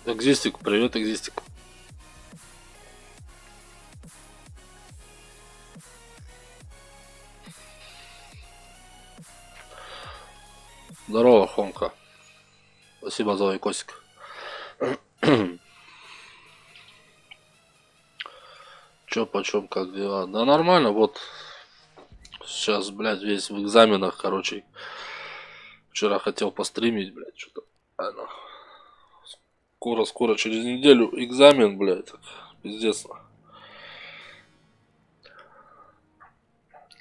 Экзистик, привет, Экзистик. Здорово, Хомка. Спасибо за лайкосик. Чё, почем, как дела? Да нормально, вот. Сейчас, блядь, весь в экзаменах, короче. Вчера хотел постримить, блядь, что-то. Скоро, через неделю экзамен, блядь. Пиздец.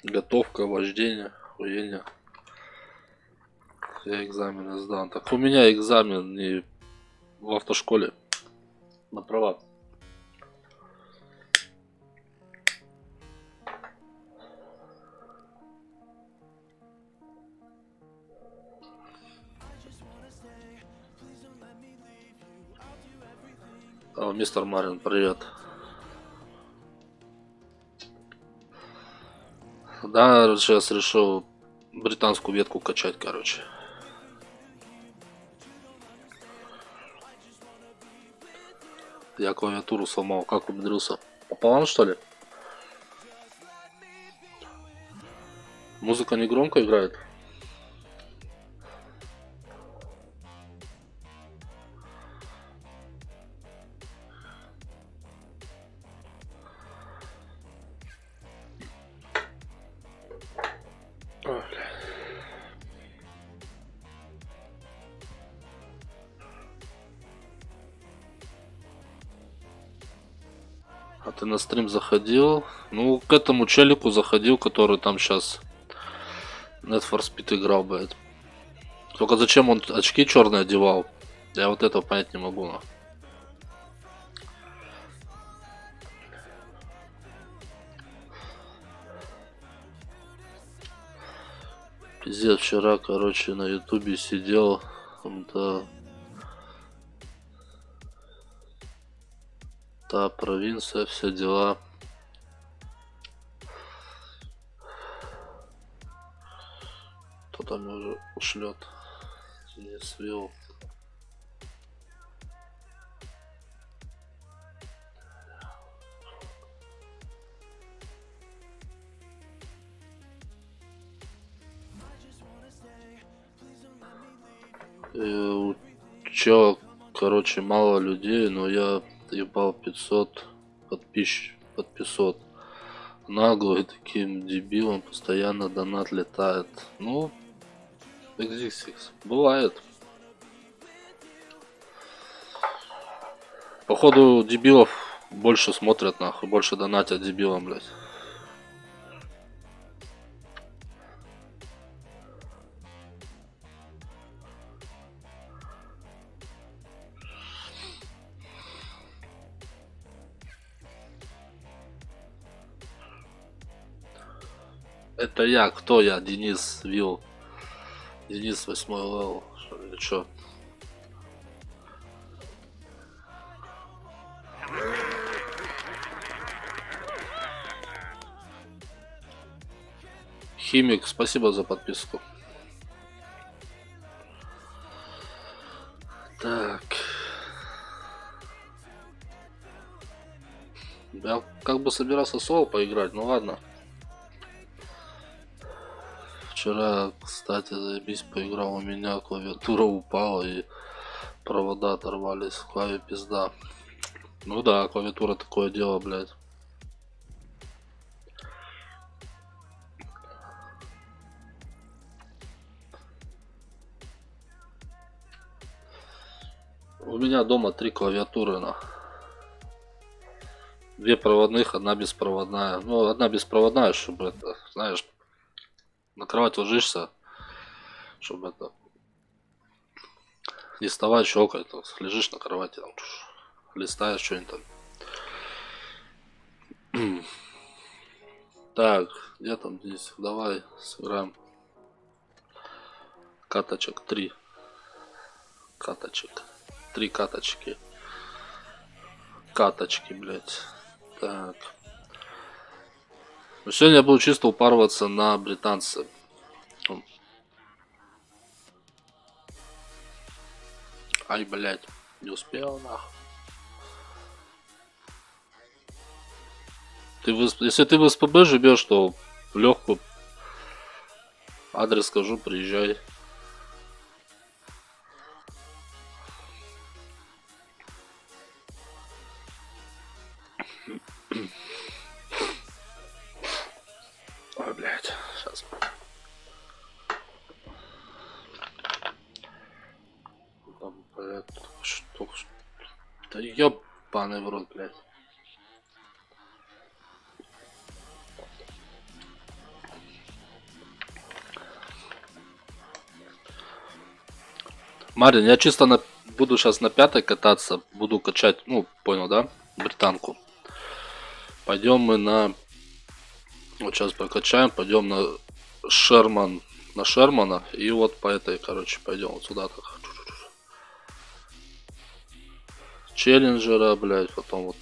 Готовка, вождение, хуйня. Я экзамены сдам. Так у меня экзамен не в автошколе. На права. Мистер Марин, привет. Да, сейчас решил британскую ветку качать, короче. Я клавиатуру сломал, как умудрился? Пополам, что ли? Музыка не громко играет? А ты на стрим заходил? Ну, к этому челику заходил, который там сейчас Need for Speed играл, блядь. Только зачем он очки черные одевал? Я вот этого понять не могу. Пиздец, вчера, короче, на ютубе сидел. Да. Та провинция, все дела. Кто там уже ушлет? Не свел. Чё, короче, мало людей, но я ебал 500 подписок. Наглый таким дебилом постоянно донат летает. Ну, X6 бывает. Походу дебилов больше смотрят, нахуй, больше донатят дебилам, блядь. Это я, кто я? Денис Вилл. Денис 8 левел. Или чё? Химик, спасибо за подписку. Так. Я как бы собирался соло поиграть, ну ладно. Вчера, кстати, заебись поиграл, у меня клавиатура упала и провода оторвались, клаве пизда. Ну да, клавиатура такое дело, блядь. У меня дома 3 клавиатуры, на. 2 проводных, 1 беспроводная. Ну, 1 беспроводная, чтобы это, знаешь, на кровать ложишься, чтобы это не вставать, щелкать, лежишь на кровати, там, листаешь что-нибудь там. Так, где там здесь? Давай сыграем. Каточек 3. Каточек. 3 каточки. Каточки, блять. Так. Ну, сегодня я буду чисто упарываться на британца. Ай, блять. Не успел, нахуй. Если ты в СПБ живешь, то в легкую адрес скажу, приезжай. Ой, блядь, сейчас. Там, блядь, что? Да ёбаный в рот, блядь. Марин, я чисто буду сейчас на пятой кататься, буду качать, ну, понял, да, британку. Пойдем мы на, вот сейчас прокачаем, пойдем на Шермана, и вот по этой, короче, пойдем вот сюда так. Челленджера, блядь, потом вот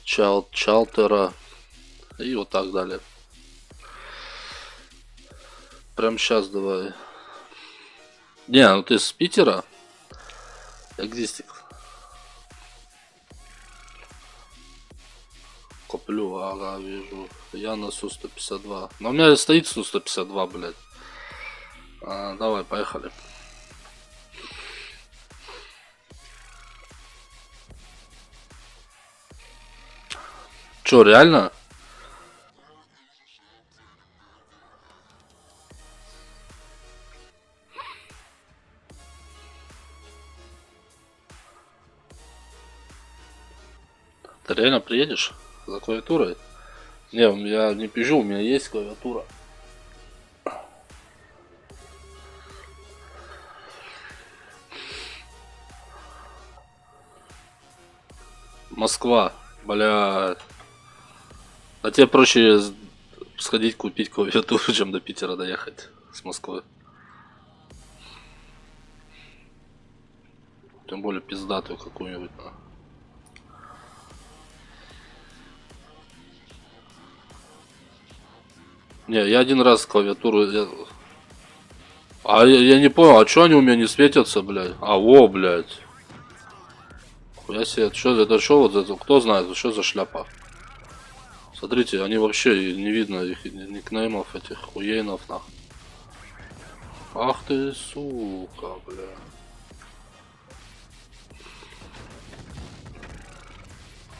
Чалтера и вот так далее. Прям сейчас давай. Не, ну ты с Питера? Экзистик. Коплю, ага, вижу. Я на Су-152. Но у меня стоит Су-152, блядь. Давай, поехали. Чё, реально? Ты реально приедешь за клавиатурой? Не, я не пизжу, у меня есть клавиатура. Москва, бля. А тебе проще сходить купить клавиатуру, чем до Питера доехать с Москвы. Тем более пиздатую какую-нибудь. Не, я один раз клавиатуру... я не понял, а чё они у меня не светятся, блядь? А, во, блядь. Я себе, это что вот это, кто знает, что за шляпа? Смотрите, они вообще не видно их никнеймов этих хуейнов, нахуй. Ах ты, сука, бля.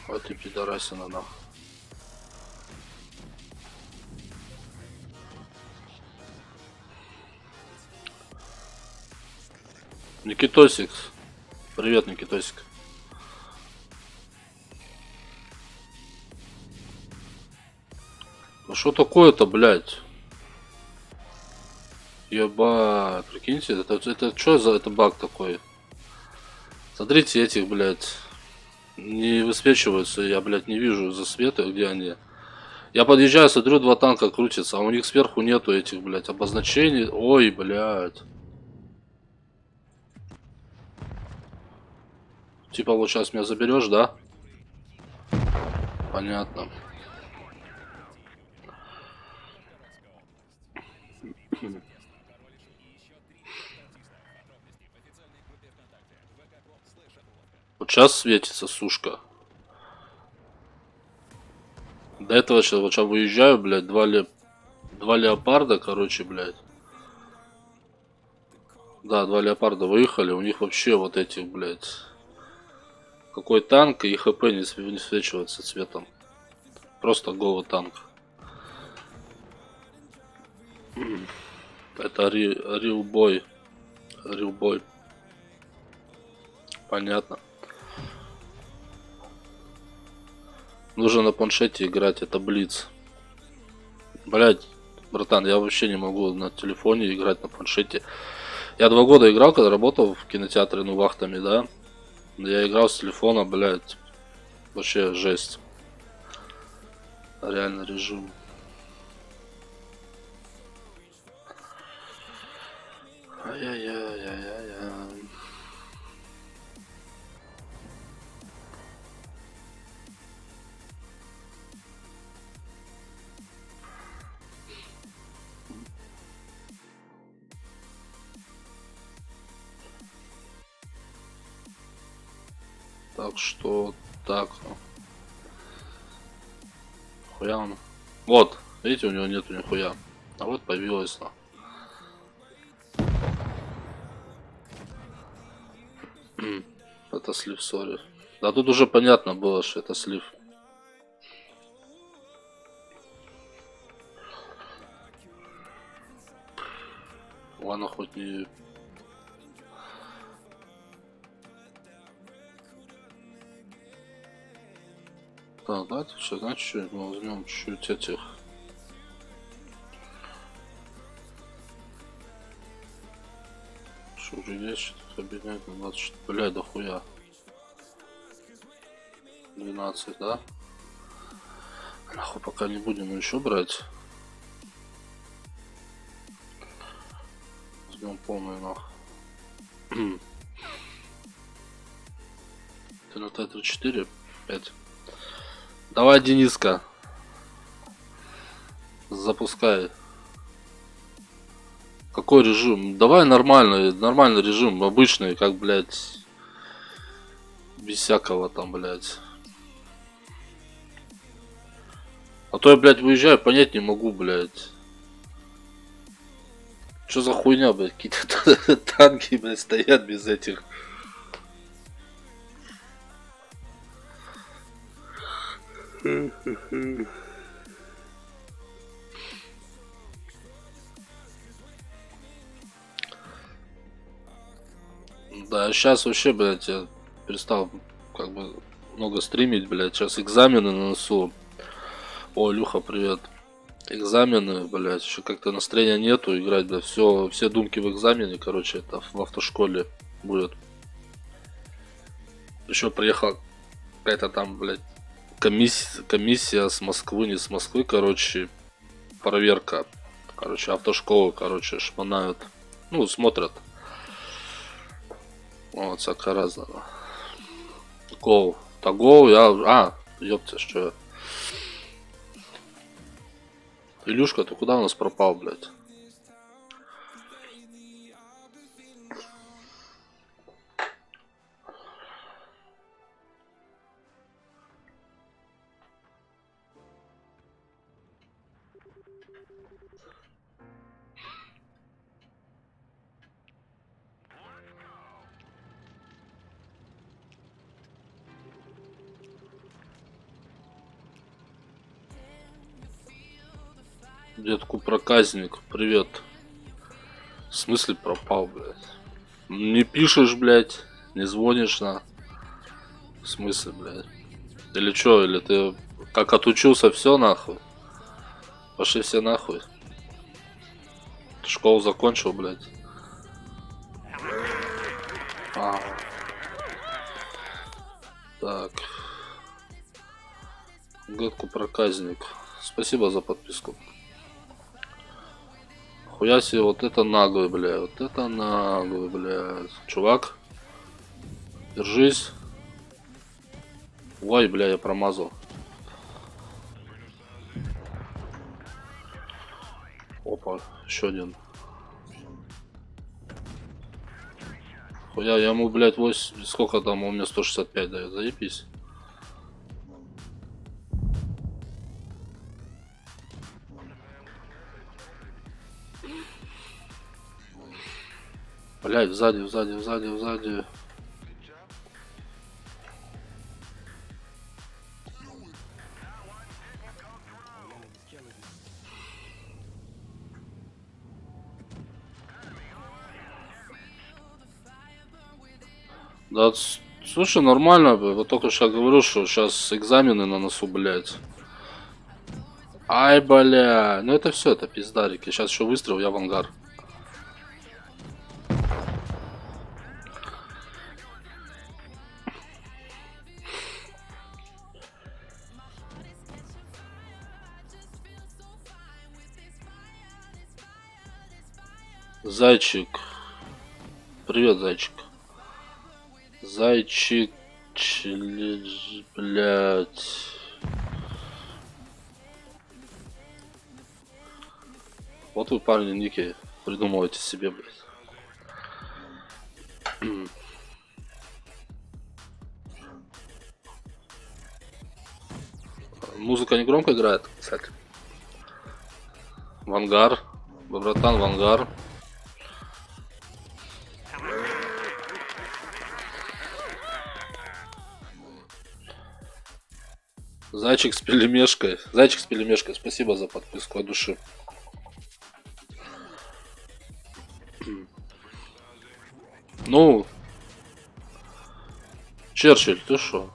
Вот ты пидорасина, нахуй. Никитосик. Привет, Никитосик. Ну что такое-то, блядь? Еба, прикиньте, это что за это баг такой? Смотрите, этих, блядь, не высвечиваются, я, блядь, не вижу засветы, где они. Я подъезжаю, смотрю, два танка крутятся, а у них сверху нету этих, блядь, обозначений. Ой, блядь. Типа вот сейчас меня заберешь, да? Понятно. Вот сейчас светится, сушка. До этого сейчас, вот сейчас выезжаю, блядь, два леопарда, короче, блядь. Да, два леопарда выехали, у них вообще вот эти, блядь. Какой танк и хп не свечивается цветом. Просто голый танк. Это рилбой. Рилбой. Понятно. Нужно на планшете играть, это Блиц. Блять, братан, я вообще не могу на телефоне играть на планшете. Я 2 года играл, когда работал в кинотеатре, ну, вахтами, да. Я играл с телефона, блять. Вообще жесть. Реально режим. Ай-яй-яй-яй-яй. Так что так. Хуя он. Вот, видите, у него нету нихуя. А вот появилось. Это слив, сори. Да тут уже понятно было, что это слив. Ладно, хоть не... Так, давайте сейчас, значит, что мы возьмем чуть-чуть этих. Что уже есть, что-то объединять на 20, блядь, дохуя. 12, да? Нахуй пока не будем еще брать. Возьмем полную нахуй. Ты на Т-34? 5. Давай, Дениска. Запускай. Какой режим? Давай нормальный режим, обычный, как, блядь, без всякого там, блядь. А то я, блядь, выезжаю, понять не могу, блядь. Что за хуйня, блядь, какие-то танки, блядь, стоят без этих. Да, сейчас вообще, блядь, я перестал как бы много стримить, блядь. Сейчас экзамены на носу. О, Илюха, привет. Экзамены, блядь, еще как-то настроения нету играть, блядь. Все думки в экзамене, короче, это в автошколе будет. Еще приехала какая-то там, блядь, комиссия с Москвы, не с Москвы, короче, проверка. Короче, автошколы, короче, шмонают. Ну, смотрят. Вот, всякое разное. Гоу. Да гоу, ёпта, что я. Илюшка, ты куда у нас пропал, блядь? Детку проказник, привет. В смысле пропал, блядь? Не пишешь, блядь, не звонишь на. В смысле, блядь? Или чё, или ты как отучился, все нахуй? Пошли все нахуй. Ты школу закончил, блядь. А. Так. Детку проказник. Спасибо за подписку. Хуя себе, вот это наглый, бля. Вот это наглый, бля. Чувак. Держись. Ой, бля, я промазал. Опа, еще один. Хуя, я ему, блядь, 8... Сколько там? У меня 165 дает. Заебись. Блядь, сзади. Да, слушай, нормально, вот только что говорю, что сейчас экзамены на носу, блядь. Ай, бля. Ну это все, это пиздарики. Сейчас еще выстрел, я в ангар. Зайчик. Привет, зайчик. Зайчик. Блядь. Вот вы, парни, ники придумываете себе, блядь. Музыка не громко играет, кстати. В ангар. Братан, в ангар. Зайчик с пельмешкой. Зайчик с пельмешкой, спасибо за подписку от души. Ну, Черчилль, ты шо?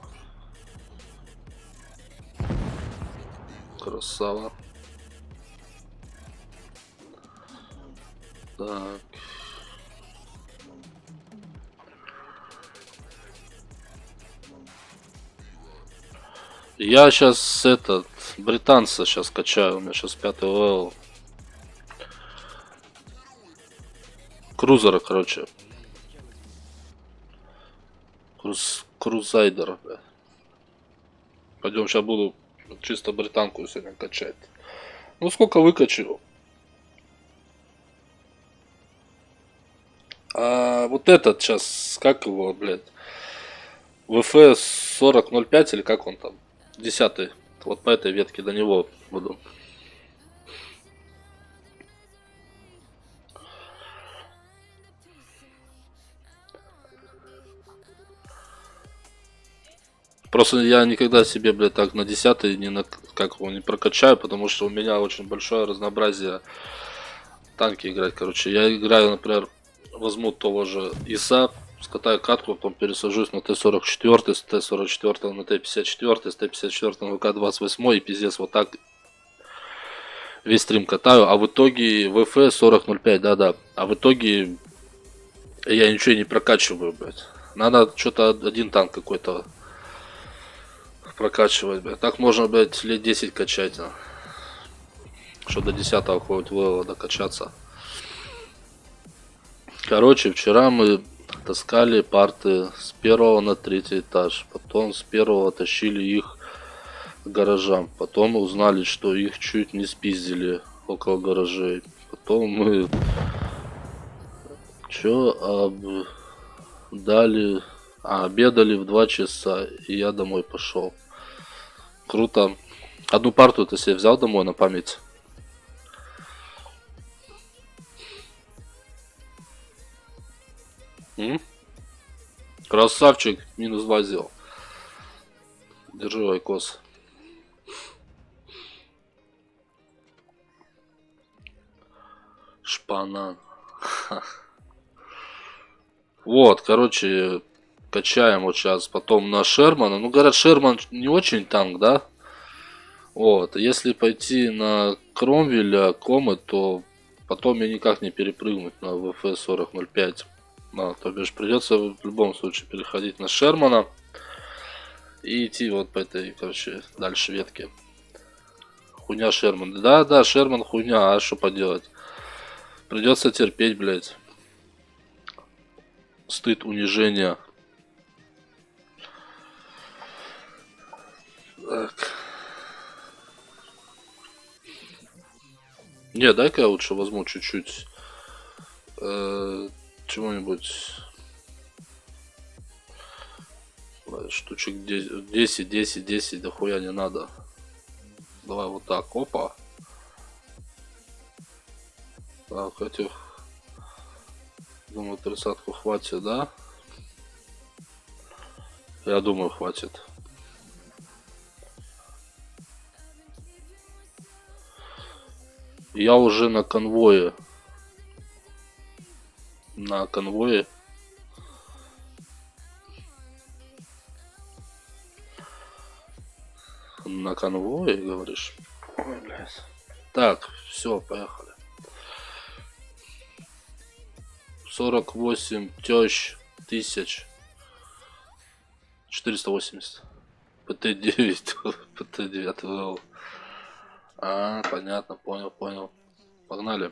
Красава. Так. Я сейчас этот британца сейчас качаю, у меня сейчас 5-й левел. Крузера, короче. Крузайдер, бля. Пойдем, сейчас буду чисто британку сегодня качать. Ну сколько выкачу? А вот этот сейчас, как его, блядь? ВФ 4005 или как он там? 10-й. Вот по этой ветке до него буду. Просто я никогда себе, блядь, так на 10-й не на, как его, не прокачаю, потому что у меня очень большое разнообразие танки играть. Короче, я играю, например, возьму того же ИСа, скатаю катку, потом пересажусь на Т-44, с Т-44 на Т-54, с Т-54 на ВК-28 и пиздец вот так весь стрим катаю, а в итоге ВФ 4005, да-да, а в итоге я ничего не прокачиваю, блядь. Надо что-то один танк какой-то прокачивать, блядь. Так можно, блядь, лет 10 качать, а. Что до 10-го хоть левела докачаться. Короче, вчера мы таскали парты с 1 на 3 этаж. Потом с 1 тащили их к гаражам. Потом узнали, что их чуть не спиздили около гаражей. Потом мы дали, обедали в 2 часа, и я домой пошел. Круто. Одну парту ты себе взял домой на память? М? Красавчик, минус 2 сделал. Держи, лайкос. Шпана. Вот, короче, качаем вот сейчас потом на Шермана. Ну, говорят, Шерман не очень танк, да? Вот, если пойти на Кромвеля, Комы, то потом мне никак не перепрыгнуть на ВФ 4005. То бишь придется в любом случае переходить на Шермана и идти вот по этой, короче, дальше ветке. Хуйня Шерман. Да, Шерман хуйня, а что поделать? Придется терпеть, блядь. Стыд, унижение. Так. Не, дай-ка я лучше возьму чуть-чуть чего-нибудь. Штучек 10, 10, 10, да хуя не надо. Давай вот так, опа. Так, этих, думаю, 30-ку хватит, да? Я думаю, хватит. Я уже на конвое. На конвое. На конвое, говоришь? Ой, блядь. Так, все, поехали. 48 тещ тысяч 480. ПТ-9. ПТ-9 левел. Понятно, понял. Погнали.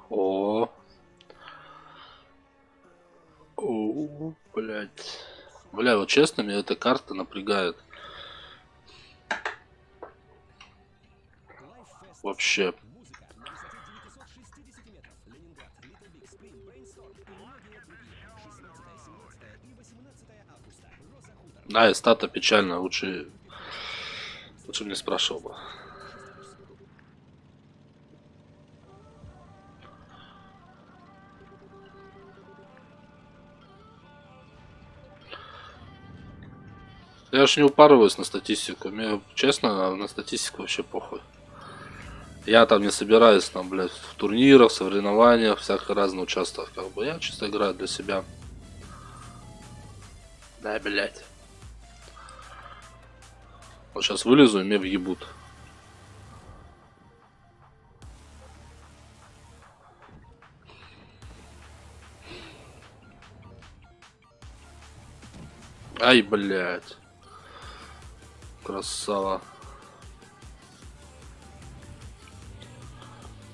О, блядь. Бля, вот честно, меня эта карта напрягает. Вообще. Да, и стата печально, лучше не спрашивал бы. Я ж не упарываюсь на статистику. Мне, честно, на статистику вообще похуй. Я там не собираюсь, там, блядь, в турнирах, соревнованиях, всяко разно участвовать. Как бы я чисто играю для себя. Да, блядь. Вот сейчас вылезу и меня въебут. Ай, блядь. Красава.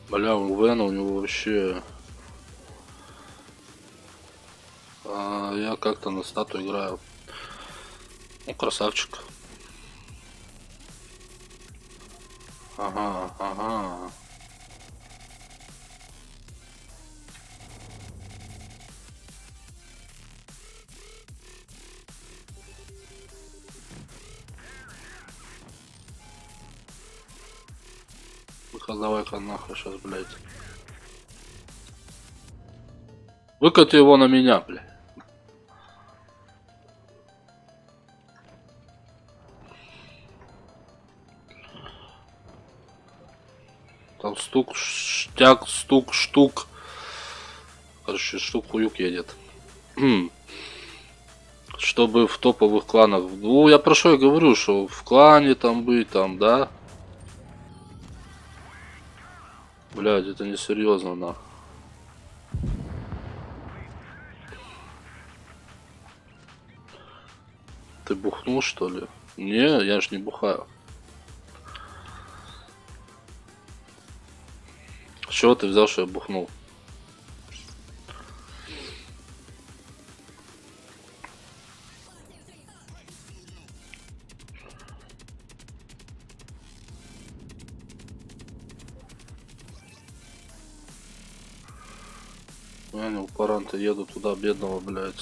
Бля, у Вена у него вообще... я как-то на стату играю. Ну, красавчик. Ага, ага. Ну-ка, давай-ка нахуй сейчас, блядь. Выкати его на меня, блядь. Там стук, штяк, стук, штук. Короче, штук хуюк едет. Чтобы в топовых кланах. Ну, я про что я говорю, что в клане там быть, там, да? Блядь, это не серьезно, на. Ты бухнул, что ли? Не, я ж не бухаю. С чего ты взял, что я бухнул? Я не упаранты еду туда, бедного, блядь.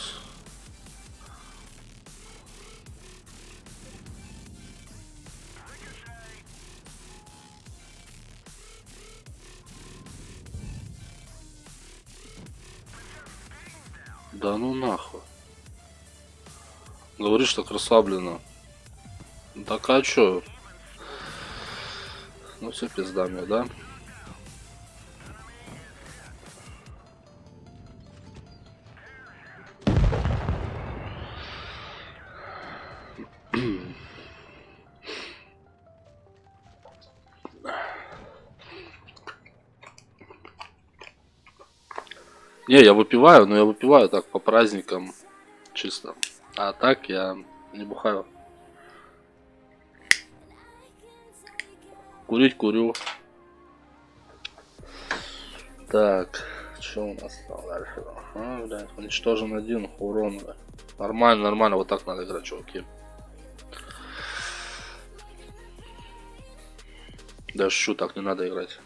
Да ну нахуй. Говоришь так расслабленно. Так а чё? Ну все пизда мне, да? Не, я выпиваю, но я выпиваю так по праздникам чисто. А так я не бухаю. Курить курю. Так, что у нас там дальше? Блядь, уничтожен один урон. Блядь. Нормально, нормально, вот так надо играть, чуваки. Да шучу, так не надо играть.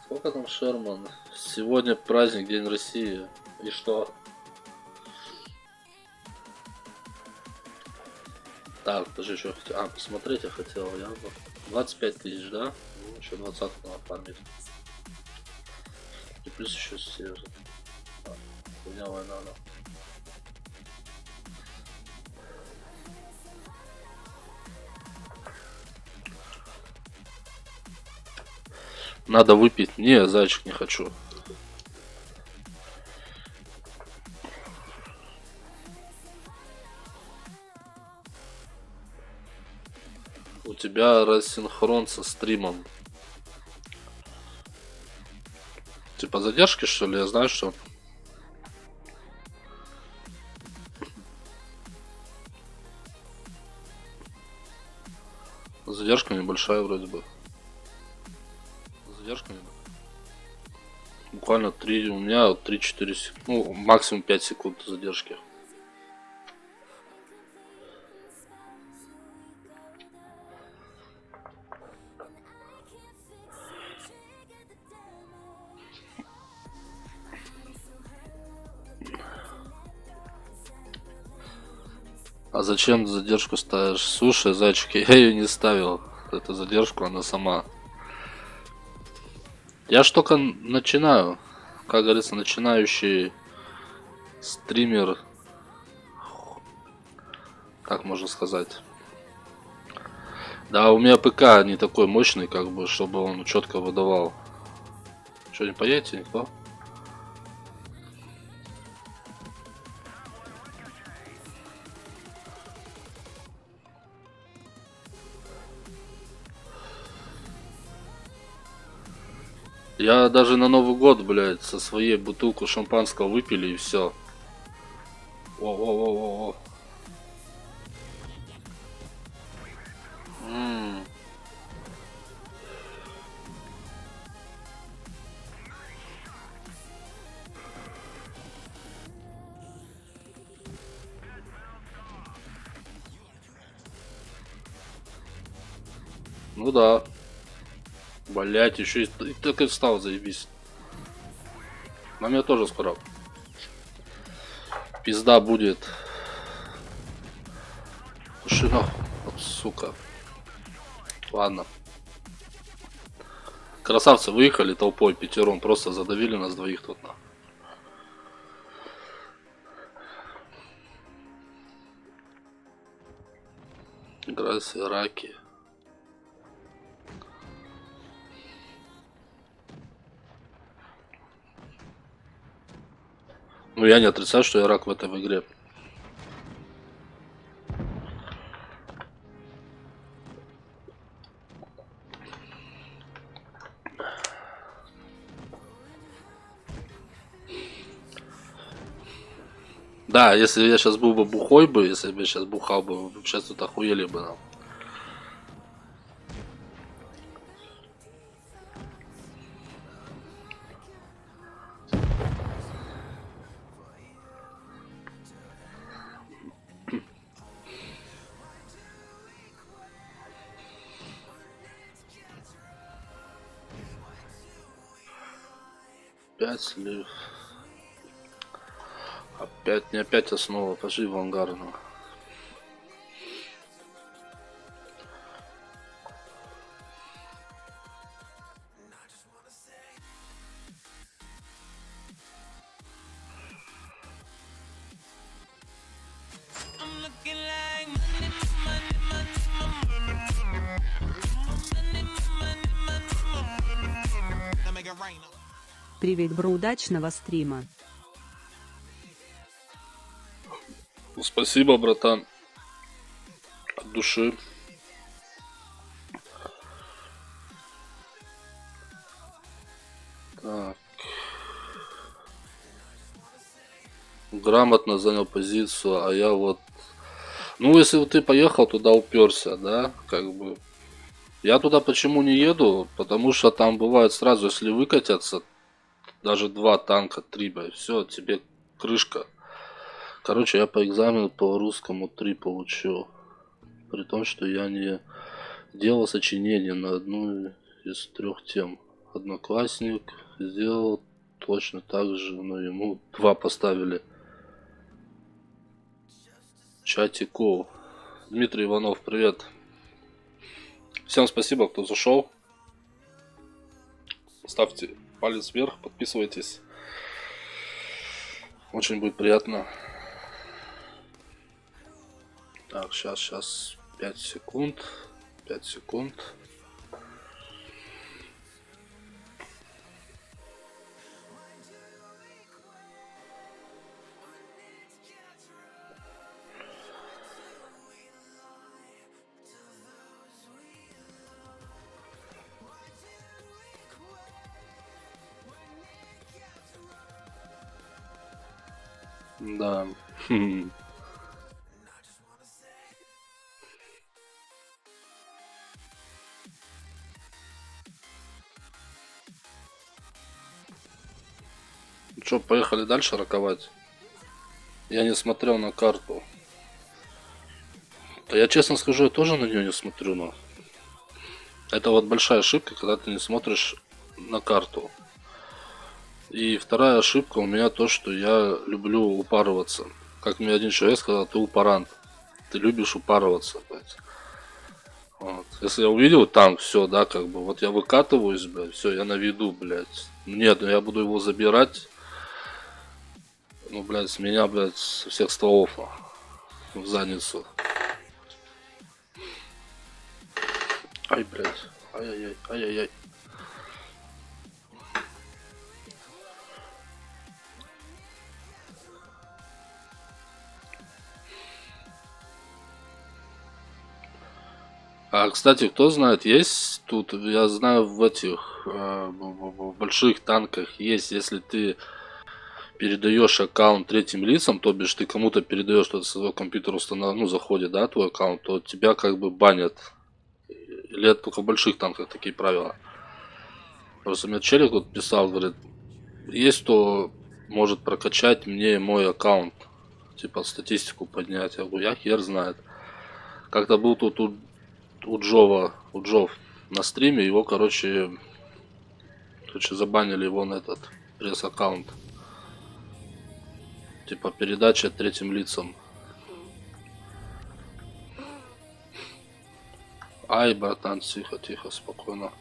Сколько там Шерман? Сегодня праздник, День России. И что? Так, даже что хотел. Посмотреть я хотел. Я 25 тысяч, да? Ну, еще 20 надо фармить. И плюс еще сервер. Хуйня война, да. Надо выпить. Не, зайчик, не хочу. У тебя рассинхрон со стримом. Типа задержки, что ли? Я знаю, что... Задержка небольшая вроде бы. Задержка небольшая. Буквально 3, у меня 3-4 секунды, ну максимум 5 секунд задержки. А зачем задержку ставишь? Слушай, зайчики, я ее не ставил. Эту задержку, она сама. Я ж только начинаю. Как говорится, начинающий стример. Как можно сказать? Да, у меня ПК не такой мощный, как бы, чтобы он четко выдавал. Что, не поедете, никто? Я даже на Новый год, блядь, со своей бутылку шампанского выпили и все. О-о-о-о-о. Ну да. Блять, еще и так и встал, заебись. На меня тоже скоро пизда будет. Слушай, нахуй, вот, сука. Ладно. Красавцы выехали толпой пятером, просто задавили нас двоих тут на. Грация, раки. Ну я не отрицаю, что я рак в этой игре. Да, если я сейчас был бы бухой бы, если бы я сейчас бухал бы, вы сейчас тут охуели бы нам. Опять ли... Опять, не опять основа, пошли в ангарную. Привет, бро, удачного стрима. Спасибо, братан. От души. Так. Грамотно занял позицию, а я вот... Ну, если вот ты поехал туда, уперся, да, как бы... Я туда почему не еду? Потому что там бывает сразу, если выкатятся, даже 2 танка, 3, все, тебе крышка. Короче, я по экзамену по русскому 3 получил. При том, что я не делал сочинение на одну из 3 тем. Одноклассник сделал точно так же, но ему 2 поставили. Чатику. Дмитрий Иванов, привет. Всем спасибо, кто зашел. Ставьте палец вверх, подписывайтесь. Очень будет приятно. Так, сейчас 5 секунд. 5 секунд. Да. Что, поехали дальше раковать? Я не смотрел на карту. Да я честно скажу, я тоже на нее не смотрю, но... Это вот большая ошибка, когда ты не смотришь на карту. И вторая ошибка у меня то, что я люблю упарываться. Как мне один человек сказал, ты упарант. ты любишь упарываться, блядь. Вот. Если я увидел танк, все, да, как бы, вот я выкатываюсь, блядь, все, я на виду, блядь. Нет, ну я буду его забирать, ну, блядь, с меня, блядь, со всех стволов, в задницу. Ай, блядь, ай-яй-яй, ай-яй-яй. А, кстати, кто знает, есть тут, я знаю, в этих в больших танках есть, если ты передаешь аккаунт третьим лицам, то бишь ты кому-то передаешь, что своего компьютера ну, заходит, да, твой аккаунт, то тебя как бы банят. Или это только в больших танках такие правила? Просто мне челик вот писал, говорит, есть кто может прокачать мне мой аккаунт, типа статистику поднять. Я говорю, я хер знает. Как-то был тут у Джова, у Джов на стриме, его, короче, забанили его на этот пресс-аккаунт. Типа передача третьим лицам. Ай, братан, тихо, тихо, спокойно.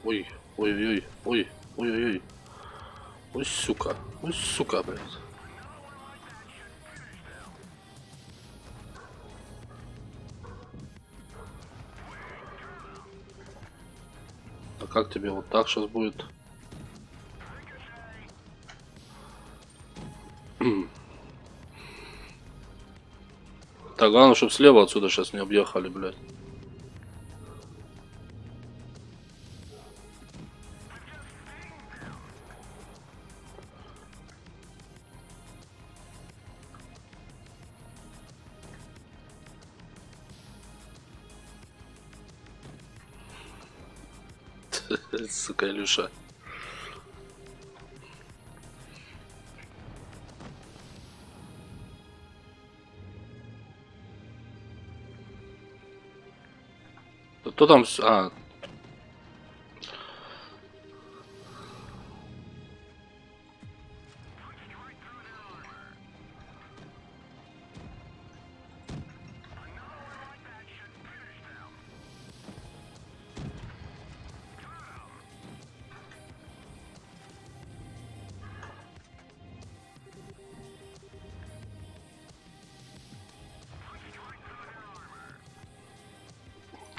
Ой, ой-ой-ой, ой, ой-ой-ой. Ой, сука, блядь. А как тебе вот так сейчас будет? Так, главное, чтобы слева отсюда сейчас не объехали, блядь. Сука, Илюша. Кто там? А,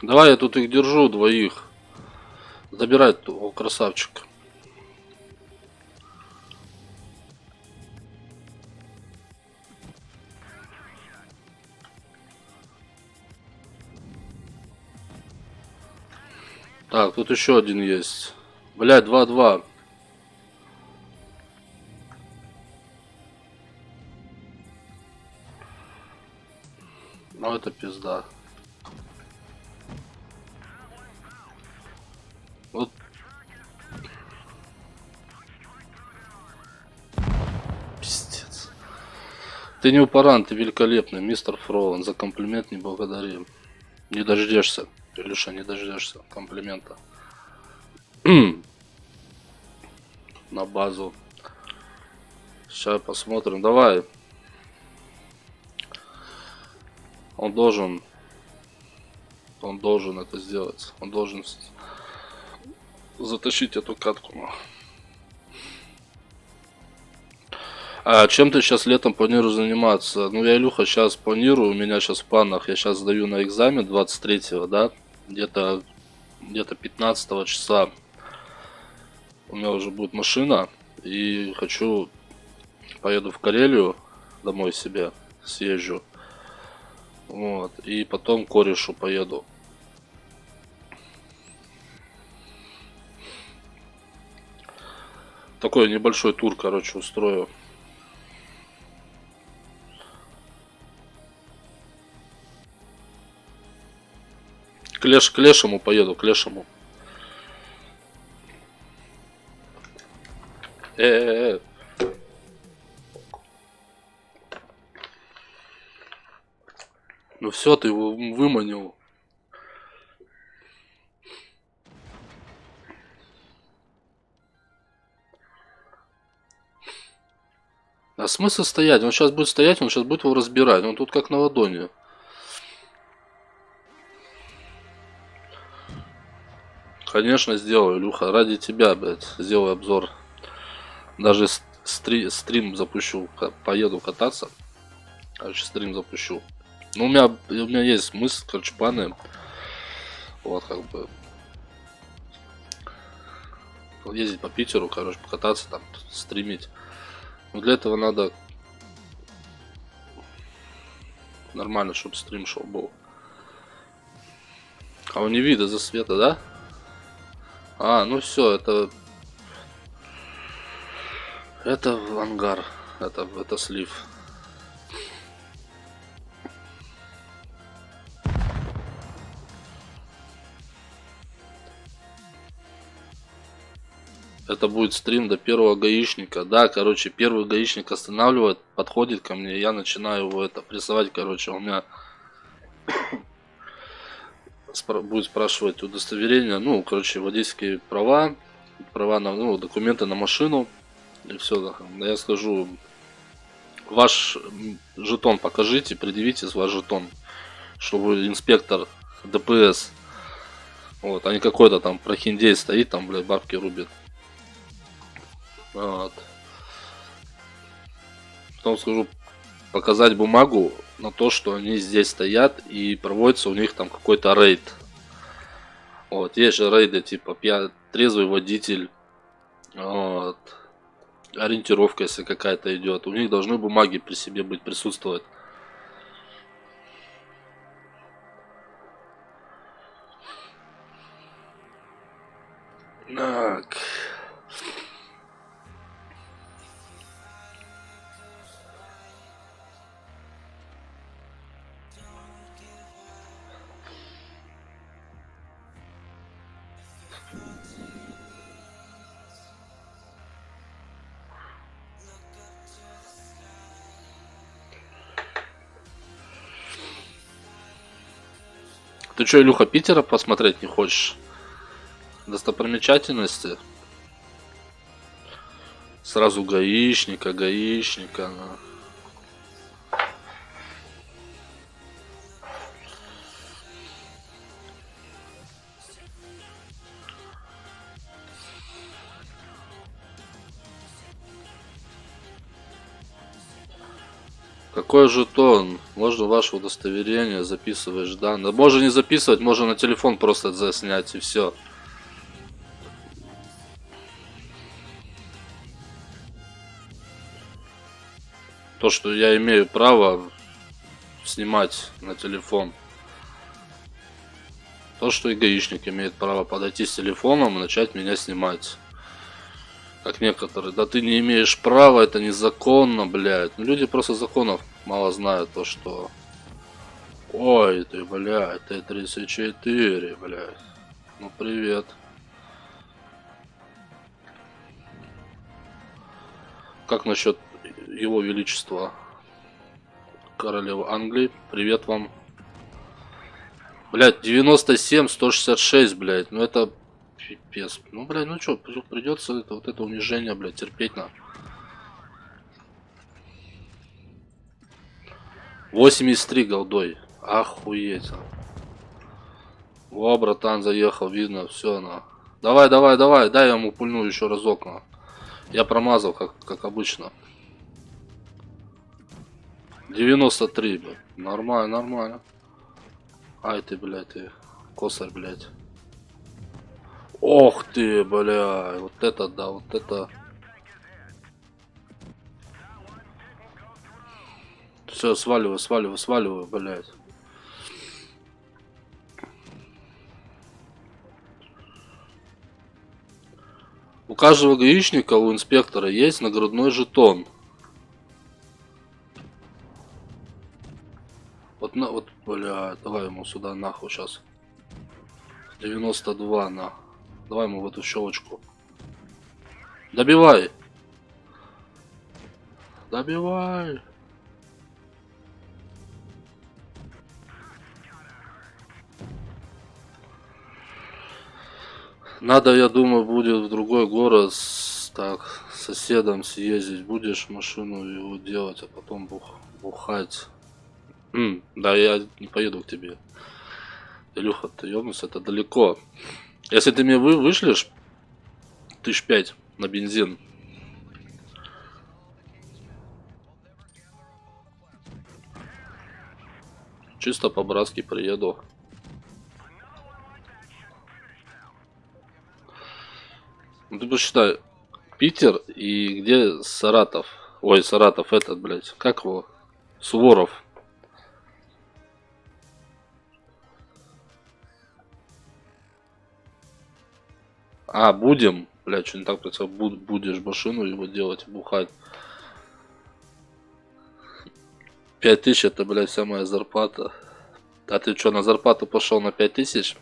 давай я тут их держу, двоих. Забирай, о, красавчик. Так, тут еще один есть. Блядь, 2-2. Ну это пизда. Вот. Пиздец. Ты не упоран, ты великолепный, мистер Фролан. За комплимент не благодарим. Не дождешься. Илюша, не дождешься комплимента. На базу. Сейчас посмотрим. Давай. Он должен это сделать. Он должен затащить эту катку. А чем ты сейчас летом планируешь заниматься? Ну, я, Илюха, сейчас планирую, у меня сейчас в планах, я сейчас сдаю на экзамен 23-го, да? Где-то 15 числа у меня уже будет машина, и поеду в Карелию, домой себе съезжу. Вот, и потом к корешу поеду. Такой небольшой тур, короче, устрою. К лешему поеду, к лешему. Э-э-э. Ну все, ты его выманил. А смысл стоять? Он сейчас будет стоять, он сейчас будет его разбирать. Он тут как на ладони. Конечно, сделаю, Илюха. Ради тебя, блядь, сделаю обзор. Даже стрим запущу. Поеду кататься. Короче, стрим запущу. Ну, у меня есть мысль, короче, планы. Вот, как бы. Ездить по Питеру, короче, покататься там, стримить. Но для этого надо нормально, чтобы стрим шел был. А он не видно за света, да? А, ну все, это ангар, это слив. Это будет стрим до первого гаишника. Да, короче, первый гаишник останавливает, подходит ко мне, я начинаю его прессовать, короче, у меня будет спрашивать удостоверение, ну, короче, водительские права, на, ну, документы на машину, и все. Я скажу, ваш жетон покажите, предъявите ваш жетон, чтобы инспектор ДПС, вот, а не какой-то там прохиндей стоит, там, блядь, бабки рубит. Вот. Потом скажу, показать бумагу на то, что они здесь стоят и проводится у них там какой-то рейд. Вот, есть же рейды типа трезвый водитель, вот, ориентировка, если какая-то идет. У них должны бумаги при себе быть, присутствовать. Так. Ты что, Илюха, Питера посмотреть не хочешь? Достопримечательности? Сразу гаишника. Ну. Какой жетон? Можно ваше удостоверение, записываешь, да? Да можно не записывать, можно на телефон просто заснять и все. То, что я имею право снимать на телефон. То, что и гаишник имеет право подойти с телефоном и начать меня снимать. Как некоторые. Да ты не имеешь права, это незаконно, блядь. Ну, люди просто законов мало знают. То, что... Ой, ты, блядь, Т-34, блядь. Ну, привет. Как насчет его величества королевы Англии? Привет вам. Блядь, 97, 166, блядь. Ну, это... Пипец. Ну, блядь, ну что, придется это унижение, блядь, терпеть на. 83 голдой. Охуеть. Во, братан, заехал, видно, все, на. Давай, дай я ему пульну еще разок, на. Я промазал, как обычно. 93, блядь. Нормально. Ай ты, блядь, ты. Косарь, блядь. Ох ты, бля. Вот это да, вот это. Все, сваливаю, блядь. У каждого гаишника, у инспектора есть наградной жетон. Вот, бля, давай ему сюда нахуй сейчас. 92 на. Давай ему в эту щелочку. Добивай. Добивай. Надо, я думаю, будет в другой город так, с соседом съездить. Будешь машину его делать, а потом бухать. Да, я не поеду к тебе. Илюха, ты ёбнулся, это далеко. Если ты мне вышлешь 5 000 на бензин. Чисто по-братски приеду. Ну, ты посчитай, Питер и где Саратов? Ой, Саратов этот, блядь, как его? Суворов. А, будем? Блядь, что не так представил, будешь машину его делать, бухать. 5000 это, блядь, вся моя зарплата. А ты что, на зарплату пошел на 5000?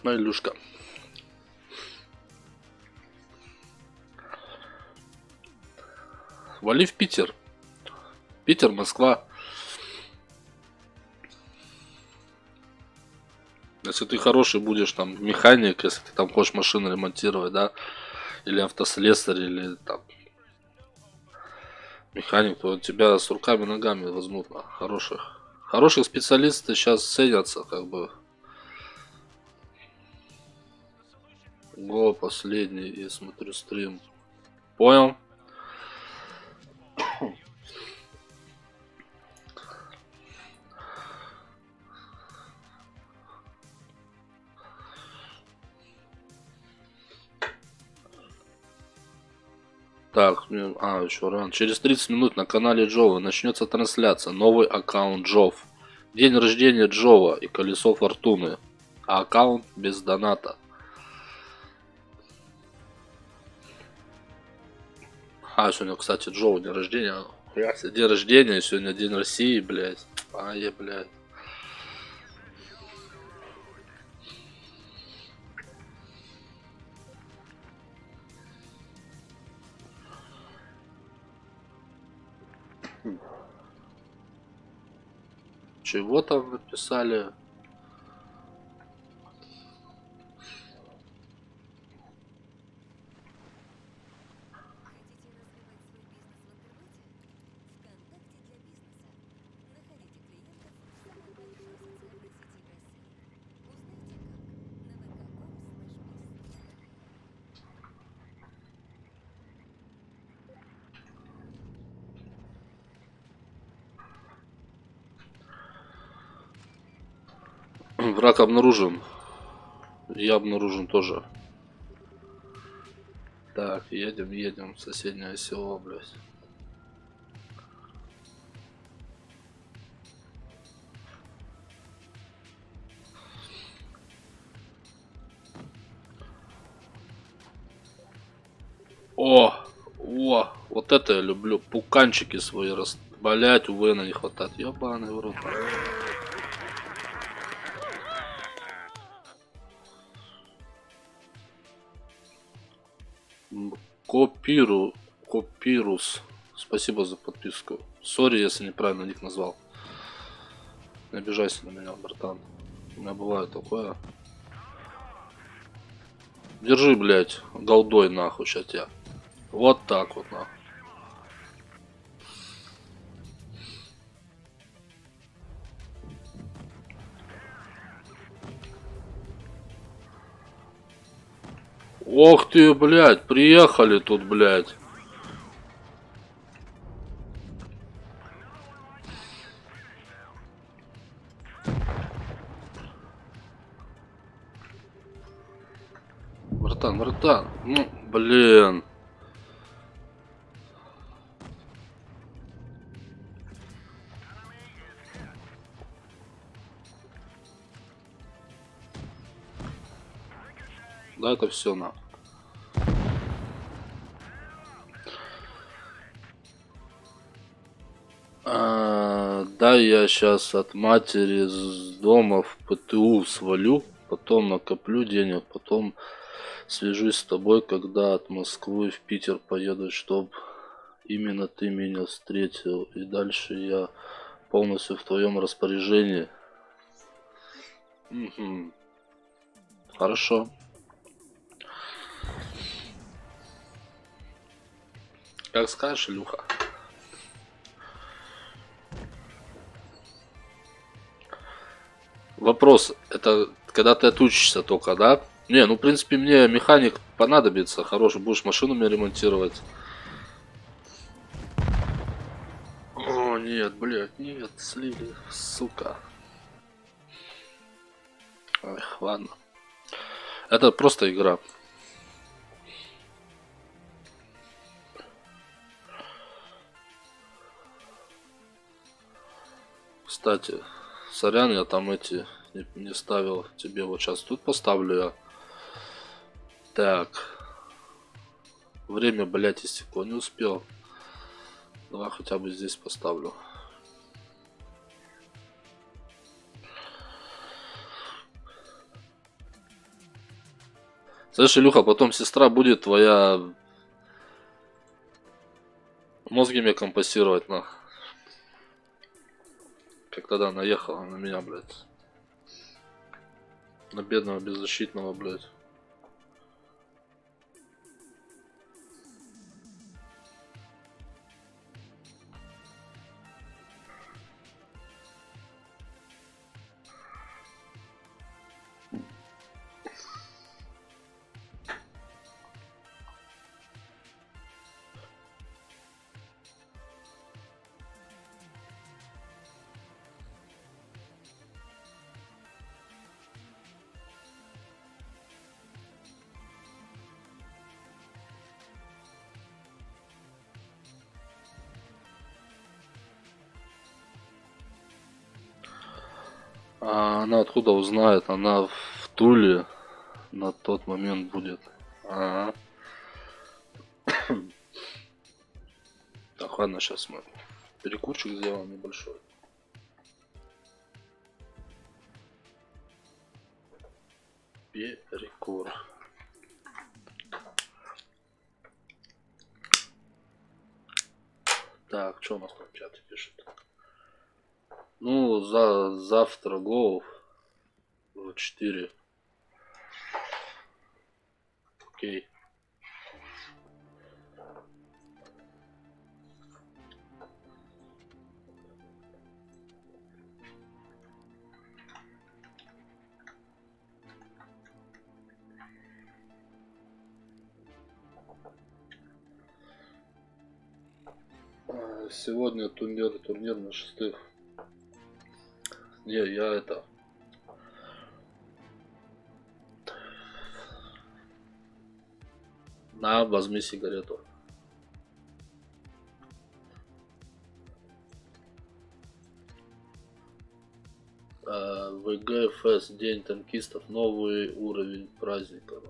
Илюшка. Вали в Питер. Питер, Москва. Если ты хороший будешь там механик, если ты там хочешь машину ремонтировать, да, или автослесарь, или там механик, то тебя с руками ногами возьмут на хороших. Хороших специалистов сейчас ценятся, как бы. Го, последний, и смотрю стрим. Понял? Так, еще рано. Через 30 минут на канале Джова начнется трансляция. Новый аккаунт Джов. День рождения Джова и колесо фортуны. А аккаунт без доната. Сегодня, кстати, Джова день рождения. День рождения, сегодня день России, блядь. Блядь. Чего там написали? Враг обнаружен. Я обнаружен тоже. Так, едем в соседнее село, блядь. Вот это я люблю. Пуканчики свои блять, увы, на не хватает. Ёбаный в рот. Копирус. Спасибо за подписку. Сори, если неправильно ник назвал. Не обижайся на меня, братан. У меня бывает такое. Держи, блядь, голдой нахуй сейчас я. Вот так вот нахуй. Ох ты, блядь, приехали тут, блядь. Братан, ну, блин. Да, это все на. Да, я сейчас от матери с дома в ПТУ свалю. потом накоплю денег, потом свяжусь с тобой, когда от Москвы в Питер поеду, чтоб именно ты меня встретил. И дальше я полностью в твоем распоряжении. Мгм. Хорошо. Как скажешь, Илюха. Вопрос, это когда ты отучишься только, да? Не, ну в принципе мне механик понадобится, хороший, будешь машину мне ремонтировать. О, нет, блядь, нет, слили, сука. Эх, ладно. Это просто игра. Кстати, сорян, я там эти не ставил тебе. Вот сейчас тут поставлю я. Так. Время, блядь, истекло. Не успел. Давай хотя бы здесь поставлю. Слышь, Илюха, потом сестра будет твоя мозги мне компенсировать, на. Как тогда наехала на меня, блядь. На бедного беззащитного, блядь. А она откуда узнает? Она в Туле на тот момент будет. Ага. Так, ладно, сейчас мы перекурчик сделаем небольшой. Перекур. Так, что у нас там чат пишет? Ну, завтра голов в 4. Окей. Сегодня турнир на шестых. Не, я это. На, возьми сигарету. ВГФС, День танкистов, новый уровень праздника.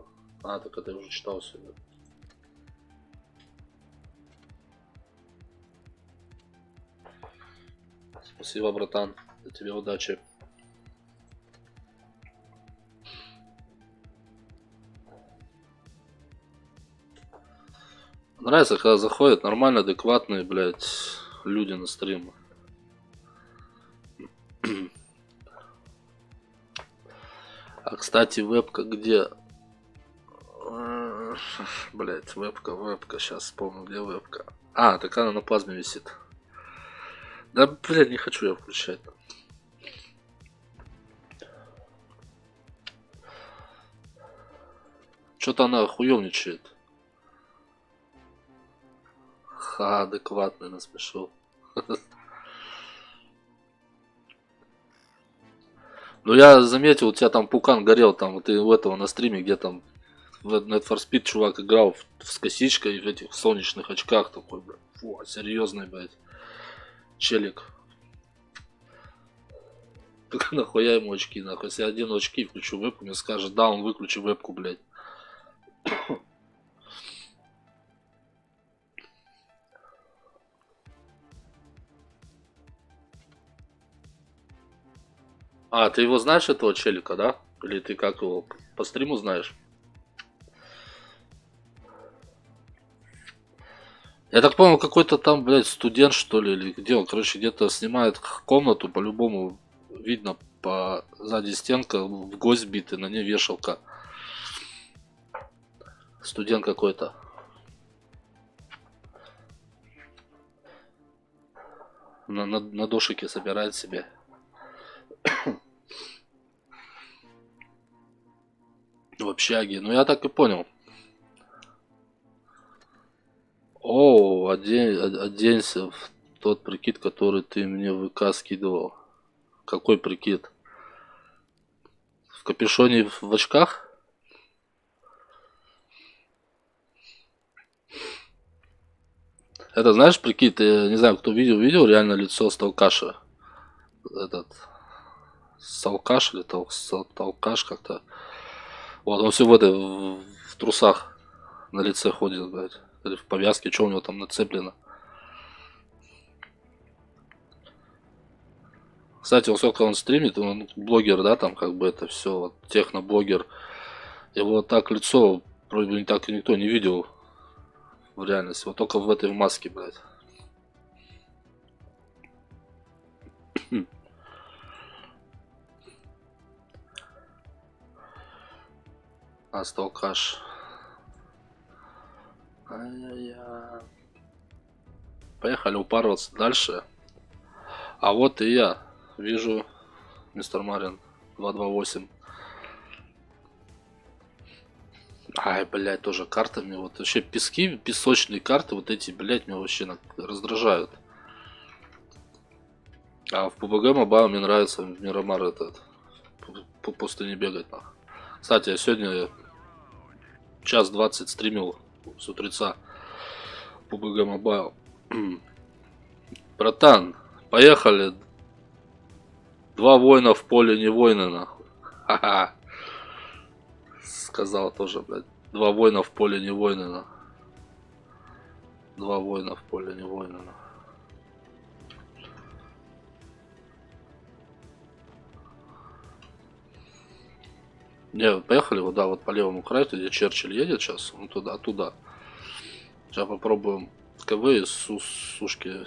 А, так это я уже читал сегодня. Спасибо, братан. Тебе удачи. Нравится, когда заходят нормально адекватные, блядь, люди на стрим. А, кстати, вебка где? Блять, вебка. Сейчас вспомню, где вебка. А, так она на плазме висит. Да, блядь, не хочу я включать. Что-то она хуёвничает. Ха, адекватный насмешил. Ну я заметил, у тебя там пукан горел, там ты у этого на стриме, где там в Need for Speed чувак играл с косичкой и в этих солнечных очках такой, блядь. Фу, серьезный, блядь. Челик. Так нахуя ему очки, нахуй. Если я одену очки и включу вебку, мне скажет, да, он выключи вебку, блядь. А, ты его знаешь, этого челика, да? Или ты как его по стриму знаешь? Я так понял, какой-то там, блядь, студент, что ли, или где он, короче, где-то снимает комнату, по-любому видно по сзади стенка, в гвоздь битый, на ней вешалка. Студент какой-то. На дошике собирает себе. В общаге. Ну, я так и понял. О, оденься в тот прикид, который ты мне в ВК скидывал. Какой прикид? В капюшоне в очках? Это знаешь прикид? Я не знаю, кто видел реально лицо Сталкаша. Этот Салкаш или Талкаш как-то. Вот, он все в трусах на лице ходит, блядь. Или в повязке, что у него там нацеплено. Кстати, вот сколько он стримит, он блогер, да, там как бы это все, вот, техноблогер. Его так лицо, вроде бы так и никто не видел в реальности. Вот только в этой маске, блядь. Сталкаш. Ай-яй-яй. Поехали упарываться дальше. А вот и я. Вижу, мистер Марин. 228. Ай, блядь, тоже картами. Вот вообще пески, песочные карты, вот эти, блядь, меня вообще раздражают. А в PUBG Mobile мне нравится в Мирамар этот. По пустыне бегать, нахуй. Кстати, я сегодня час 20 стримил с утреца PUBG Mobile. Братан, поехали. Два воина в поле не воины, нахуй. Ха-ха. Сказал тоже, блядь. Два воина в поле не воины, нахуй. Два воина в поле не воины, нахуй. Не, поехали вот, да, вот по левому краю, где Черчилль едет сейчас, ну туда. Сейчас попробуем КВ и сушки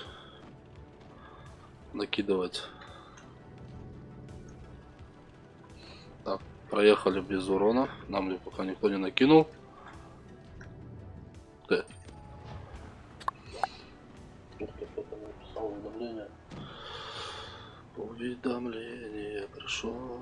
накидывать. Так, проехали без урона. Нам пока никто не накинул. Ты. Кто-то написал уведомление. Уведомление пришло.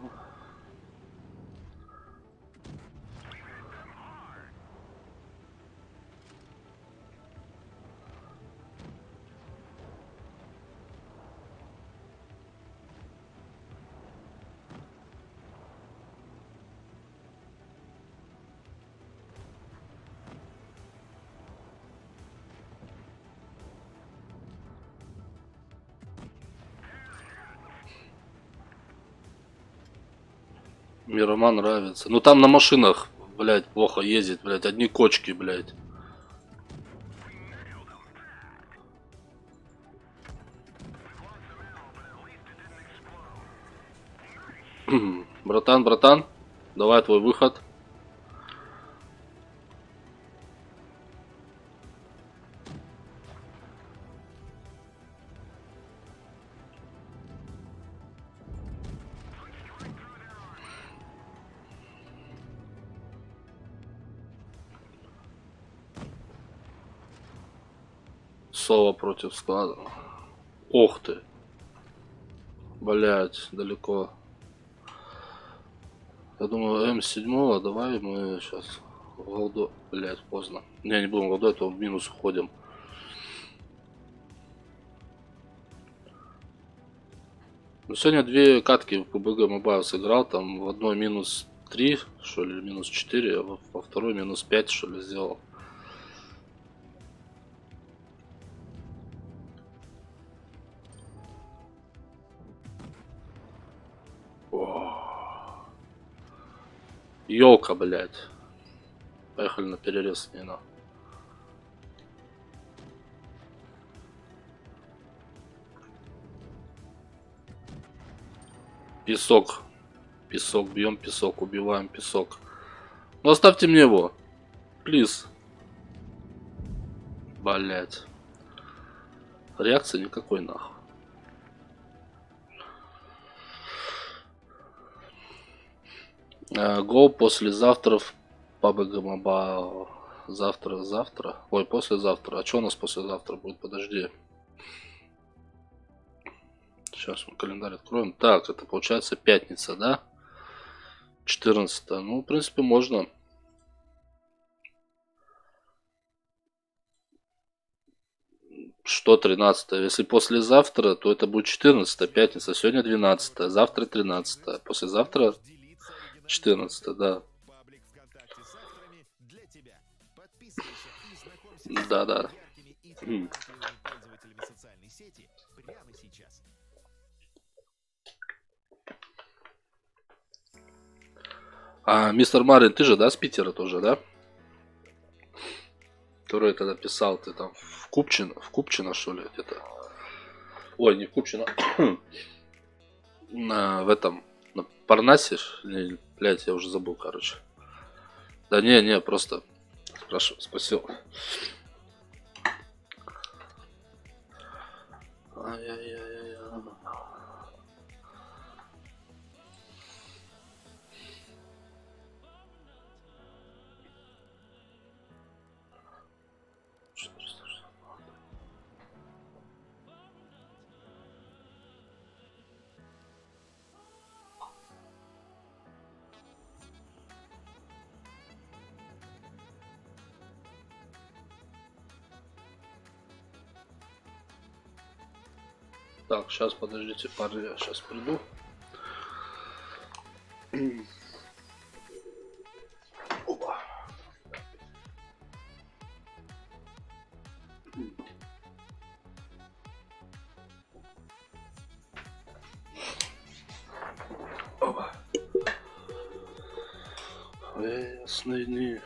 Мироман нравится. Ну там на машинах, блядь, плохо ездит, блядь. Одни кочки, блядь. Братан, давай твой выход. Соло против склада. Ох ты. Блять, далеко. Я думаю, М7, давай мы сейчас в голду. Блять, поздно. Не будем голду, это в минус уходим. Ну, сегодня две катки в PUBG Mobile сыграл, там в одной минус 3, что ли, минус 4, а во второй минус 5, что ли, сделал. Ёлка, блядь. Поехали на перерез, не на. Песок. Песок, бьем песок, убиваем песок. Ну оставьте мне его. Плиз. Блять. Реакции никакой нахуй. Го послезавтра в PUBG Mobile. Завтра. Ой, послезавтра. А что у нас послезавтра будет? Подожди. Сейчас мы календарь откроем. Так, это получается пятница, да? 14. Ну, в принципе, можно. Что 13? Если послезавтра, то это будет 14, пятница. Сегодня 12, завтра 13, послезавтра 14, да. Да. А, мистер Марин, ты же, да, с Питера тоже, да? Который тогда писал, ты там в Купчино, что ли, где-то. Ой, не в Купчино. В этом, на Парнасе, блять, я уже забыл, короче. Да не, просто спрашиваю, спросил. Ай-яй-яй-яй. Так, сейчас подождите, парни, я сейчас приду. Опа. Опа. Ясный.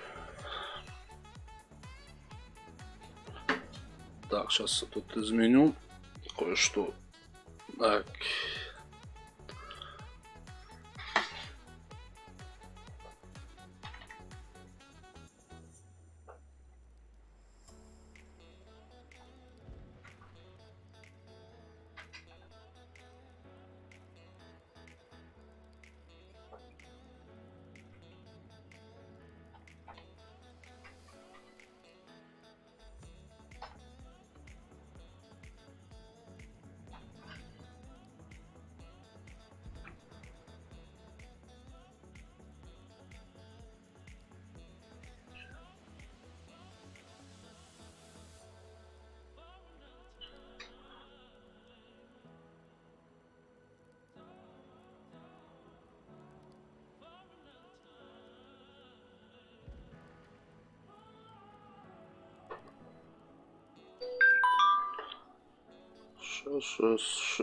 Так, сейчас я тут изменю кое-что. Так. Сейчас.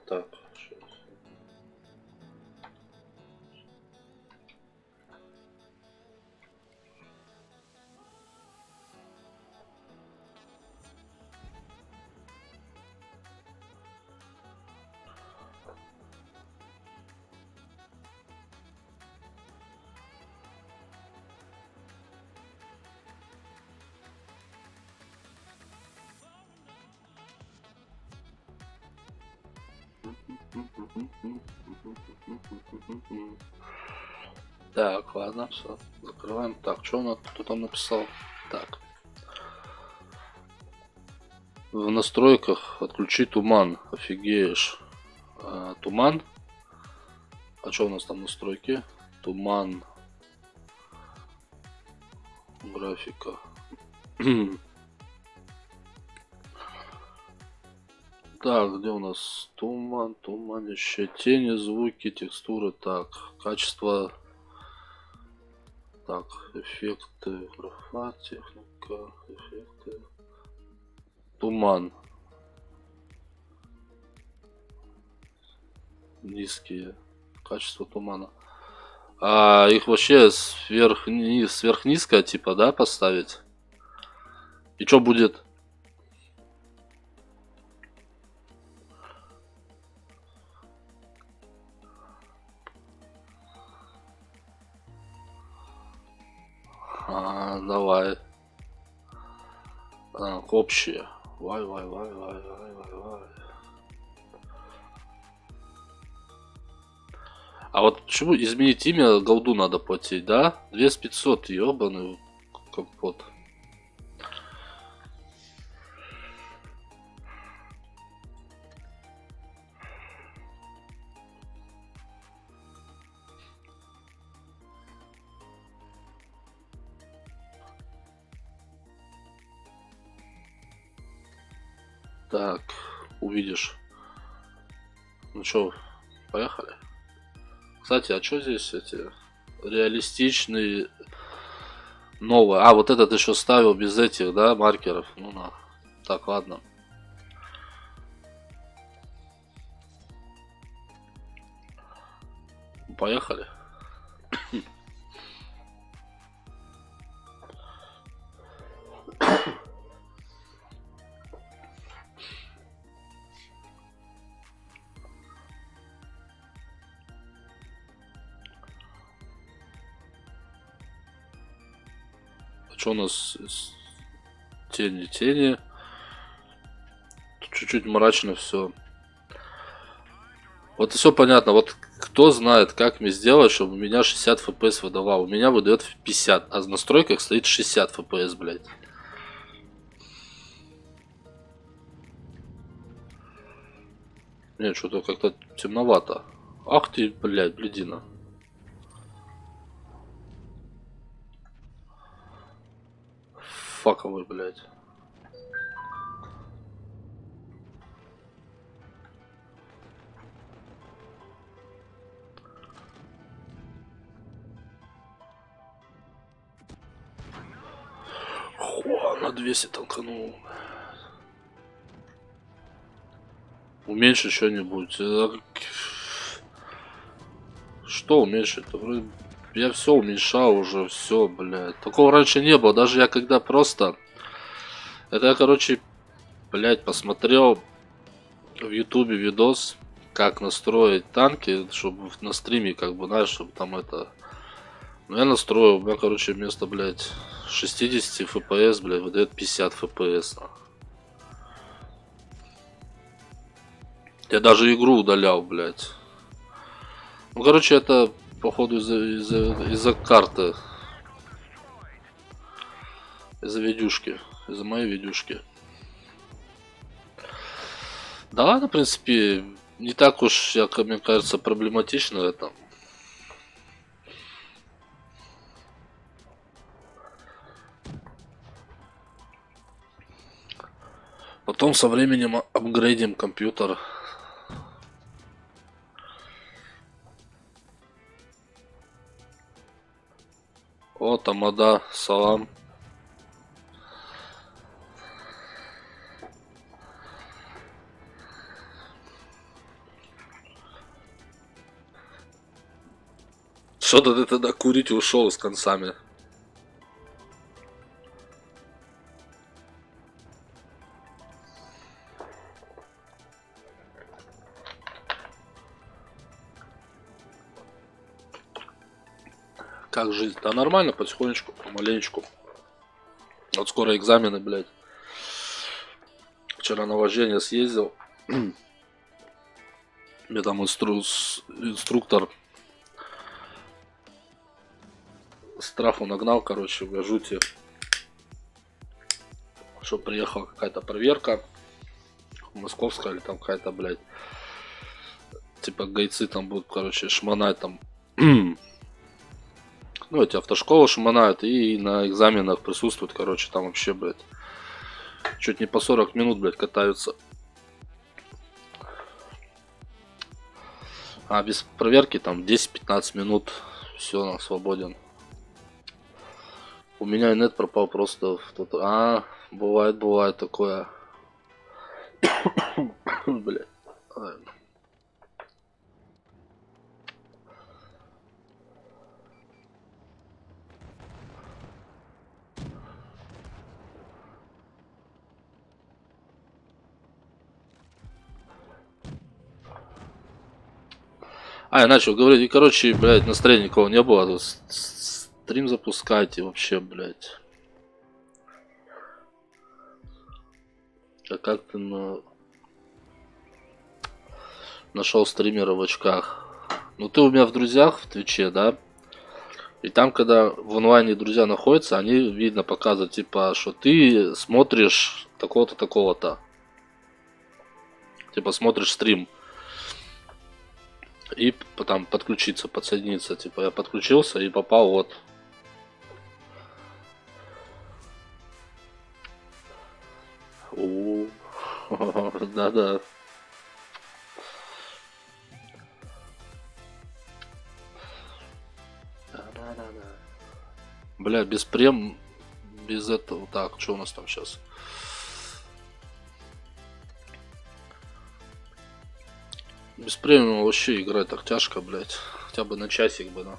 Так. Так, ладно, все, закрываем. Так, что он кто там написал? Так. В настройках отключи туман. Офигеешь. Туман. А что у нас там настройки? Туман. Графика. Так, где у нас туман, туманище, тени, звуки, текстуры. Так, качество. Так, эффекты, графа, техника, эффекты. Туман. Низкие. Качество тумана. А их вообще сверхнизко, типа, да, поставить? И что будет? Давай. Так, общие. Вай. А вот почему изменить имя голду надо платить, да? 2500, ёбаный компот. Так, увидишь. Ну чё, поехали. Кстати, а что здесь эти реалистичные новые? Вот этот еще ставил без этих, да, маркеров. Ну на. Так, ладно. Поехали. Что у нас? Тени. Тут чуть-чуть мрачно все. Вот и все понятно. Вот кто знает, как мне сделать, чтобы у меня 60 FPS выдавал. У меня выдает 50, а в настройках стоит 60 FPS, блядь. Не, что-то как-то темновато. Ах ты, блядь, блядина. Факовый, блядь. На 200 толканул. Уменьши что-нибудь. Что уменьшить-то? Вроде я все уменьшал уже, все, блядь. Такого раньше не было. Даже я когда просто... Это я, короче, блядь, посмотрел в ютубе видос, как настроить танки, чтобы на стриме, как бы, знаешь, чтобы там это... Ну, я настроил, у меня, короче, вместо, блядь, 60 FPS, блядь, выдает 50 FPS. Я даже игру удалял, блядь. Ну, короче, это, походу, из-за карты. Из-за видюшки. Из-за моей видюшки. Да ладно, в принципе, не так уж, как мне кажется, проблематично это. Потом со временем апгрейдим компьютер. О, тамада, салам. Что-то ты тогда курить ушел с концами. Как жизнь? Да нормально, потихонечку, помаленечку. Вот скоро экзамены, блядь. Вчера на вождение съездил. Мне там инструктор страху нагнал, короче, в жути. Что приехала какая-то проверка. Московская или там какая-то, блядь. Типа гайцы там будут, короче, шмонать там. Ну, эти автошколы шмонают и на экзаменах присутствуют, короче, там вообще, блядь. Чуть не по 40 минут, блядь, катаются. А без проверки там 10-15 минут. Все, свободен. У меня нет пропал просто в тот... бывает такое. Блядь. Я начал говорить, и, короче, блядь, настроения никого не было. Стрим запускайте вообще, блядь. А как ты нашел стримера в очках? Ну ты у меня в друзьях в Твиче, да? И там, когда в онлайне друзья находятся, они, видно, показывают, типа, что ты смотришь такого-то, такого-то. Типа, смотришь стрим. И там подключиться, подсоединиться. Типа, я подключился и попал вот. У, да-да. Бля, без прем, без этого. Так, что у нас там сейчас? Без премиума вообще играть так тяжко, блядь. Хотя бы на часик бы, да.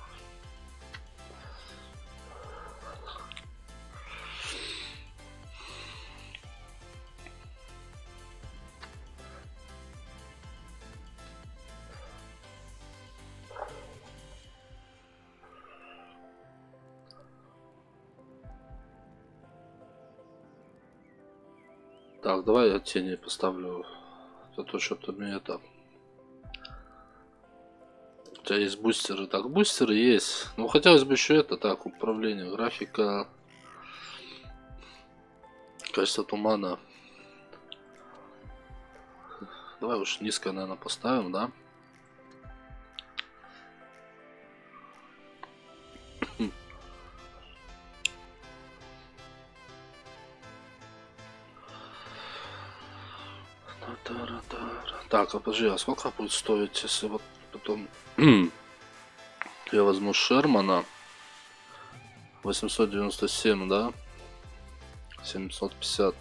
Так, давай я тени поставлю. За то, что ты мне это... У тебя есть бустеры. Так, бустеры есть. Ну, хотелось бы еще это. Так, управление, графика. Качество тумана. Давай уж низко, наверное, поставим, да? Так, а подожди, а сколько будет стоить, если вот потом я возьму Шермана 897, да? 750.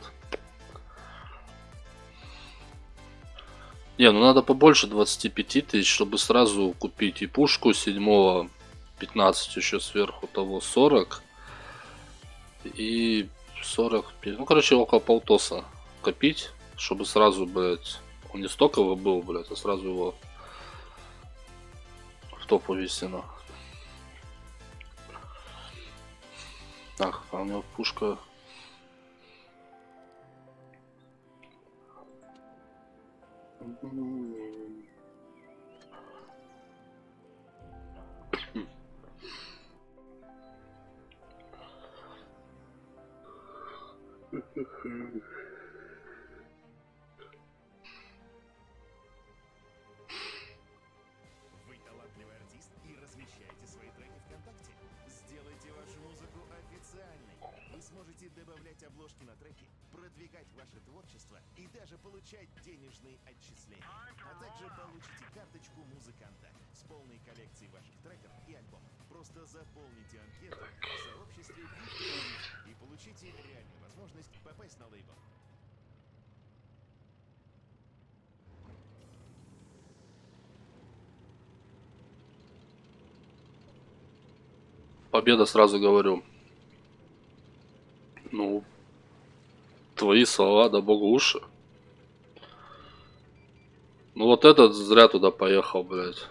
Не, ну надо побольше 25 тысяч, чтобы сразу купить и пушку 7, 15 еще сверху того 40 и 45. Ну, короче, около полтоса копить, чтобы сразу, блядь, он не стоковый был, блядь, а сразу его в топ увести, на. Так, а у него пушка... Вы талантливый артист и размещаете свои треки ВКонтакте? Сделайте вашу музыку официальной. Вы сможете добавлять обложки на треки, продвигать ваше творчество и даже получать денежные отчисления. А также получите карточку музыканта с полной коллекцией ваших треков и альбомов. Просто заполните анкету в сообществе VIP и получите реальную возможность попасть на лейбл. Победа, сразу говорю. Ну, твои слова, да богу уши. Ну вот этот зря туда поехал, блядь.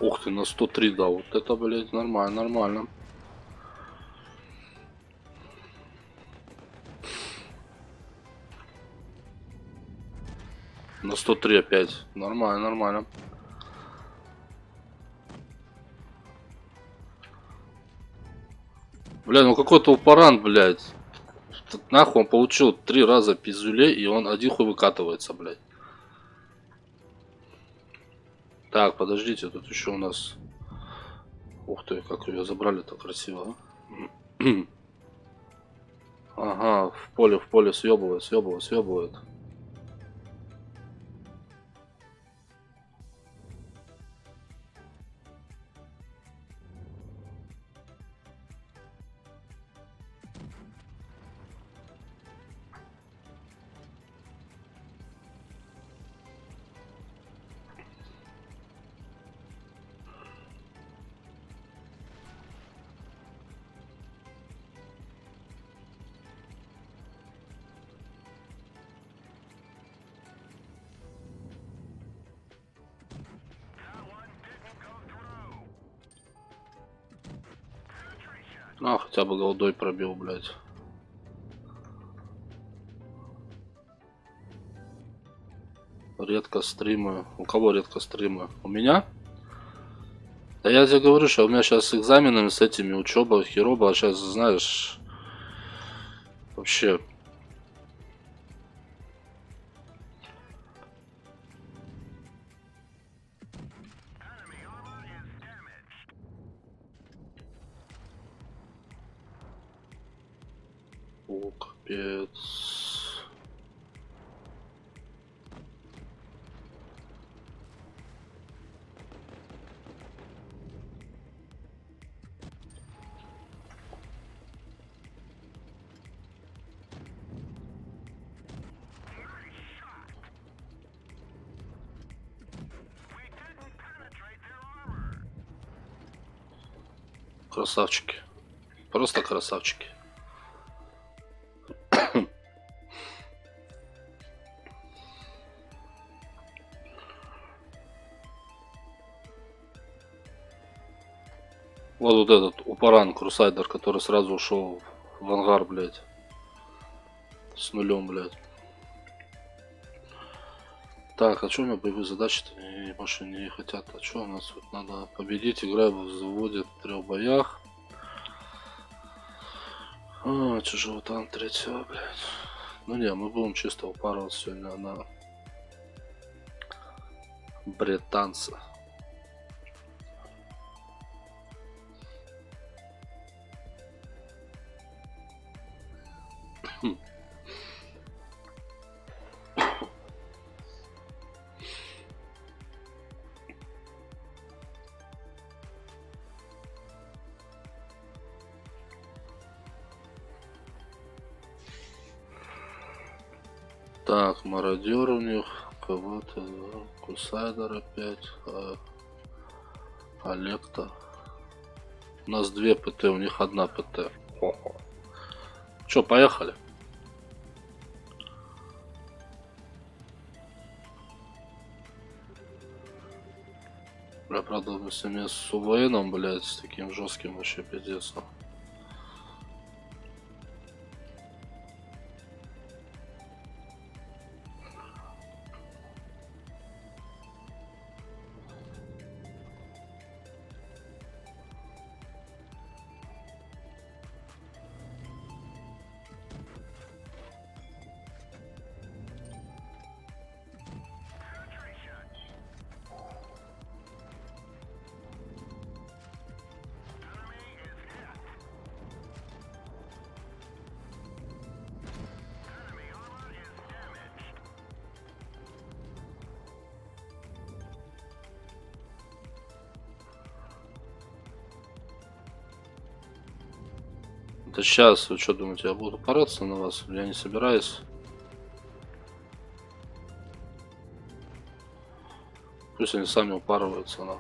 Ух ты, на 103 да, вот это, блядь, нормально, нормально. На 103 опять. Нормально, нормально. Бля, ну какой-то упоран, блядь. Тут нахуй он получил 3 раза пиздюлей, и он один хуй выкатывается, блядь. Так, подождите, тут еще у нас... Ух ты, как ее забрали так красиво, а? Ага, в поле съебывает, съебывает, съебывает. А, хотя бы голдой пробил, блядь. Редко стримы. У кого редко стримы? У меня? Да я тебе говорю, что у меня сейчас с экзаменами, с этими учеба, хероба, а сейчас, знаешь, вообще. О, капец. Красавчики. Просто красавчики. Вот этот Упаран Крусайдер, который сразу ушел в ангар, блядь. С нулем, блядь. Так, а что у меня боевые задачи-то больше не хотят? А что у нас вот надо победить, играя в взводе в 3 боях. А, чужого танк 3-го, блядь. Ну не, мы будем чисто упарываться сегодня на британца. Так, мародер у них, кого-то, Кусайдер опять, Олекта. У нас 2 ПТ, у них 1 ПТ. Хо-хо. Чё, поехали? Бля, правда, если мне с УВНом, блядь, с таким жестким вообще пиздец. Да сейчас, вы что думаете, я буду упираться на вас? Я не собираюсь. Пусть они сами упарываются на.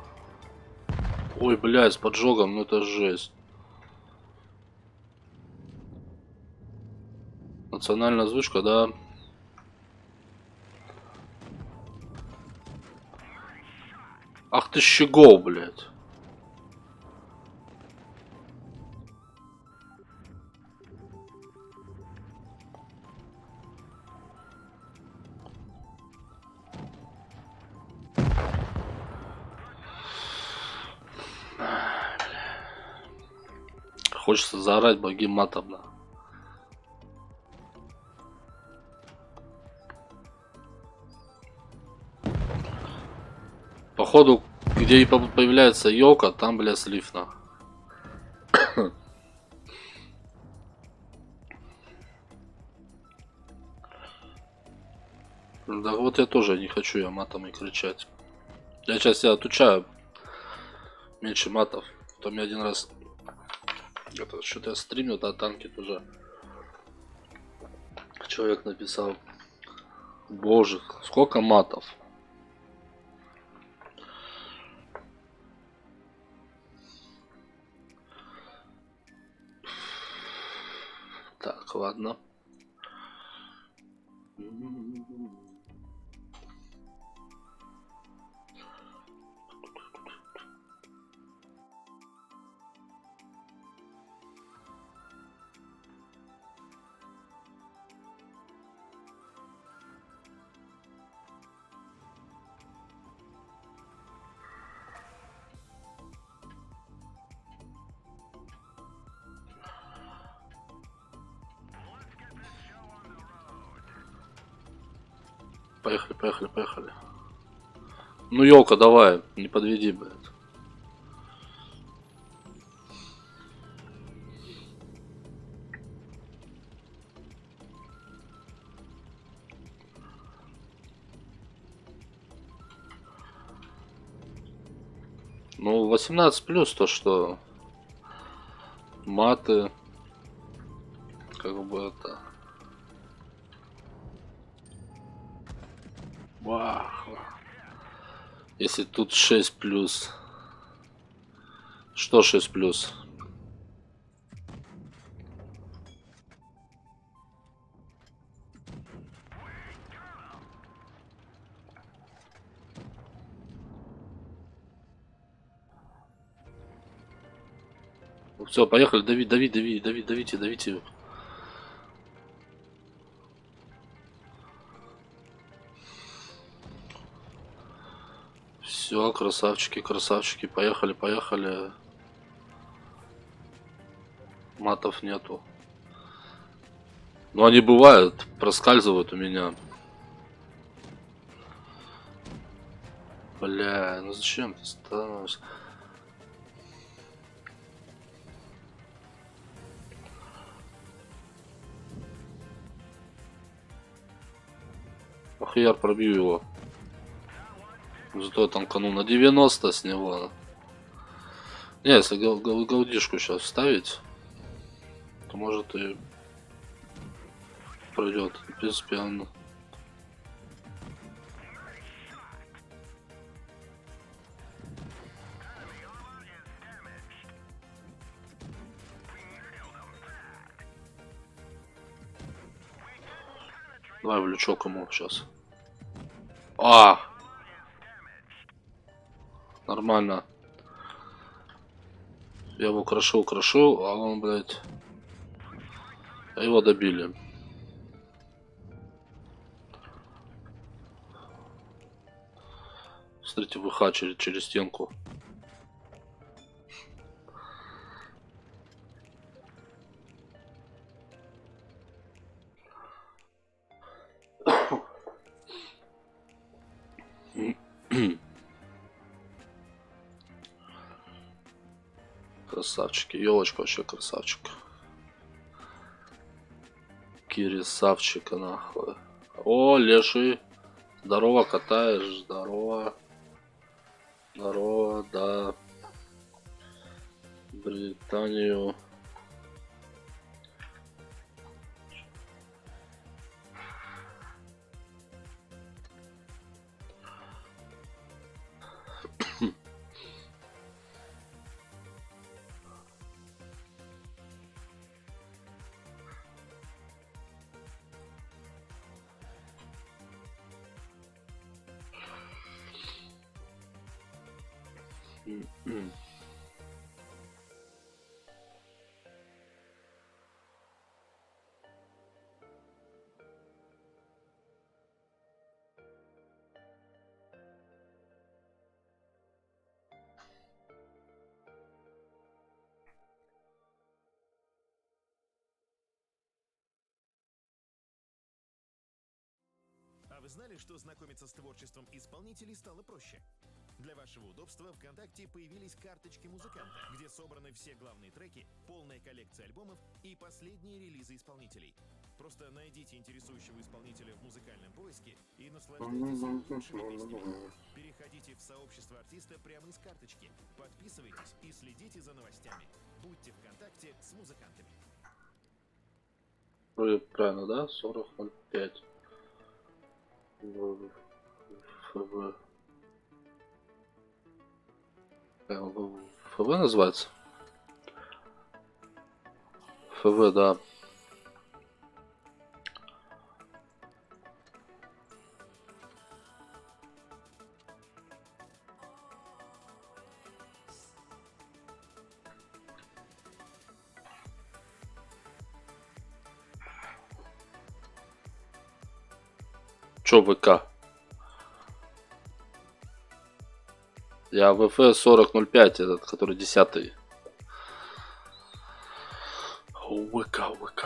Ой, блядь, с поджогом, ну это жесть. Национальная озвучка, да. Ах ты щегол, блядь. Хочется заорать богим матом, да. Походу, где и появляется елка, там, бля, слив на. Да вот я тоже не хочу я матом и кричать. Я сейчас себя отучаю. Меньше матов. То мне один раз это что-то я стримил, да, танки тоже. Человек написал: боже, сколько матов. Так, ладно. Поехали, поехали, поехали. Ну, елка, давай, не подведи, блядь. Ну, 18 плюс то, что маты, как бы это. Вах. Если тут 6 плюс. Что 6 плюс? Все, поехали, дави, дави, дави, дави, давите, давите. Все, красавчики, красавчики, поехали, поехали. Матов нету. Но они бывают, проскальзывают у меня. Бля, ну зачем ты становишься? Охуяр, пробью его. Зато я танканул на 90 с него. Не, если гаудишку сейчас вставить, то может и пройдет. В принципе, он... Давай в лючок ему сейчас. А! Нормально. Я его крошил, а он, блядь... Его добили. Смотрите, ВХ через стенку. Красавчики. Елочка вообще красавчик. Кирисавчика нахуй. О, леший. Здорово, катаешь. Здорово. Здорово, да. Британию. А вы знали, что знакомиться с творчеством исполнителей стало проще? Для вашего удобства ВКонтакте появились карточки музыканта, где собраны все главные треки, полная коллекция альбомов и последние релизы исполнителей. Просто найдите интересующего исполнителя в музыкальном поиске и наслаждайтесь его лучшими песнями. Переходите в сообщество артиста прямо из карточки, подписывайтесь и следите за новостями. Будьте ВКонтакте с музыкантами. Правильно, да? 40.05. ФВ. ФВ называется? ФВ, да. Чё ВК? Я ВФ 40.05, этот, который 10-й. ВК.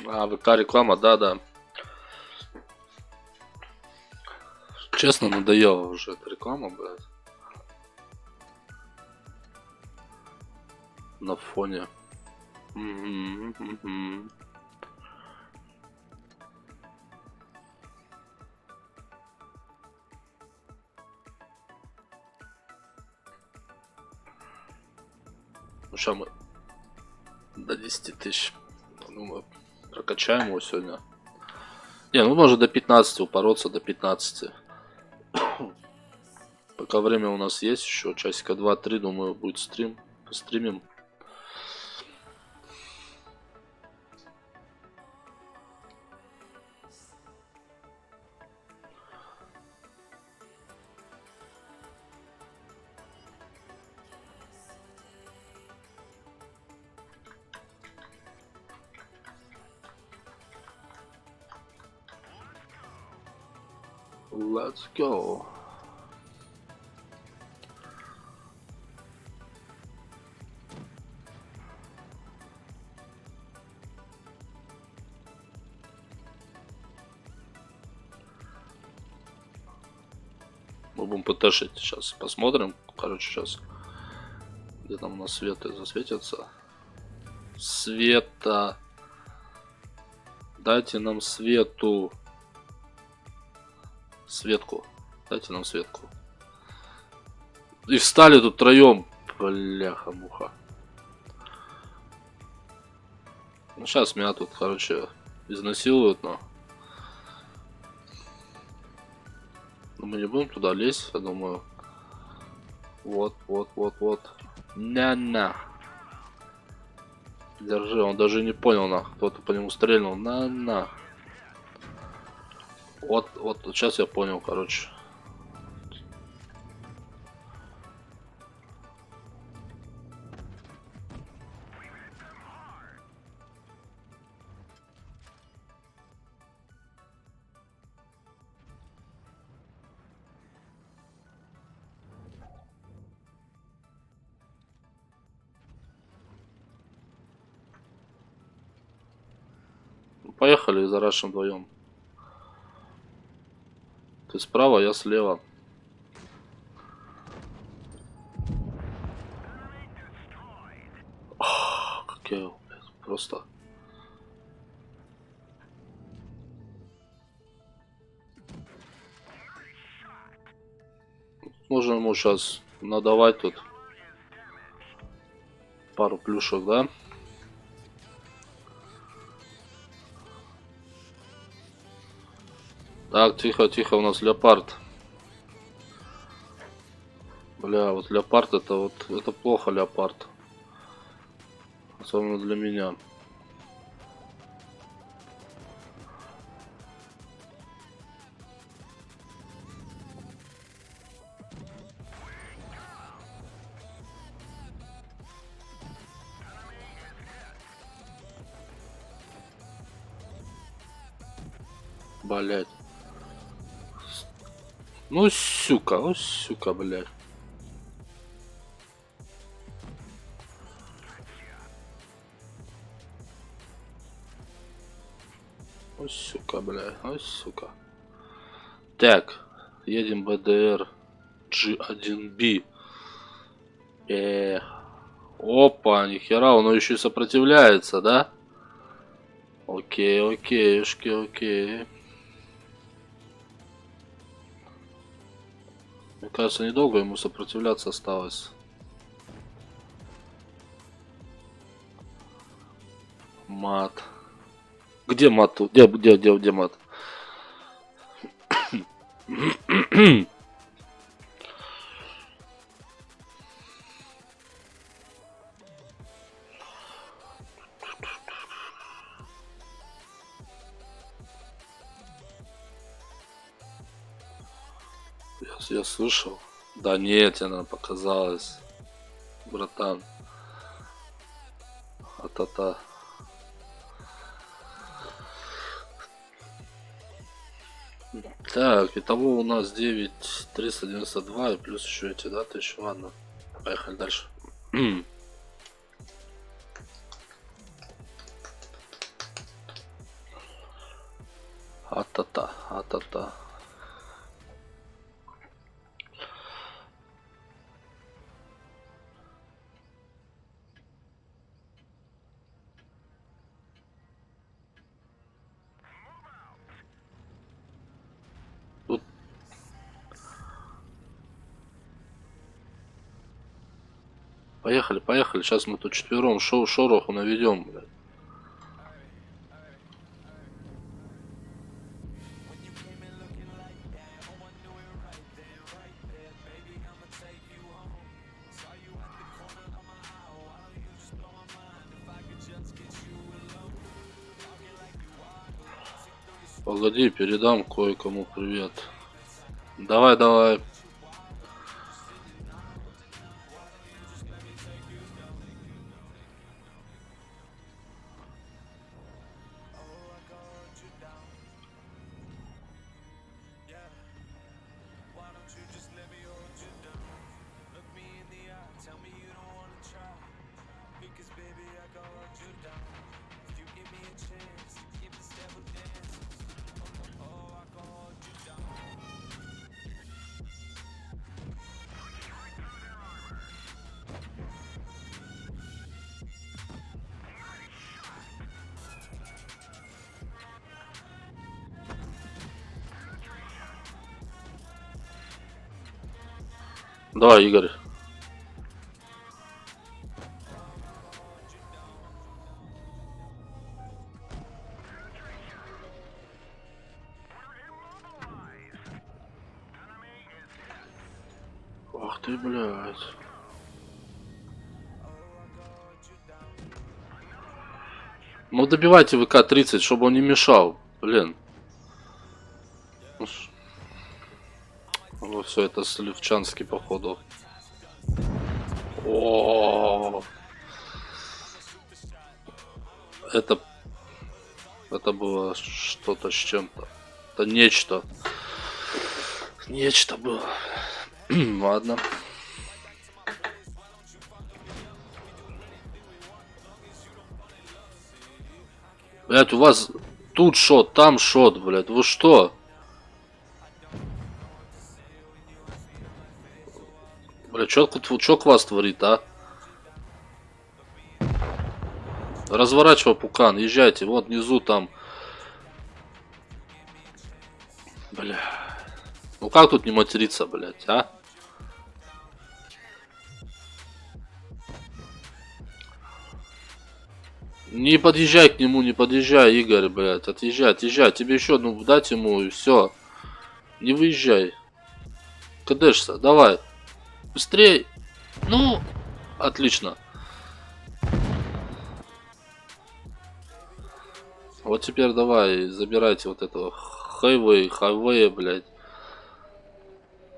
А, ВК реклама, да. Честно, надоела уже эта реклама, блядь. На фоне. Мгм. Ну, сейчас мы до 10 тысяч. Думаю, прокачаем его сегодня. Не, ну может до 15 упороться, до 15. Пока время у нас есть еще, часика 2-3, думаю, будет стрим. Постримим. Let's go. Мы будем ПТшить сейчас. Посмотрим. Короче, сейчас. Где там у нас света засветится? Света. Дайте нам свету. Светку. Дайте нам светку. И встали тут троем. Бляха-муха. Ну, сейчас меня тут, короче, изнасилуют, но... Мы не будем туда лезть, я думаю. Вот. На. Держи, он даже не понял, на. Кто-то по нему стрельнул. На. Вот, сейчас я понял, короче. Поехали и зарашим вдвоем. Ты справа, я слева. Как я его, блядь, просто... Можно ему сейчас надавать тут пару плюшек, да? Так, тихо, у нас леопард. Бля, вот леопард это плохо, леопард. Особенно для меня. Блять. Ну, сука, блять. Ой, сука, блядь, ой, сука. Так, едем БДР G1B. Опа, нихера, он еще и сопротивляется, да? Окей. Мне кажется, недолго ему сопротивляться осталось. Мат. Где мат тут? Где мат? Я слышал. Да нет, она показалась. Братан. А-та-та. Так, итого у нас 9,392 и плюс еще эти, да, тысячи, ладно. Поехали дальше. А-та-та, а-та-та. Тут... Поехали, поехали. Сейчас мы тут четвером шороху наведем, блядь. Погоди, передам кое-кому привет. Давай, давай. Давай, Игорь. Ах ты, блядь. Ну добивайте ВК-30, чтобы он не мешал. Блин. Ну все, это Сливчанский, походу. О, это было что-то с чем-то. Это нечто. Нечто было. Ладно. Блять, у вас тут шот, там шот, блять. Вы что? Бля, чё квас творит, а? Разворачивай пукан, езжайте. Вот внизу там. Бля. Ну как тут не материться, блять, а? Не подъезжай к нему, не подъезжай, Игорь, блядь. Отъезжай, отъезжай. Тебе еще одну дать ему и все. Не выезжай. Кадешься, давай. Быстрей. Ну, отлично. Вот теперь давай, забирайте вот этого хайвей, блядь.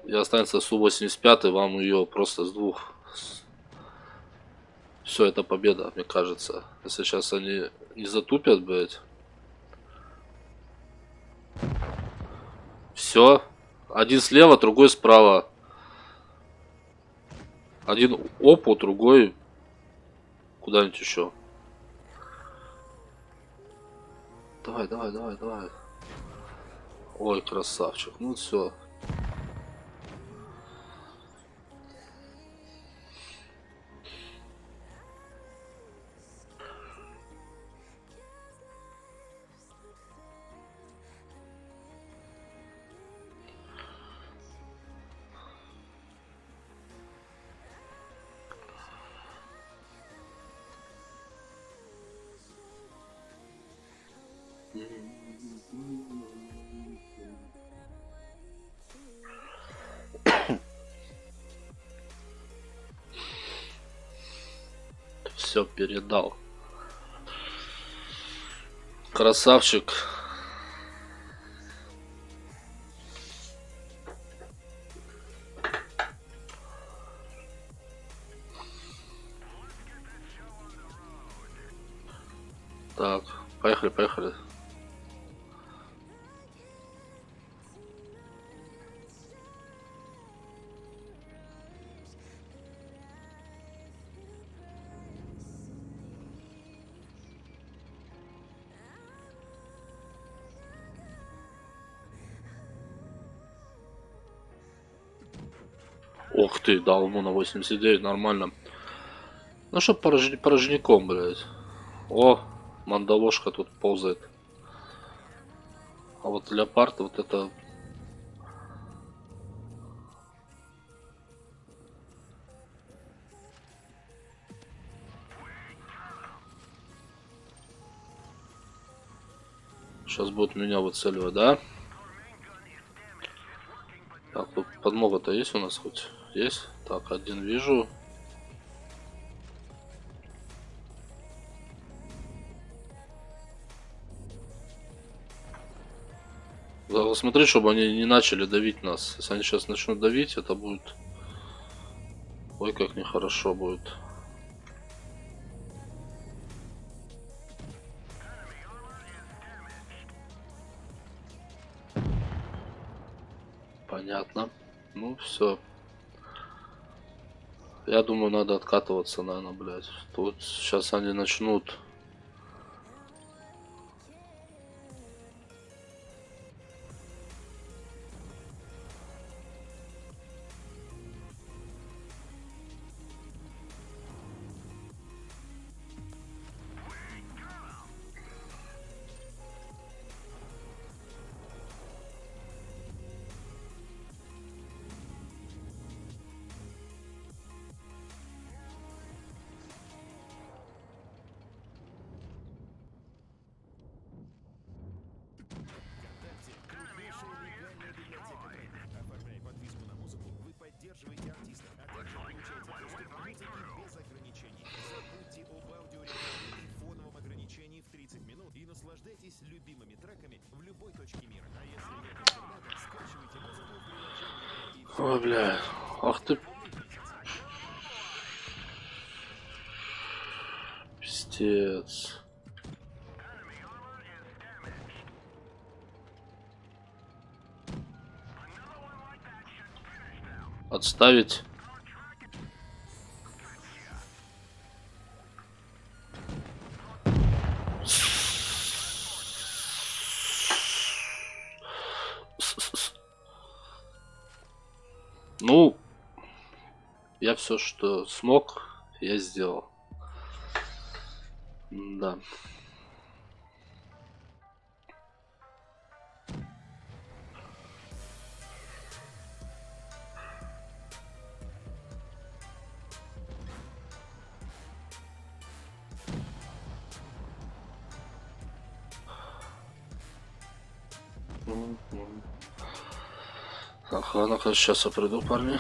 И останется Су-85, вам ее просто с двух. Все, это победа, мне кажется. Если сейчас они не затупят, блядь. Все. Один слева, другой справа. Один опу, другой куда-нибудь еще. Давай, давай, давай, давай. Ой, красавчик. Ну все. Все передал. Красавчик. Так, поехали, поехали. Ох ты, дал ему на 89, нормально. Ну что порожняком, блядь. О, мандавошка тут ползает. А вот леопард, вот это... Сейчас будет меня выцеливать, да? Так, тут подмога-то есть у нас хоть? Есть? Так, один вижу. Да, смотри, чтобы они не начали давить нас. Если они сейчас начнут давить, это будет... Ой, как нехорошо будет. Понятно. Ну, все. Я думаю, надо откатываться, наверное, блядь. Тут сейчас они начнут. ВКонтакте — крупнейшая легальная библиотека треков. Оформляя подписку на музыку, вы поддерживаете артиста, а также получаете доступ к музыке без ограничений. Забудьте об аудиорекламе и фоновом ограничении в 30 минут и наслаждайтесь любимыми треками в любой точке мира. А если нет интернета, скачивайте музыку в приложении и все. Ой, бля. Ах ты. Пиздец. Отставить. Ну, я все, что смог, я сделал. Да. Ага, ну-ка, сейчас я приду, парни.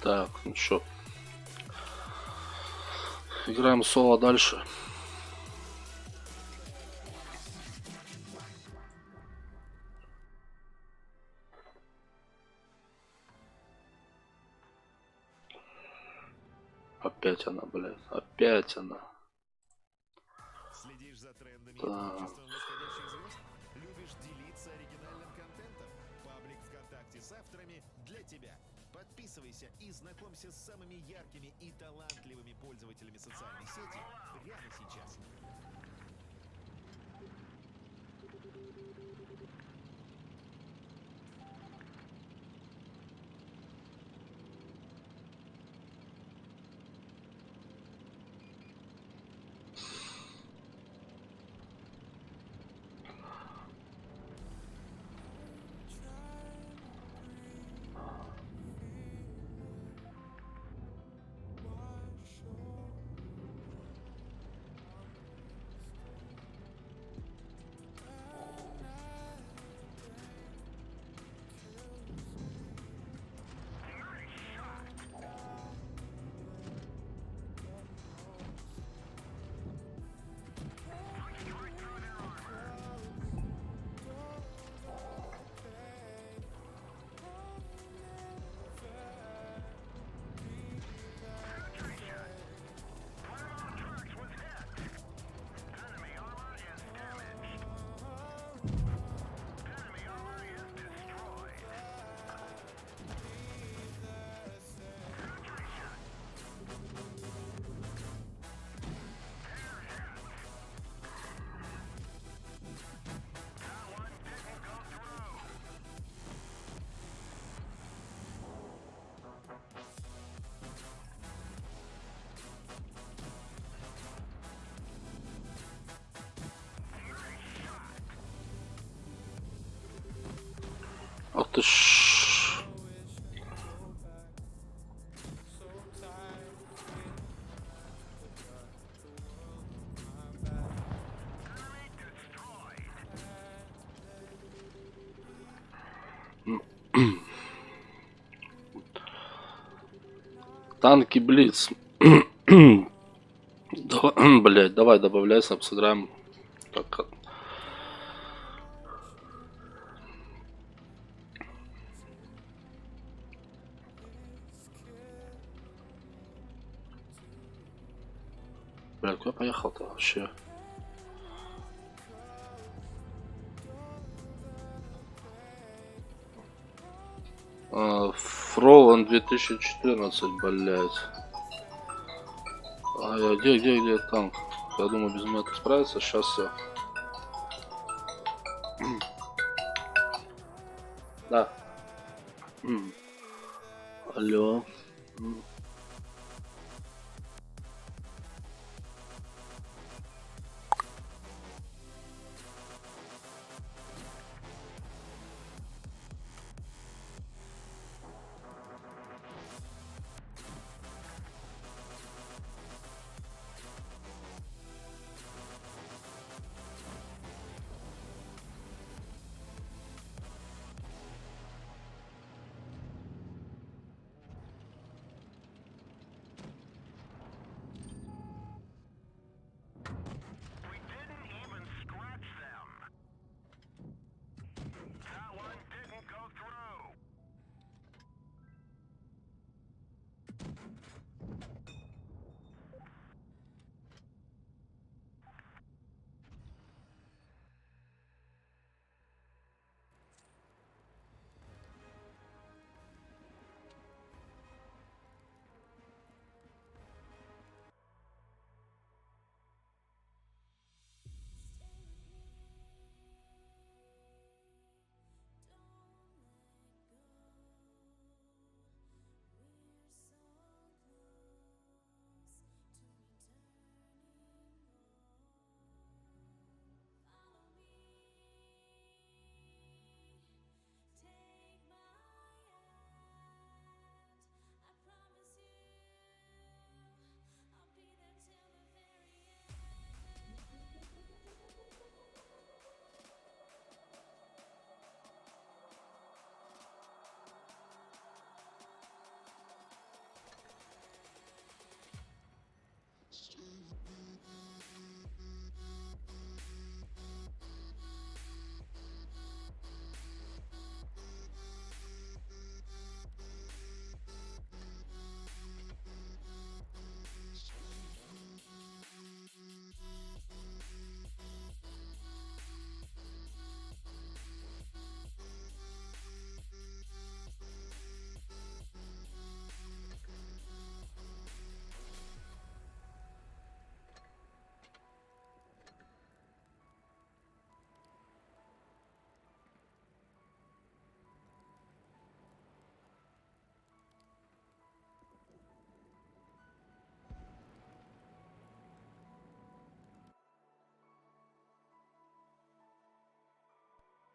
Так, ну чё. Играем соло дальше. Опять она, блядь. Опять она. Следишь за трендами и Так. творчеством восходящих звезд? Любишь делиться оригинальным контентом? Паблик ВКонтакте с авторами для тебя. Подписывайся и знакомься с самыми яркими и талантливыми пользователями социальной сети прямо сейчас. Ах ты ж. Танки Блиц. Блять, давай добавляйся, сыграем. Так, блядь, куда поехал-то вообще? Фролан 2014, блять. Где танк? Я думаю, без меня это справится. Сейчас все. Да. Алло.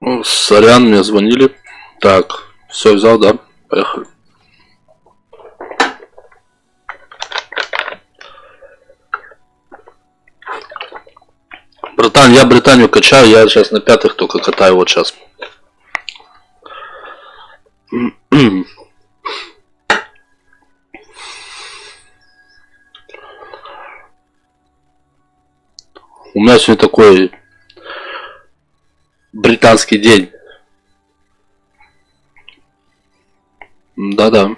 Ну, сорян, мне звонили. Так, все взял, да? Поехали. Братан, я Британию качаю, я сейчас на пятых только катаю вот сейчас. У меня сегодня такой британский день. Да-да.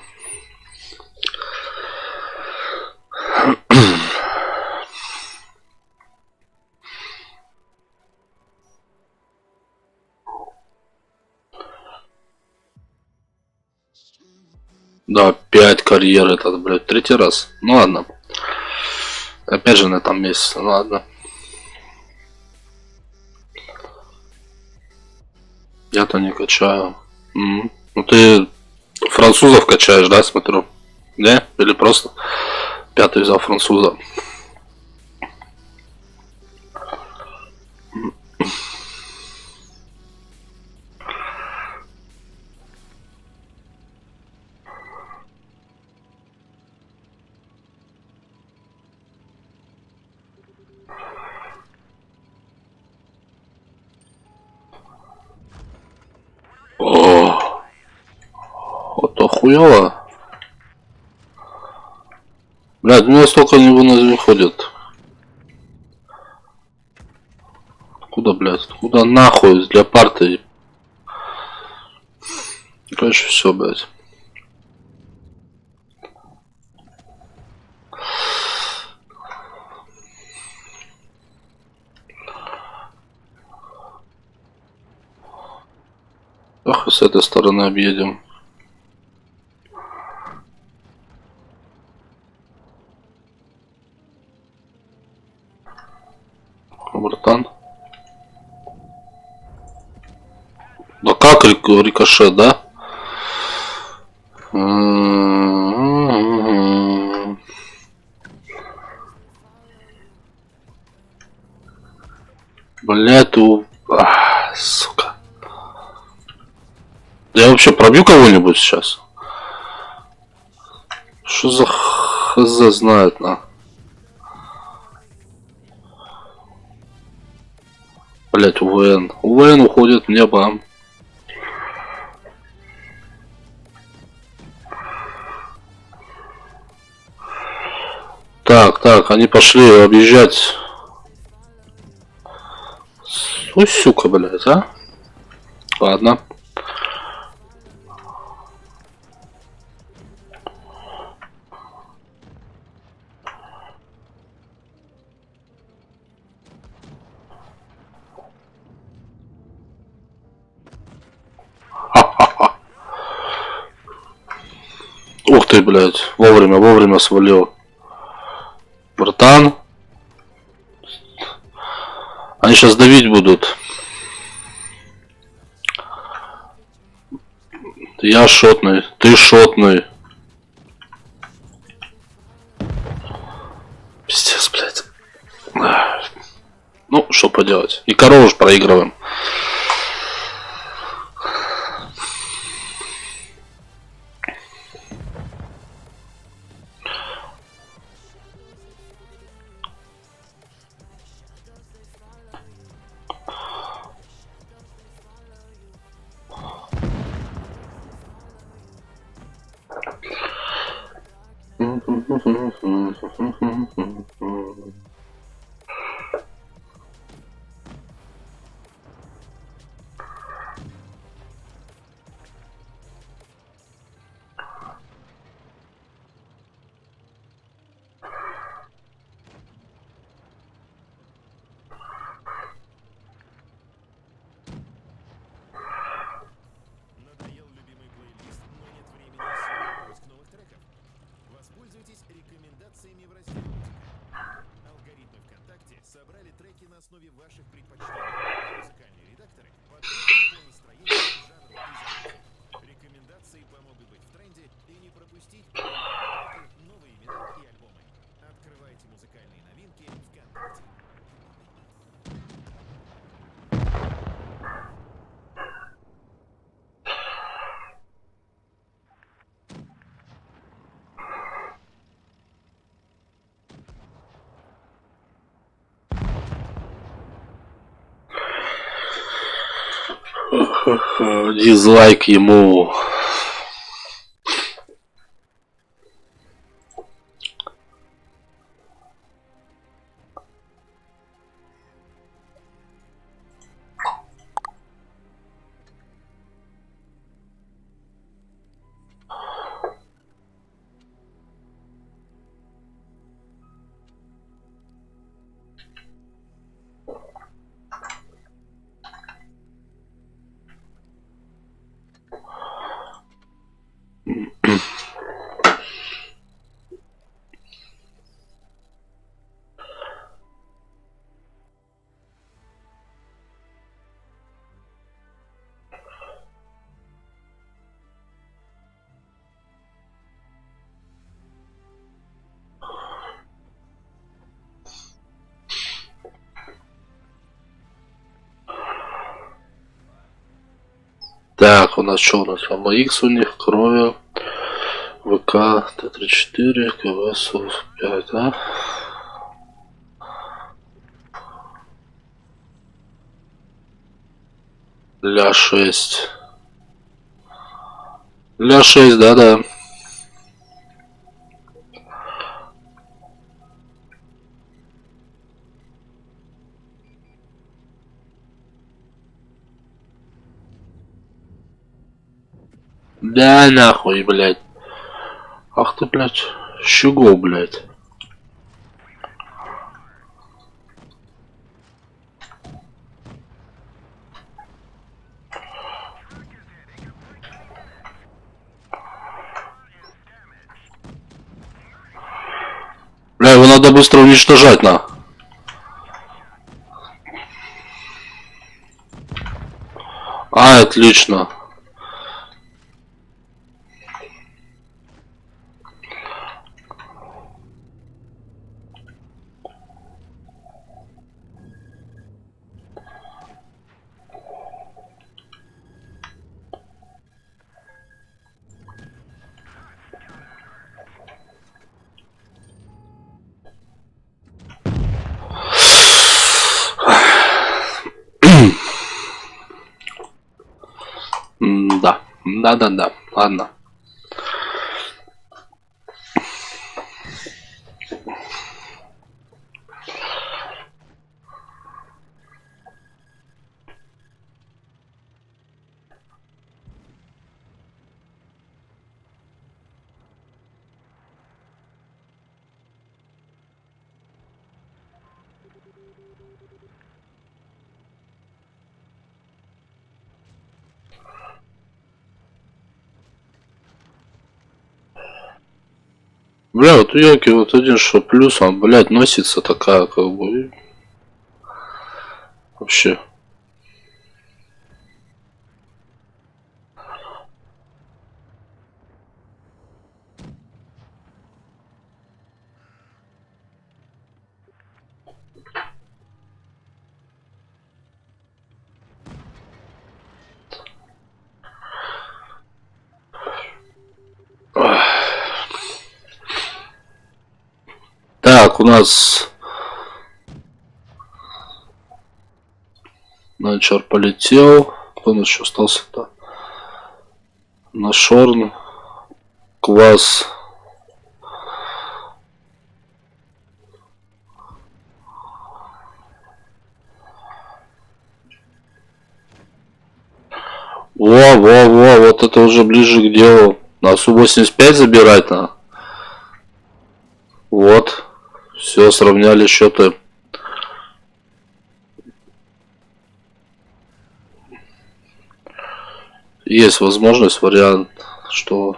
Да, 5 карьер этот, блядь, третий раз. Ну ладно. Опять же на этом месяце, ну ладно. Я-то не качаю. Ну ты французов качаешь, да, смотрю? Не? Или просто пятый взял француза? О, вот охуело. Блядь, у меня столько не ходит. Куда, блядь? Куда нахуй для парты? Короче, все, блядь. Ах, с этой стороны объедем. Братан. Да как рикошет, да? Блядь, сука. Да я вообще пробью кого-нибудь сейчас? Что за хз знает, на? Блять, УВН. УВН уходит в небо. Так, они пошли объезжать. Ой, сука, блядь, а? Ладно. Ух ты, блядь. Вовремя свалил. Братан. Они сейчас давить будут. Я шотный, ты шотный. Пиздец, блядь. Ну, что поделать. И корову ж проигрываем. Надоел любимый плейлист, но нет времени и сил на поиск новых треков? Воспользуйтесь рекомендациями в разделе «Музыка». Дизлайк ему. Так, у нас что у нас? АМХ у них, крови, ВК, Т-34, КВС 5, да? Ля-6. Ля-6, да-да. Да нахуй, блядь. Ах ты, блядь. Щего, блядь. Бля, его надо быстро уничтожать, на. А, отлично. Да. Да-да-да. Ладно. Бля, вот у Йоки вот один что плюс, он, блядь, носится такая, как бы. Вообще. Так, у нас Начар полетел. Кто у нас еще остался-то? На Шорн. Квас. Во, вот это уже ближе к делу. На Су-85 забирать надо. Вот. Все, сравняли счеты. Есть возможность, вариант, что...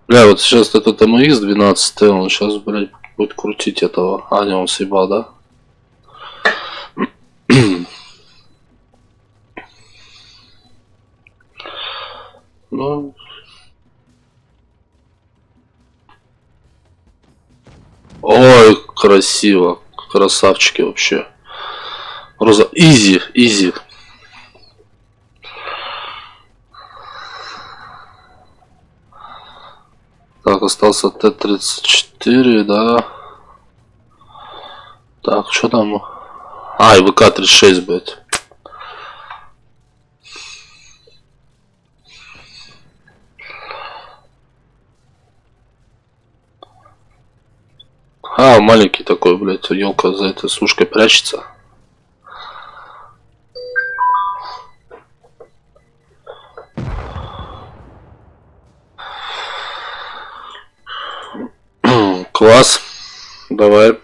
Бля, вот сейчас этот МХ 12, он сейчас, блядь, будет крутить этого. А, не, он съебал, да? Ну... Ой, красиво. Красавчики вообще. Роза. Изи, изи. Так, остался Т-34, да. Так, что там? А, и ВК-36, блядь. А, маленький такой, блядь, елка за этой сушкой прячется. Класс. Давай.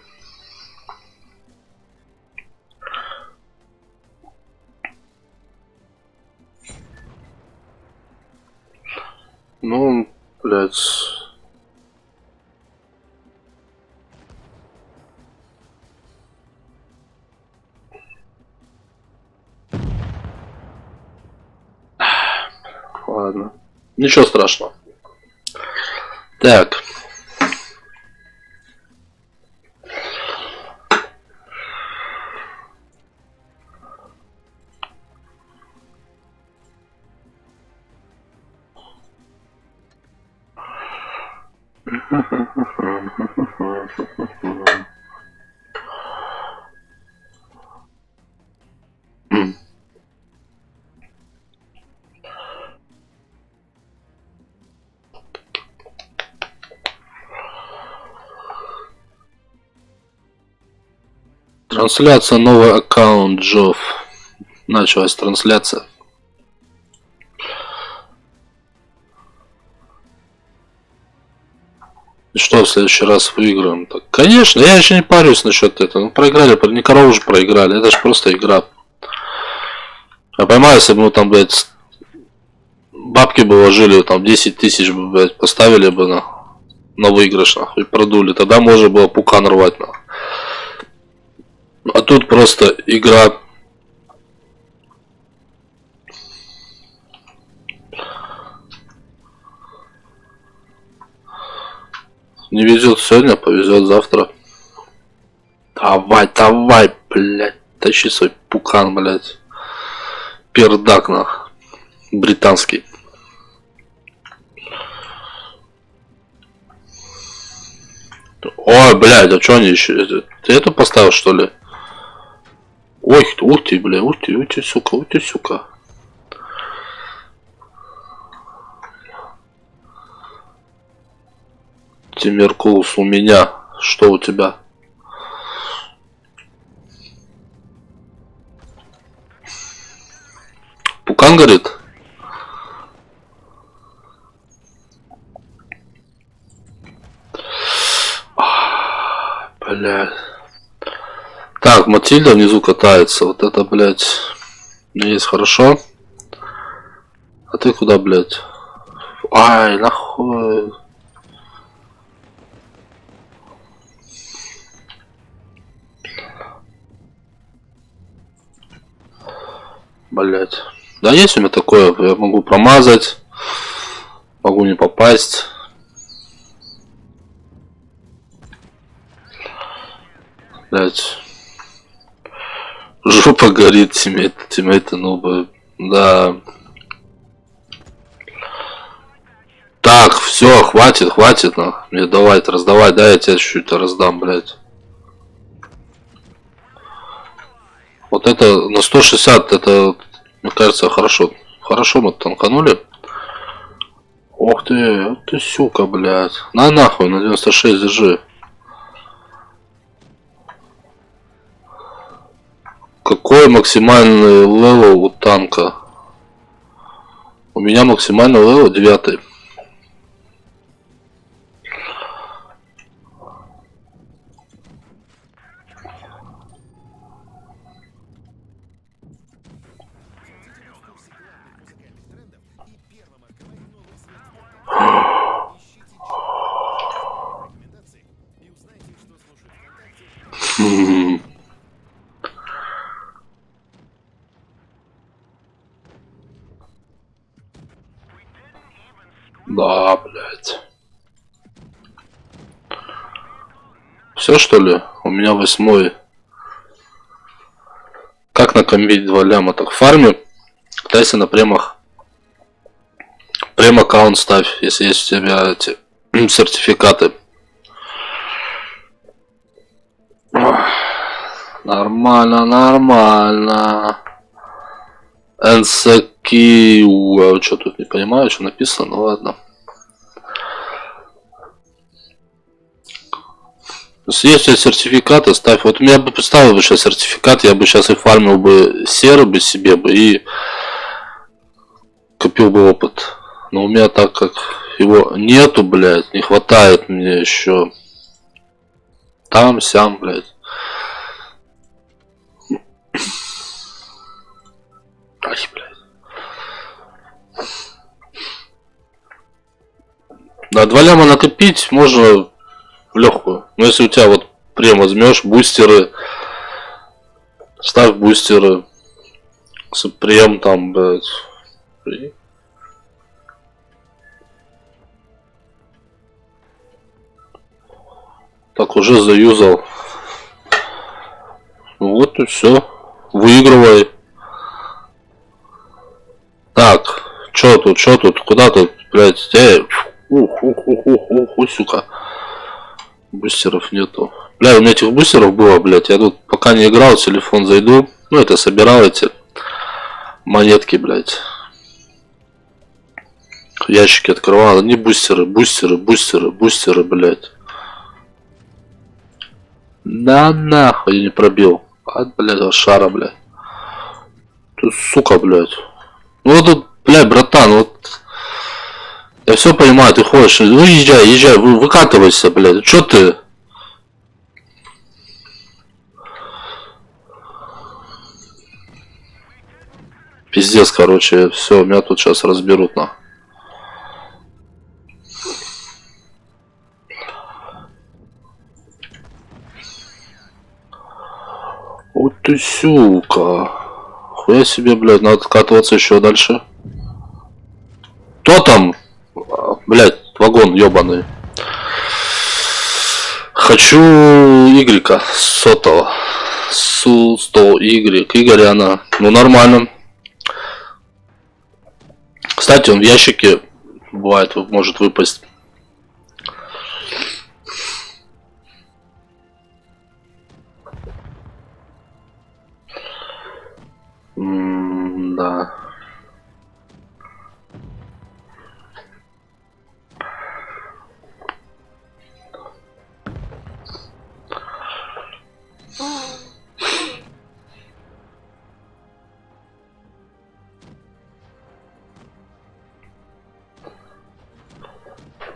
Ну, блядь. Ладно. Ничего страшного. Так. Трансляция, новый аккаунт Джофф. Началась трансляция. И что в следующий раз выиграем? Так, конечно, я еще не парюсь насчет этого. Ну, проиграли, не корову уже проиграли. Это же просто игра. Я понимаю, если бы мы там, блядь, бабки бы вложили, там 10 тысяч бы, блядь, поставили бы на выигрыш, нахуй, и продули. Тогда можно было пукан рвать, нахуй. А тут просто игра. Не везет сегодня, повезет завтра. Давай, давай, блядь. Тащи свой пукан, блядь. Пердак, нах. Британский. Ой, блядь, а что они еще? Ты это поставил, что ли? Ой, ух ты, блядь, ух ты, сука, ух ты, сука. Тимиркулс у меня. Что у тебя? Пукан горит? Блядь. Так, Матильда внизу катается. Вот это, блядь, есть хорошо. А ты куда, блядь? Ай, нахуй. Блядь. Да есть у меня такое, я могу промазать, могу не попасть. Блядь. Жопа горит, тиммейты, ну, да. Так, все, хватит, на. Мне давай, раздавай, да, я тебе чуть-чуть раздам, блядь. Вот это на 160, это, мне кажется, хорошо. Хорошо мы танканули. Ох ты, сука, блядь. На нахуй, на 96 держи. Какой максимальный левел у танка? У меня максимальный левел 9. Да, блядь. Все, что ли? У меня 8. Как накомбить 2 ляма? Так, фарми. Катайся на премах. Прем аккаунт ставь, если есть у тебя эти сертификаты. Нормально, нормально. Энсаки... Что тут не понимаю, что написано, ну ладно. Если сертификаты ставь, вот у меня бы поставил бы сейчас сертификат, я бы сейчас и фармил бы серы бы себе бы и копил бы опыт. Но у меня так как его нету, блядь, не хватает мне еще там, сям, блядь. Ай, блядь. Да, 2 ляма накопить можно в легкую. Но если у тебя вот прям возьмешь бустеры, ставь бустеры, прем там, блядь. Так, уже заюзал. Вот и все. Выигрывай. Так, чё тут, куда тут, блядь, сука. Бустеров нету. Бля, у меня этих бустеров было, блядь, я тут пока не играл, телефон зайду. Ну, это собирал эти монетки, блядь. Ящики открывал, не бустеры, бустеры, блядь. Да нахуй я не пробил. От, блядь, шара, блядь. Тут, сука, блядь. Ну вот тут, блядь, братан, вот. Я все понимаю, ты ходишь. Ну езжай, выкатывайся, блядь. Чё ты? Пиздец, короче, все, меня тут сейчас разберут, на. Вот ты, сука. Хуя себе, блядь, надо откатываться еще дальше. Кто там? Блядь, вагон ебаный. Хочу Игрека сотого. Су-100Y. Игоряна. Ну нормально. Кстати, он в ящике бывает, может выпасть. Да.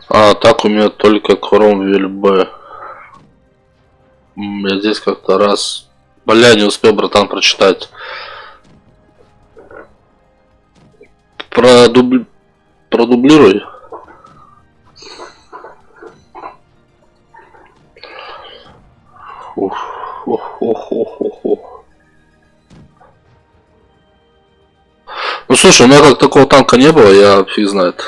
А так у меня только Кромвель Б. Я здесь как-то раз... Бля, не успел, братан, прочитать. Продублируй. Ух. Ну слушай, у меня как такого танка не было, я фиг знает.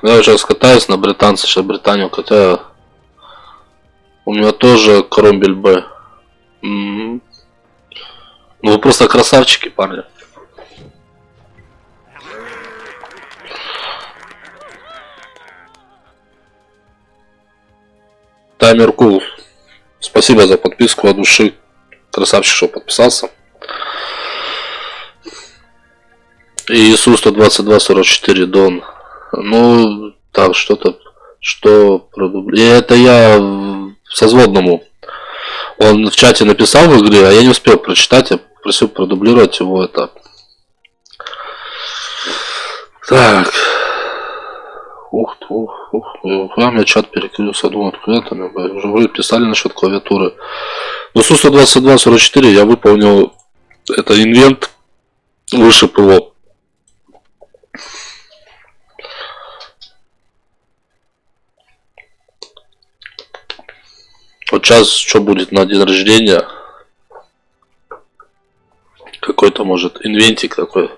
Я сейчас катаюсь на британце, сейчас Британию катаю. У меня тоже Кромбель Б. Ну вы просто красавчики, парни. Таймер Кул. Спасибо за подписку от души. Красавчик, что подписался. И Иисус 122-44 Дон. Ну, так, что-то, что это я созводному. Он в чате написал в игре, а я не успел прочитать, я просил продублировать его это. Так. Ух, я мне чат перекрылся двумя клиентами, уже вы писали насчет клавиатуры. В Иисус 122-44 я выполнил это инвент, вышиб его. Вот сейчас что будет на день рождения? Какой-то может инвентик такой.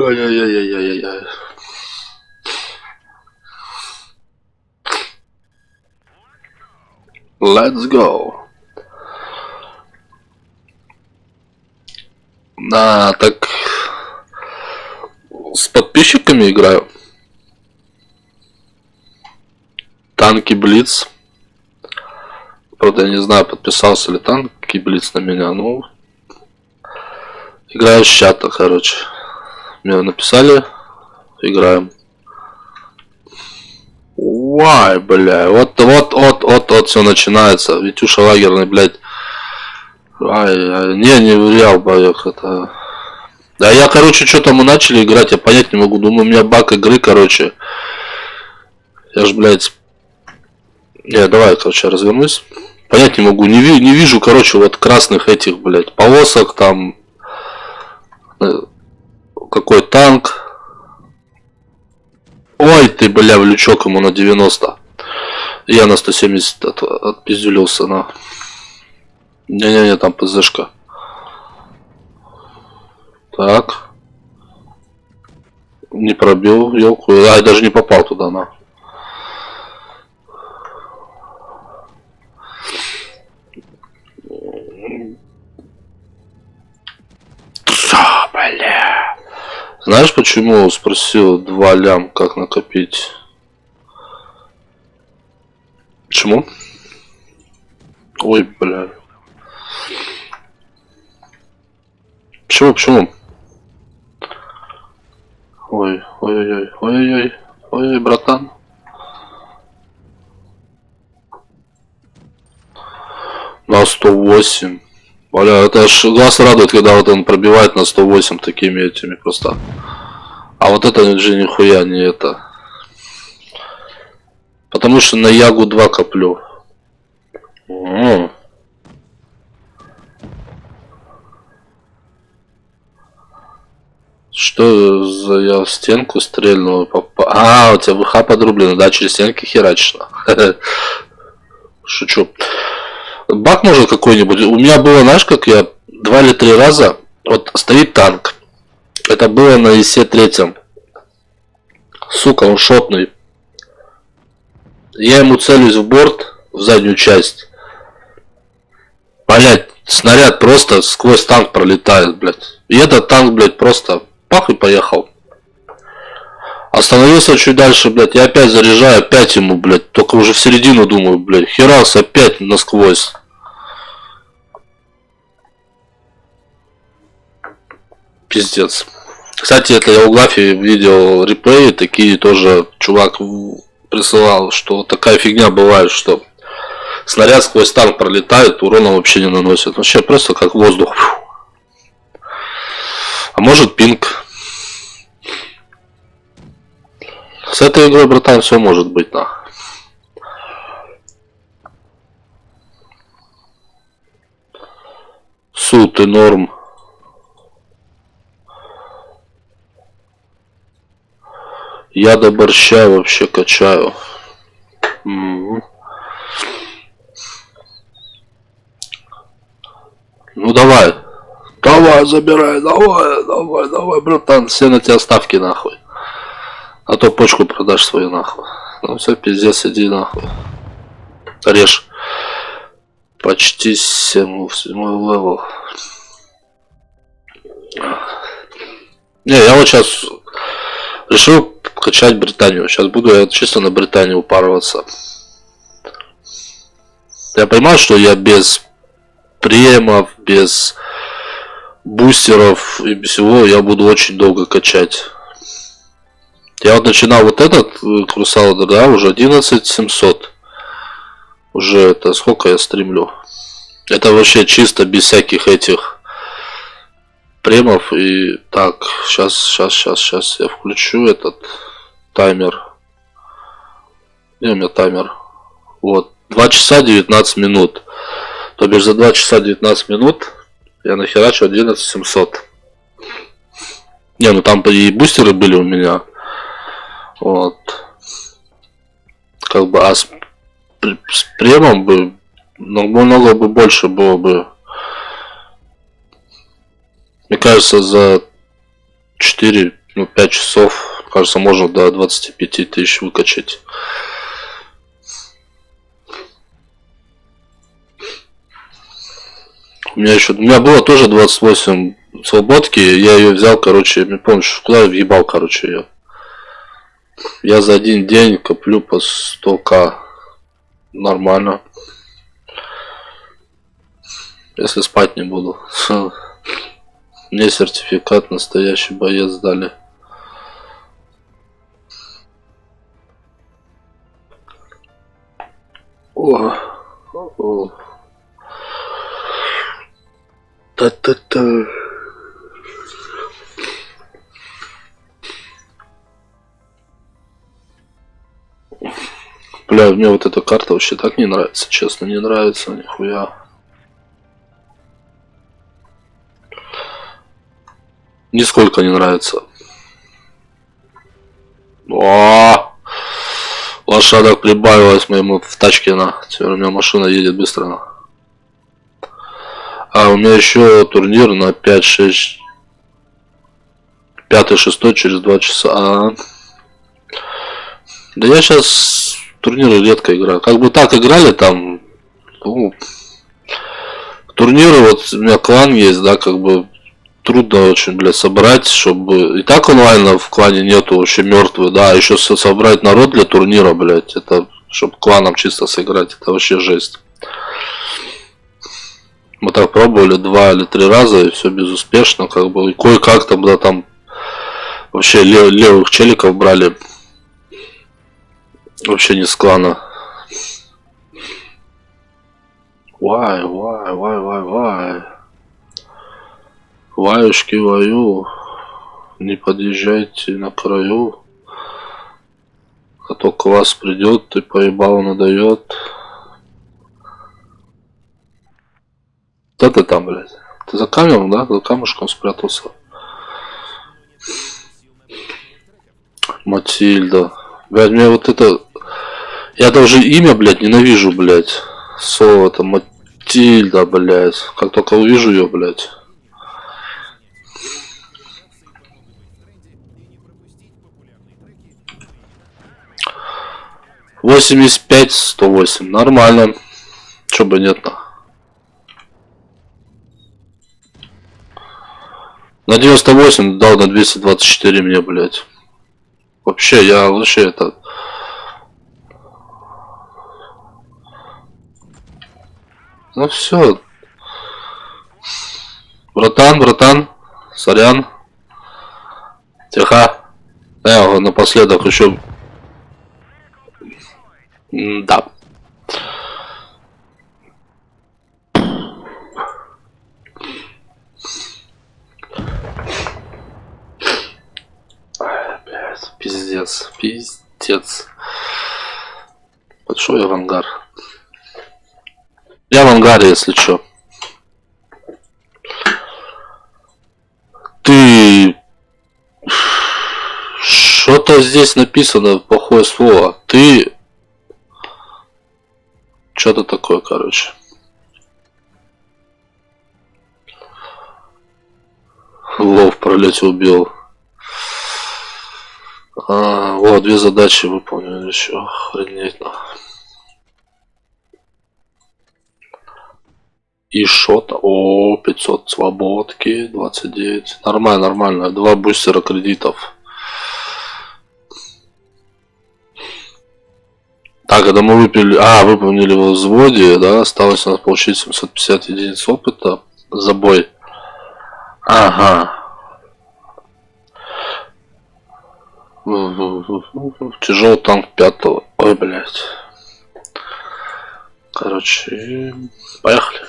Ай-яй-яй-яй-яй-яй. Let's go. Так с подписчиками играю. танки Блиц. Правда, я не знаю, подписался ли танки Блиц на меня. Ну, играю с чата, короче. Мне написали, играем. Уай, бля, вот, все начинается. Витюша лагерный, блядь. Не врял, боек, это... Да я, короче, что-то мы начали играть, я понять не могу. Думаю, у меня баг игры, короче. Я ж, блядь... давай, короче, развернусь. Понять не могу, не вижу, короче, вот красных этих, блядь, полосок, там... Какой танк. Ой, ты, бля, в лючок ему на 90. Я на 170 отпиздюлился, на... Не-не-не, там ПЗшка. Так. Не пробил елку. Я даже не попал туда, на. Бля. Знаешь, почему спросил 2 лям, как накопить? Почему? Ой, бля. Почему? Ой, братан. На 108. Бля, это аж глаз радует, когда вот он пробивает на 108 такими этими просто. А вот это же нихуя не это. Потому что на Ягу 2 коплю. Что за я в стенку стрельнул? А, у тебя ВХ подрублено, да? Через стенки херачишь. Шучу. Баг может какой-нибудь. У меня было, знаешь, как я 2 или 3 раза. Вот стоит танк. Это было на ИСе-3. Сука, он шотный. Я ему целюсь в борт, в заднюю часть. Блять, снаряд просто сквозь танк пролетает, блять. И этот танк, блять, просто пах и поехал. Остановился чуть дальше, блять, я опять заряжаю, опять ему, блять. Только уже в середину думаю, блять. Херас опять насквозь. Пиздец. Кстати, это я у Глафи видел реплеи, такие тоже чувак присылал, что такая фигня бывает, что снаряд сквозь танк пролетает, урона вообще не наносит. Вообще просто как воздух. А может пинг. С этой игрой, братан, все может быть, на. Суд и норм. Я до борща вообще качаю. Ну давай. Давай, забирай, давай, братан. Все на тебя ставки, нахуй. А то почку продашь свою, нахуй. Ну все, пиздец, иди, нахуй. Режь. Почти 7 левел. Не, я вот сейчас решил качать Британию. Сейчас буду я чисто на Британию упарываться. Я понимаю, что я без премов, без бустеров и без всего я буду очень долго качать. Я вот начинал вот этот Crusader, да, уже 11700. Уже это сколько я стримлю? Это вообще чисто без всяких этих премов. И так, сейчас я включу этот таймер. Где у меня таймер? Вот, 2 часа 19 минут. То бишь за 2 часа 19 минут я нахерачу 11700. Не, ну там и бустеры были у меня. Вот. Как бы, а с премом бы намного бы больше было бы. Мне кажется, за 4, 5 часов, кажется, можно до 25 тысяч выкачать. У меня было тоже 28 свободки, я ее взял, короче, не помню, куда въебал, короче, ее. Я за один день коплю по 100к Нормально. Если спать не буду. Мне сертификат настоящий боец дали. О. Та-та-та. Бля, мне вот эта карта вообще так не нравится, честно, не нравится нихуя. Нисколько не нравится. О, лошадок прибавилось моему в тачке на. Теперь у меня машина едет быстро на. А у меня еще турнир на 5-6. 5-6 через 2 часа. Да я сейчас турниры редко играю. Как бы так играли там. Ну, турниры, вот у меня клан есть, да, как бы трудно очень, блядь, собрать, чтобы... И так онлайна в клане нету, вообще мертвый, да, еще собрать народ для турнира, блядь, это, чтобы кланом чисто сыграть, это вообще жесть. Мы так пробовали 2 или 3 раза, и все безуспешно, как бы, и кое-как там, да, там, вообще левых челиков брали, вообще не с клана. Why? Ваюшки, вою, не подъезжайте на краю, а то к вас придет и поебал надает. Да ты там, блядь? Ты за камером, да? За камушком спрятался. Матильда. Блядь, мне вот это... Я даже имя, блядь, ненавижу, блядь. Слово-то Матильда, блядь. Как только увижу ее, блядь. 85-108. Нормально. Чё бы нет-то. На 98 дал на 224 мне, блядь. Вообще, я вообще это... Ну все. Братан, сорян. Тихо. Я напоследок еще... Да. Пиздец. Большой авангар. Я в ангаре, если чё. Ты... Что-то здесь написано, плохое слово. Ты... Что-то такое, короче. Лов в пролете убил. Вот, 2 задачи выполнили еще. Охренеть, нахуй. И что-то. О, 500 свободки, 29. Нормально. 2 бустера кредитов. Так, это мы выполнили в взводе, да, осталось у нас получить 750 единиц опыта за бой. Ага. Тяжелый танк 5-го. Ой, блядь. Короче, поехали.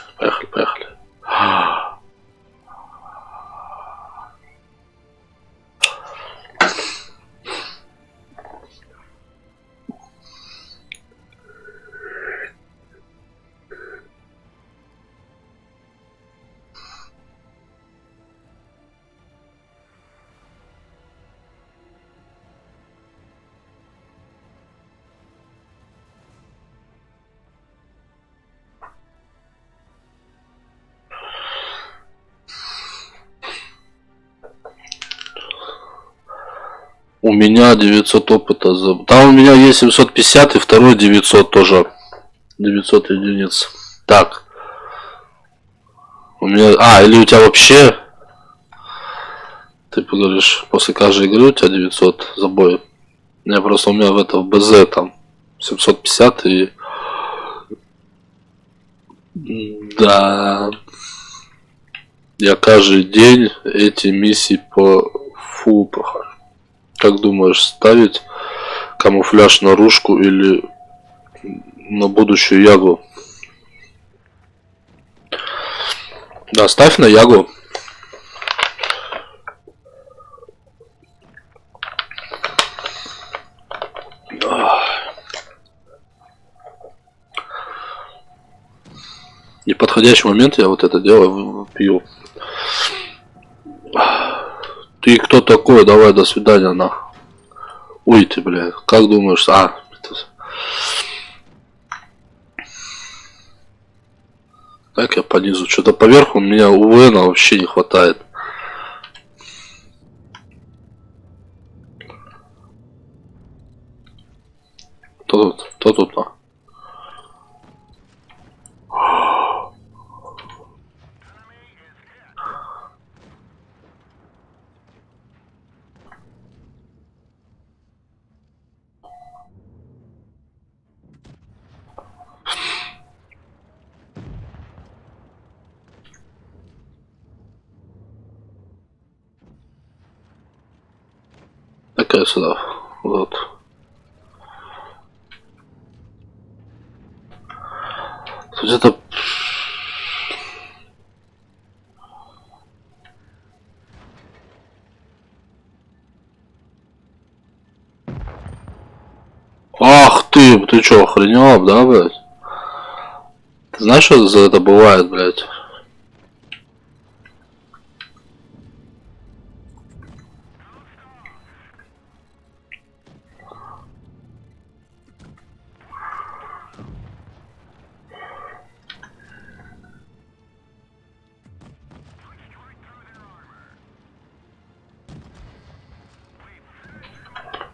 У меня 900 опыта. Там у меня есть 750 и второй 900 тоже. 900 единиц. Так. У меня... или у тебя вообще... Ты говоришь, после каждой игры у тебя 900 за бой. У меня в БЗ там 750 и Да. Я каждый день эти миссии по фу прохожу. Как думаешь, ставить камуфляж наружку или на будущую ягу? Да, ставь на ягу. И в подходящий момент я вот это дело пью. Ты кто такой? Давай, до свидания, нахуй. Ой, ты, бля, как думаешь? Так, я понизу. Что-то поверху у меня у Вена вообще не хватает. Кто тут? Такая сюда. Вот. Тут это... Ах ты чё, охренел, да, блядь? Ты знаешь, что за это бывает, блядь?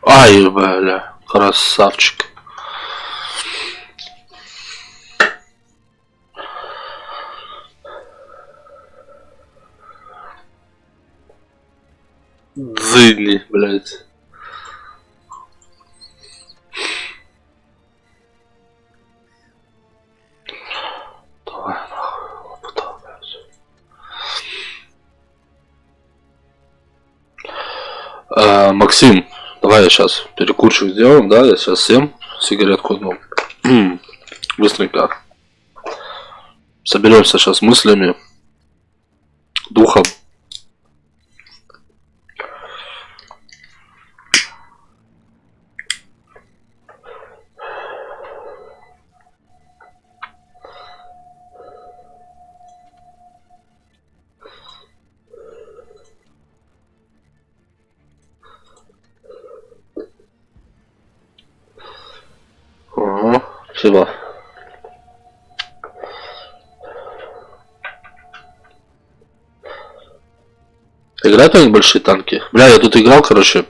Ай, бля, красавчик. Дзыни, блядь. Давай, нахуй, опыта, блядь. Максим, давай я сейчас перекурчик сделаем, да? Я сейчас съем сигаретку одну. Быстренько. Соберемся сейчас мыслями, духом. Ага, спасибо. Играют они большие танки? Бля, я тут играл, короче.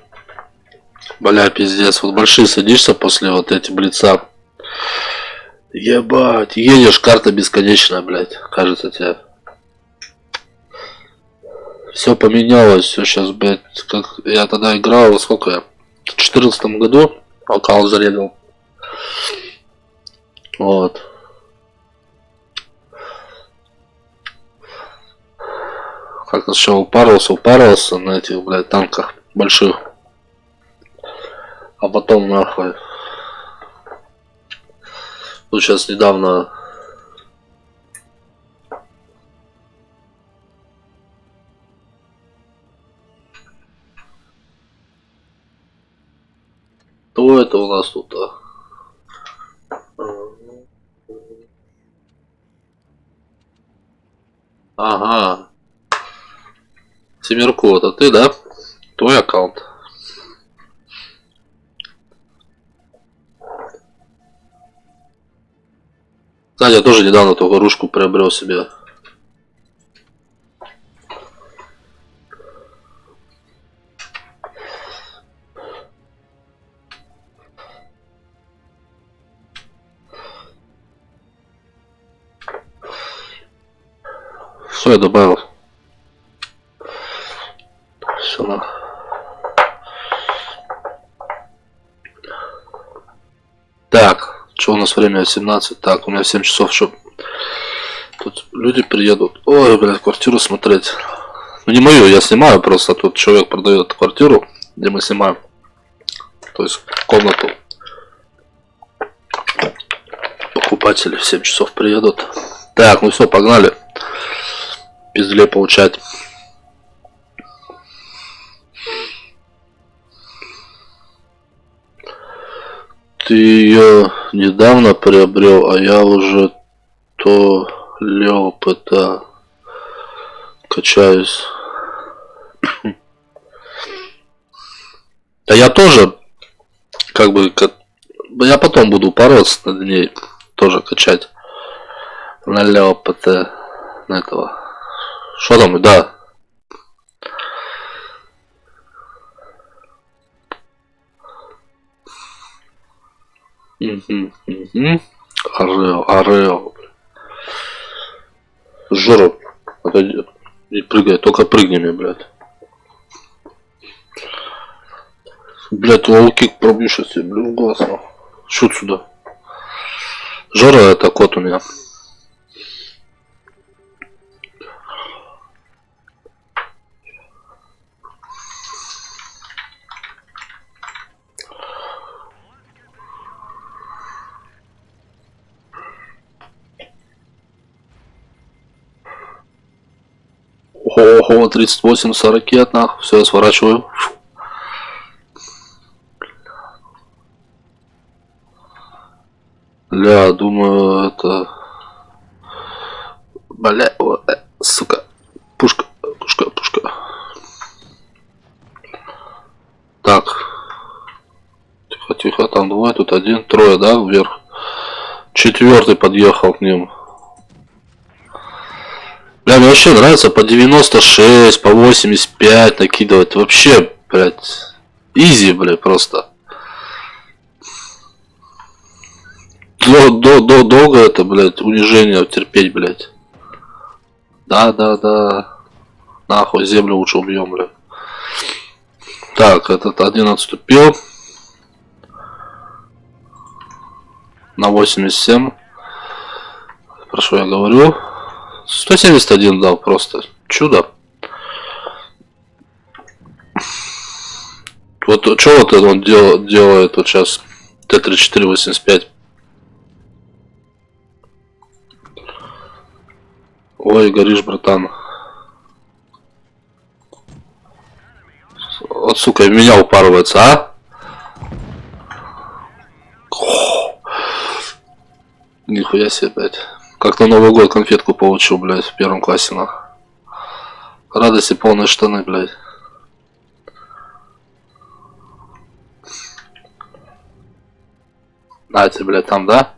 Бля, пиздец. Вот большие садишься после вот эти блица. Ебать. Едешь, карта бесконечная, блядь. Кажется тебе. Все поменялось. Все сейчас, блядь. Как я тогда играл, сколько я? В 2014 году аккаунт зарядил. Вот. Как-то сначала упарывался на этих, блядь, танках больших. А потом нахуй. Тут сейчас недавно... Кто это у нас тут? Ага. Семерку, это ты, да? Твой аккаунт. Кстати, я тоже недавно эту игрушку приобрел себе. Все, я добавил. Все на. Так, что у нас время 17? Так, у меня 7 часов, чтобы Тут люди приедут. Ой, блядь, квартиру смотреть. Ну не мою, я снимаю просто. Тут человек продает квартиру, где мы снимаем. То есть комнату. Покупатели в 7 часов приедут. Так, ну все, погнали. Пиздлей получать. Ты ее недавно приобрел, а я уже то лёпота качаюсь. Да я тоже, как бы, я потом буду бороться над ней, тоже качать. На лёпота, на этого. Что там, да. Орео. Жора, отойди. Не прыгай, только прыгни мне, блядь. Блядь, лоу-кик пробью сейчас тебе, блин, в глаз. Шут сюда. Жора, это кот у меня. Ого, 38 40 нахуй. Все, я сворачиваю. Ля, думаю, это... Бля, сука. Пушка. Так. Тихо, там двое, тут один, трое, да, вверх. Четвертый подъехал к ним. Бля, мне вообще нравится по 96, по 85 накидывать. Вообще, блядь, изи, блядь, просто. Долго это, блядь, унижение терпеть, блядь. Да. Нахуй, землю лучше убьем, блядь. Так, этот один отступил. На 87. Про что я говорю? 171 дал просто. Чудо. Вот что вот это он делает вот сейчас. Т-34-85. Ой, горишь, братан. Вот, сука, в меня упарывается, а? Нихуя себе, блядь. Как на Новый год конфетку получил, блядь, в 1 классе, на. Радости полные штаны, блядь. Нате, блядь, там, да?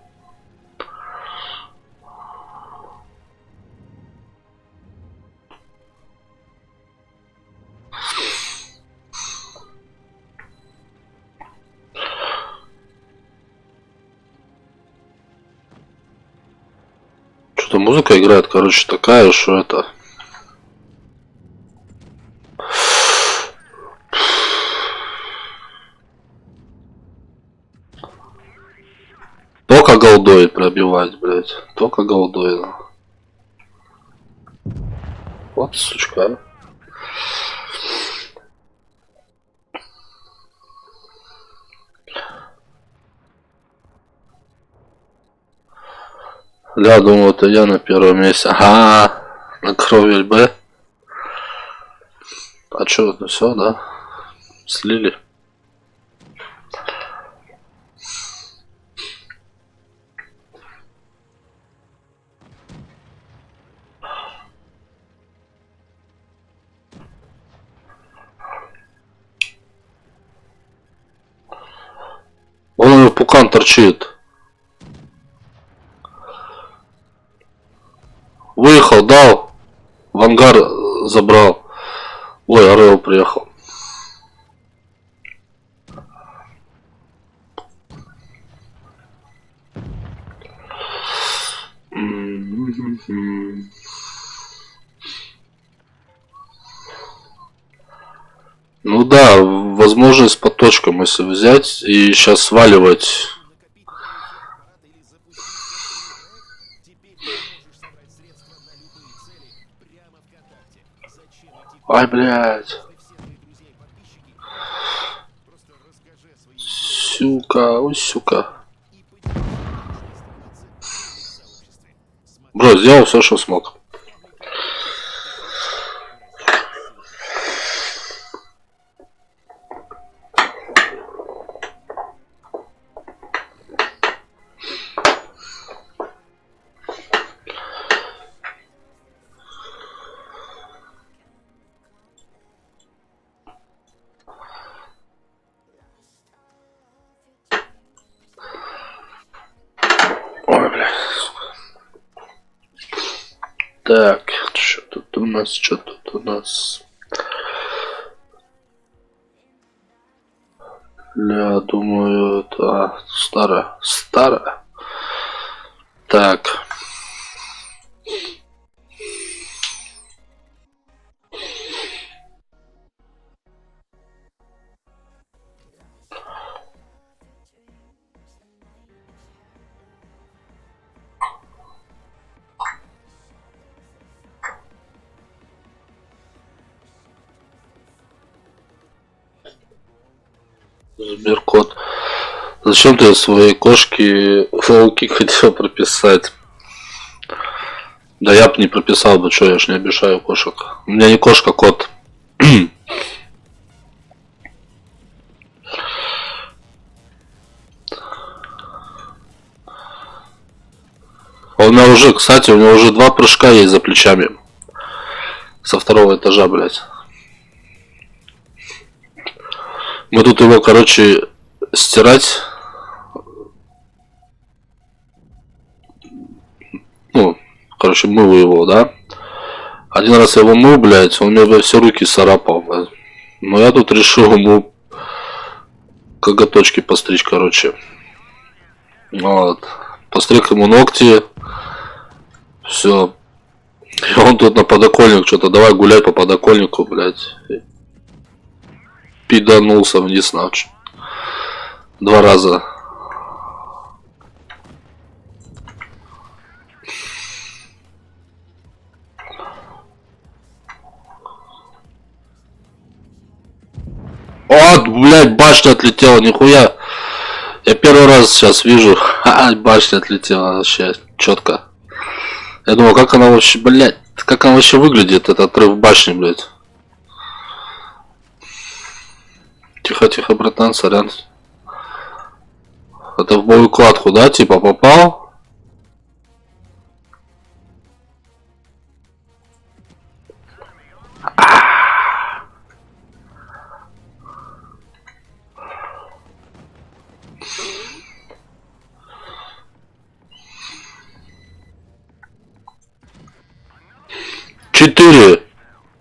Что-то музыка играет, короче, такая, что это... Только голдой пробивать, блядь. Только голдой, да. Вот, сучка. Ля, думал, это я на первом месте. Ага, на крови ЛБ. А чё, ну все, да? Слили. Он пукан торчит. Выехал, дал. В ангар забрал. Ой, Орел приехал. Ну да, возможность по точкам, если взять и сейчас сваливать. накопить денег на препарат или запустить собственный проект, теперь ты можешь собрать средства Ай, блядь. Просто расскажи о своей Сука, ой, сука. и поделись на сообществе. Бро, сделал все, что смог. Ой, блядь. Так, что тут у нас, что тут у нас? Я думаю, это старая. Так. Сберкот. Зачем ты своей кошке волки хотел прописать? Да я бы не прописал бы, что я ж не обижаю кошек. У меня не кошка, кот. У меня уже, кстати, у него уже 2 прыжка есть за плечами. Со 2-го этажа, блядь. Мы тут его, короче, стирать. Ну, короче, мыл его, да. Один раз я его мыл, блядь, он мне, блядь, все руки царапал, блядь. Но я тут решил ему коготочки постричь, короче. Вот. Постриг ему ногти. Все. И он тут на подоконник что-то, давай гулять по подоконнику, блядь. Пиданулся вниз ночь. 2 раза. О, блядь, башня отлетела, нихуя. Я первый раз сейчас вижу. Башня отлетела вообще четко. Я думал, как она вообще, блядь, как она вообще выглядит, этот отрыв башни, блядь. Тихо, тихо, братан, сорян. Это в боевую кладку, да, типа попал?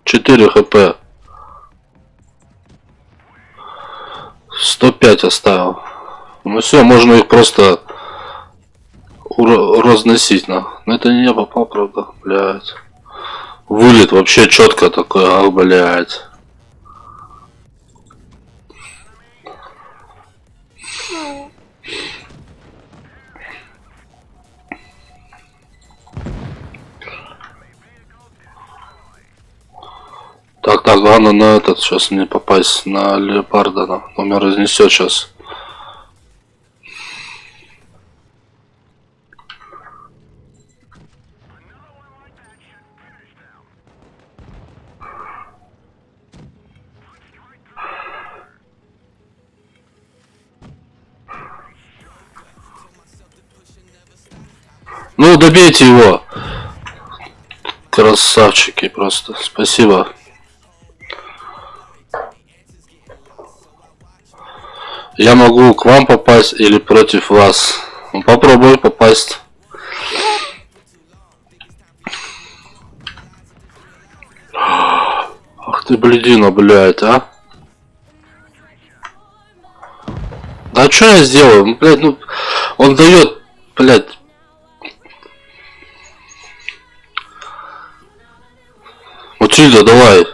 Четыре хп. 105 оставил. Ну все, можно их просто разносить, на. Но это не я попал, правда, блядь. Вылет вообще четко такой, ах, блядь. Так, главное на этот сейчас не попасть, на леопарда, он меня разнесет сейчас. Ну, добейте его. Красавчики просто. Спасибо. Я могу к вам попасть или против вас. Ну, попробуй попасть. Ах ты, блядина, блядь, а. Да что я сделаю? Ну, блядь, ну, он дает, блядь. Матильда, давай.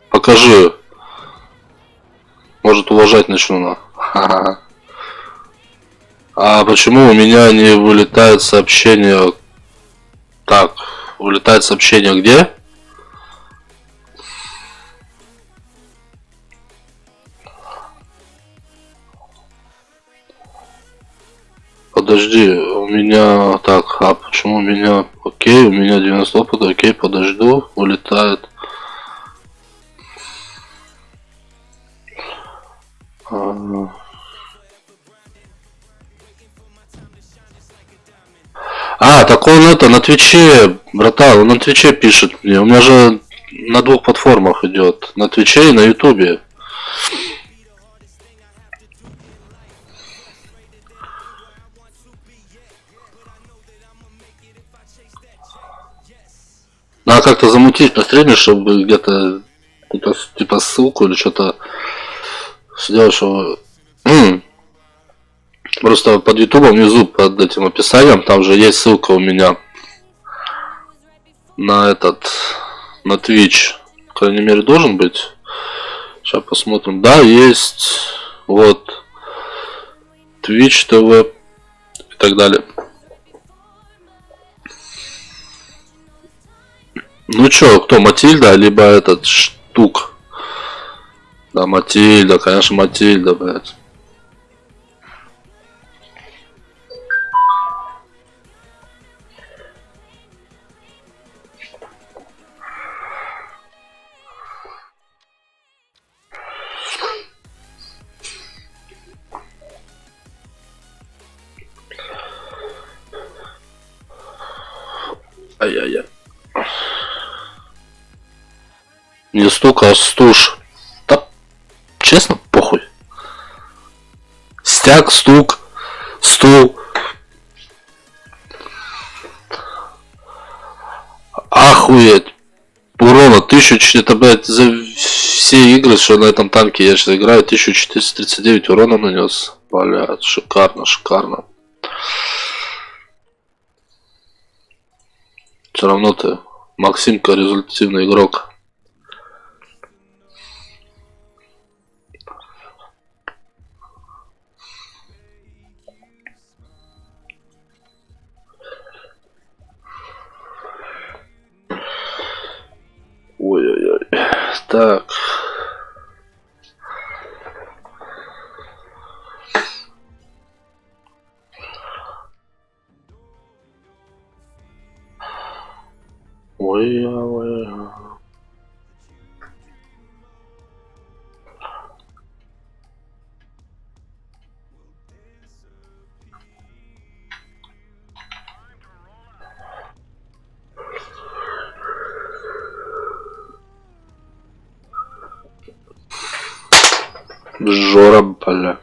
Покажи. Может, уважать начну, на. А почему у меня не вылетает сообщение? Так, вылетает сообщение где? подожди, у меня... Так, а почему у меня... Окей, у меня 90 опыта, окей, подожду, улетает. Так он это на Твиче, братан, он на Твиче пишет мне. У меня же на двух платформах идет. На Твиче и на Ютубе. Надо как-то замутить на стриме, чтобы где-то типа ссылку или что-то сделать, что... Просто под ютубом внизу, под этим описанием, там же есть ссылка у меня на этот, на Twitch. По крайней мере, должен быть. Сейчас посмотрим. Да, есть. Вот. Twitch TV и так далее. Ну чё, кто? Матильда, либо этот штук? Да, Матильда, конечно, Матильда, блядь. Ай-яй-яй. Не стук, а стуж. Да, честно, похуй. Стяг, стук, стул. Охуеть. Урона 1000, это, блядь, за все игры, что на этом танке я сейчас играю, 1439 урона нанес. Блядь, шикарно, шикарно. Все равно ты, Максимка, результативный игрок. Ой-ой-ой. Так. Ой-ой-ой. Жора, бля.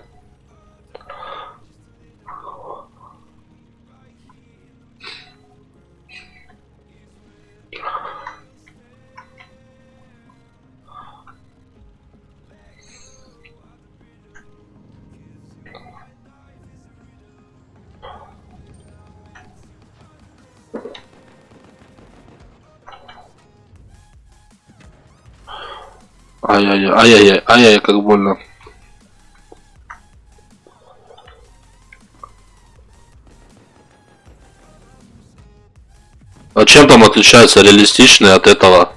Ай-яй-яй, ай-яй-яй, ай-яй, как больно. А чем там отличается реалистичный от этого?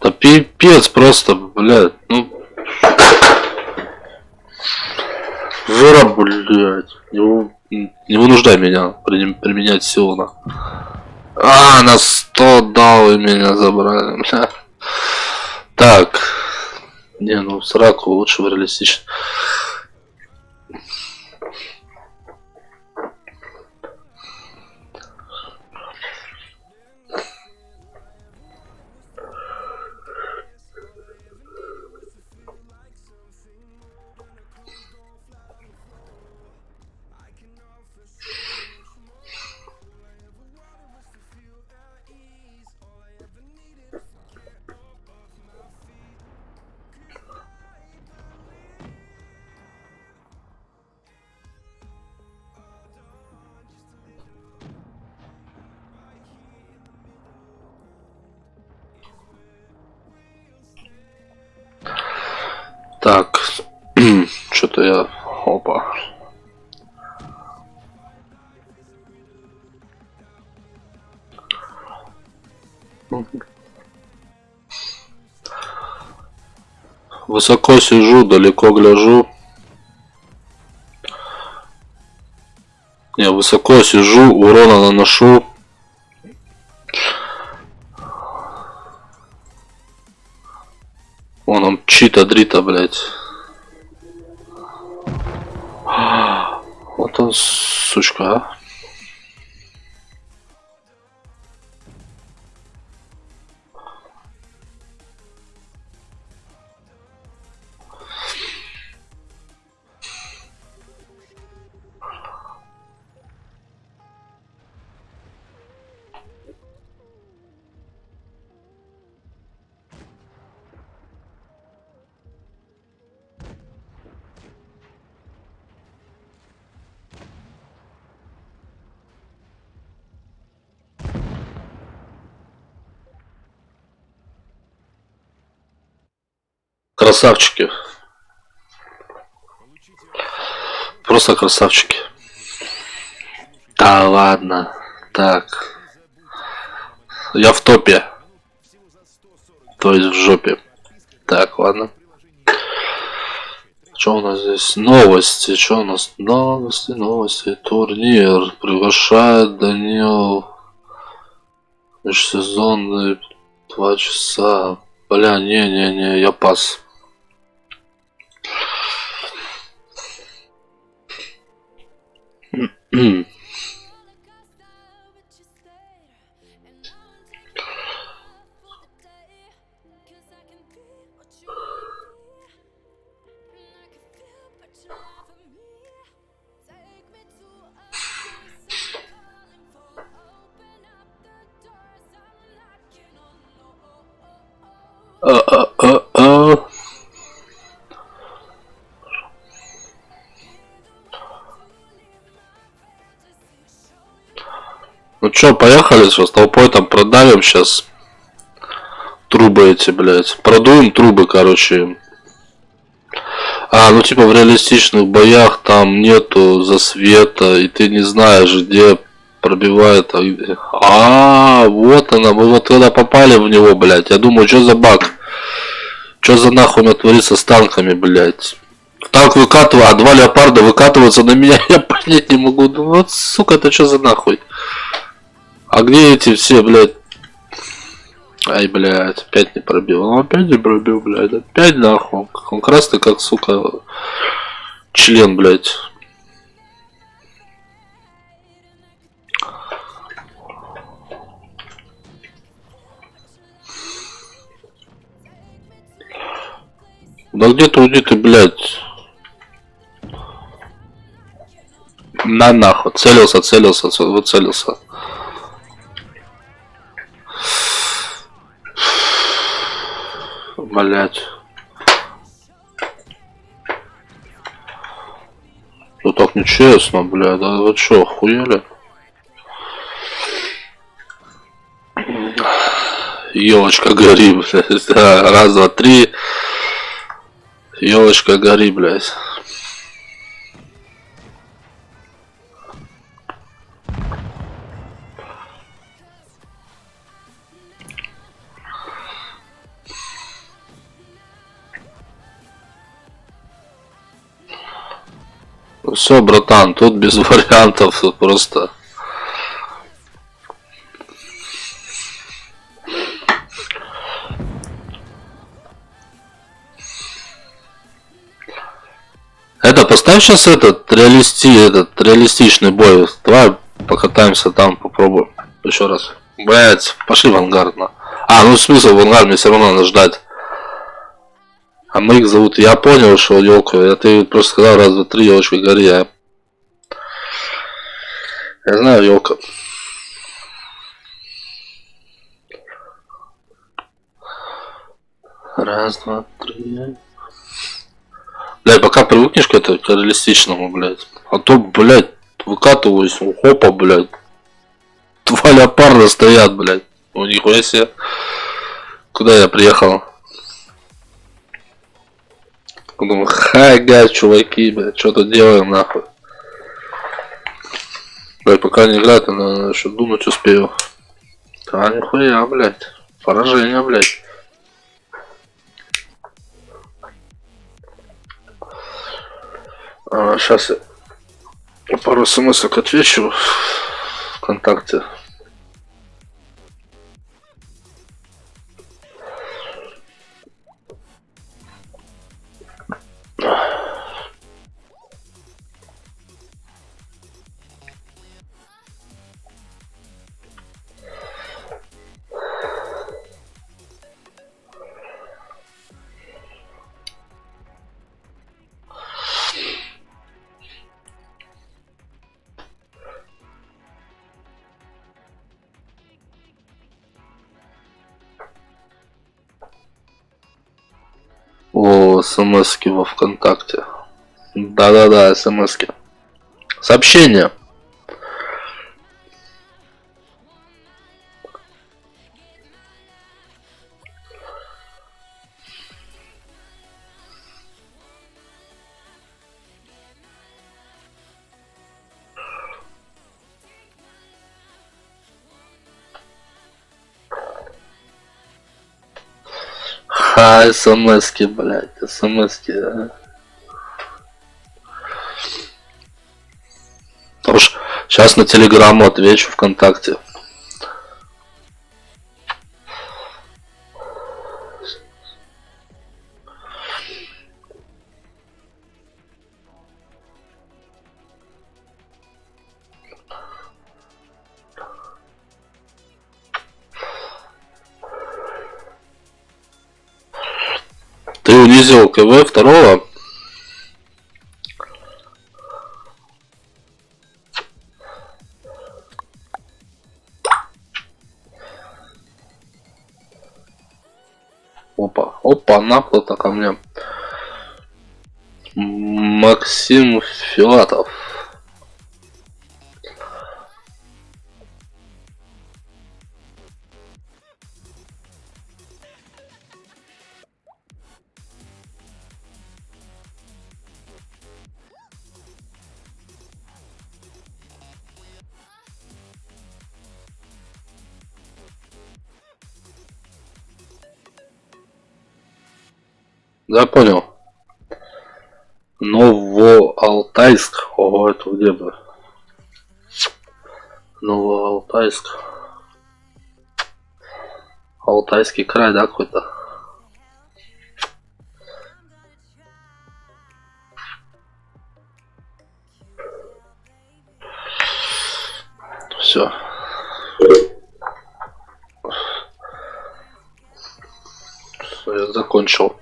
Да пипец просто, блядь, ну... Жора, блядь, не вынуждай меня применять силу на... на 100 дал и меня забрали, бля. Так. Не, ну в сраку лучше в реалистично. Так, что-то я... Опа. Высоко сижу, далеко гляжу. Не, высоко сижу, урона наношу. Вон он чита дрита, блядь. Вот он, сучка, а. Красавчики. Просто красавчики. Да ладно. Так. Я в топе. То есть в жопе. Так, ладно. Что у нас здесь? Новости. Что у нас? Новости. Турнир. Приглашает Данил. Межсезонный 2 часа. Бля, не, я пас. Ну чё, поехали с толпой там продавим сейчас. Трубы эти, блядь. Продуем трубы, короче. А, ну типа в реалистичных боях там нету засвета, и ты не знаешь, где пробивает. Вот она, мы вот когда попали в него, блядь. Я думаю, что за баг? Что за нахуй натворится с танками, блядь? Танк выкатывает, а 2 леопарда выкатываются на меня, я понять не могу. Ну вот, сука, это что за нахуй? А где эти все, блядь? Ай, блядь, опять не пробил. Он опять не пробил, блядь. Опять нахуй. Он красный, как, сука, член, блядь. Да где-то уйди ты, блядь. На нахуй. Целился, выцелился. Блять. Ну так нечестно, блядь. Да вы чё, охуели? Елочка гори, блядь. Да, раз, два, три. Елочка гори, блядь. Все, братан, тут без вариантов, тут просто. Это поставь сейчас этот реалистичный бой. Давай покатаемся там, попробуем. Еще раз. Блять, пошли в ангар. А, ну смысл в ангар, мне все равно надо ждать. А мы их зовут. Я понял, что елка. Я ты просто сказал раз, два, три, елочка гори. Я знаю, елка. Раз, два, три. Блядь, пока привыкнешь к этому, к реалистичному, блядь. А то, блядь, выкатываюсь, хопа, блядь. 2 леопарда стоят, блядь. Ну, нихуя себе. Куда я приехал? Думаю, хай, чуваки, блядь, что-то делаем, нахуй. Блядь, пока не играют, я еще думать успею. А, нихуя, блядь. Поражение, блядь. Сейчас я пару смс-ок отвечу ВКонтакте. О, смс-ки во ВКонтакте. Да-да-да, смс-ки. Сообщение. СМС-ки, блядь, СМС-ки, а. Уж сейчас на телеграмму отвечу ВКонтакте. Ты унизил КВ второго? Опа, опа, на кто-то ко мне. Максим Филатов. Да, понял. Новоалтайск. Ого, это где бы? Новоалтайск. Алтайский край, да, какой-то? Все. Я закончил.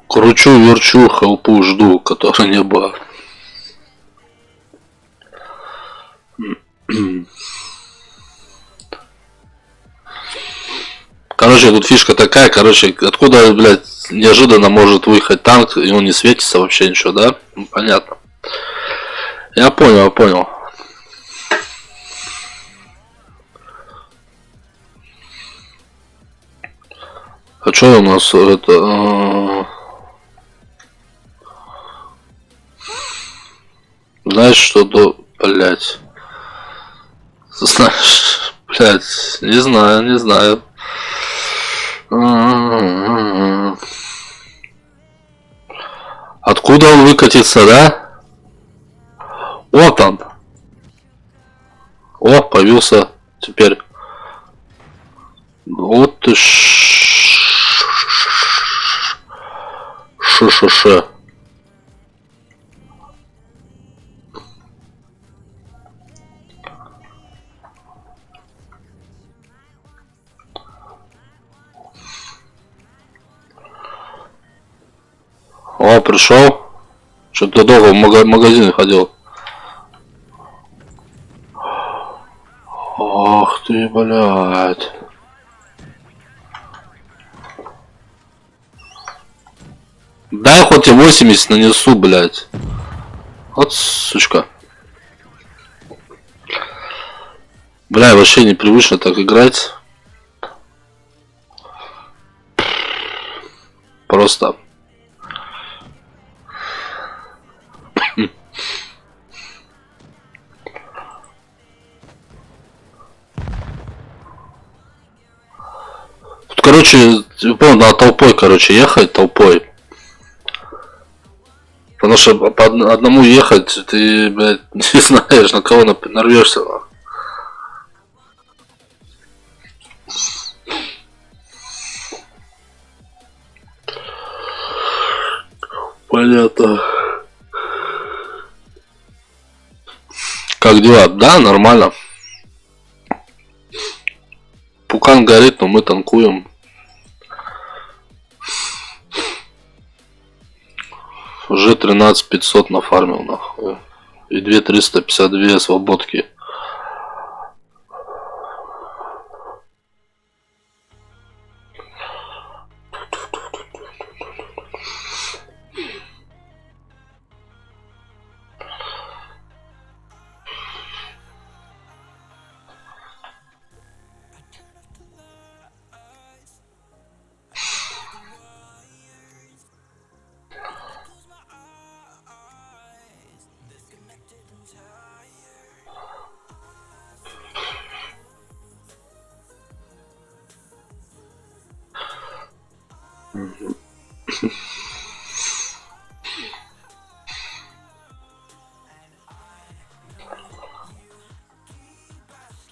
Кручу-верчу, хелпу жду, которой не было. Короче, тут фишка такая, короче, откуда, блядь, неожиданно может выехать танк, и он не светится вообще ничего, да? Ну, понятно. Я понял, я понял. А что у нас это... Знаешь, что до... Блядь. Знаешь, блядь, не знаю, не знаю. Откуда он выкатится, да? Вот он. О, появился теперь. Вот ты ш. О, пришел. Что-то долго в магазин ходил. Ох ты, блядь. Дай хоть и 80 нанесу, блядь. Вот сучка. Бля, вообще непривычно так играть. просто. Тут, короче, помню, надо толпой, короче, ехать толпой. Потому что по одному ехать, ты, блядь, не знаешь, на кого нарвешься. Понятно. Как дела? Да, нормально. Пукан горит, но мы танкуем. Уже 13 500 нафармил, нахуй. И 2352 свободки.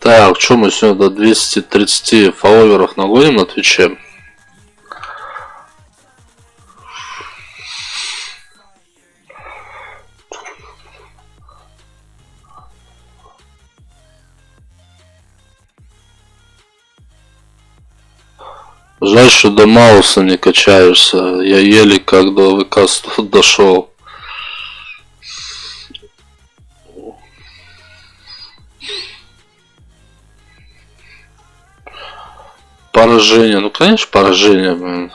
Так, что мы сегодня до 230 фолловеров нагоним на Твиче? Жаль, что до Мауса не качаешься. Я еле как до ВК дошел. Поражение. Ну, конечно, поражение, блин.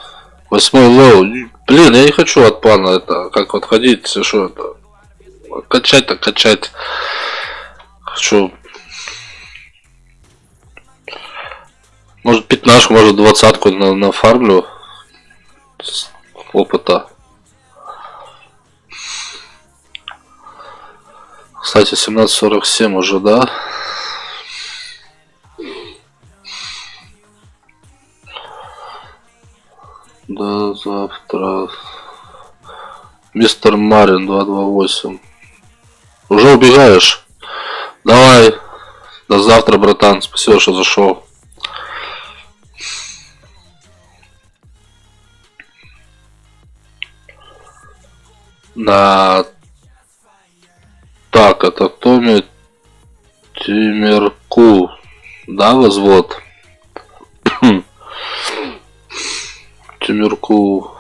8-й лоу. Блин, я не хочу от плана это, как вот ходить, что это. Качать-то качать. Хочу. Может 15, может 20-ку нафармлю. С опыта. Кстати, 17:47 уже, да? До завтра. Мистер Марин 228. Уже убегаешь? Давай. До завтра, братан. Спасибо, что зашел. На. Так, это Томи Тимирку. Да, возвод? Тимирку.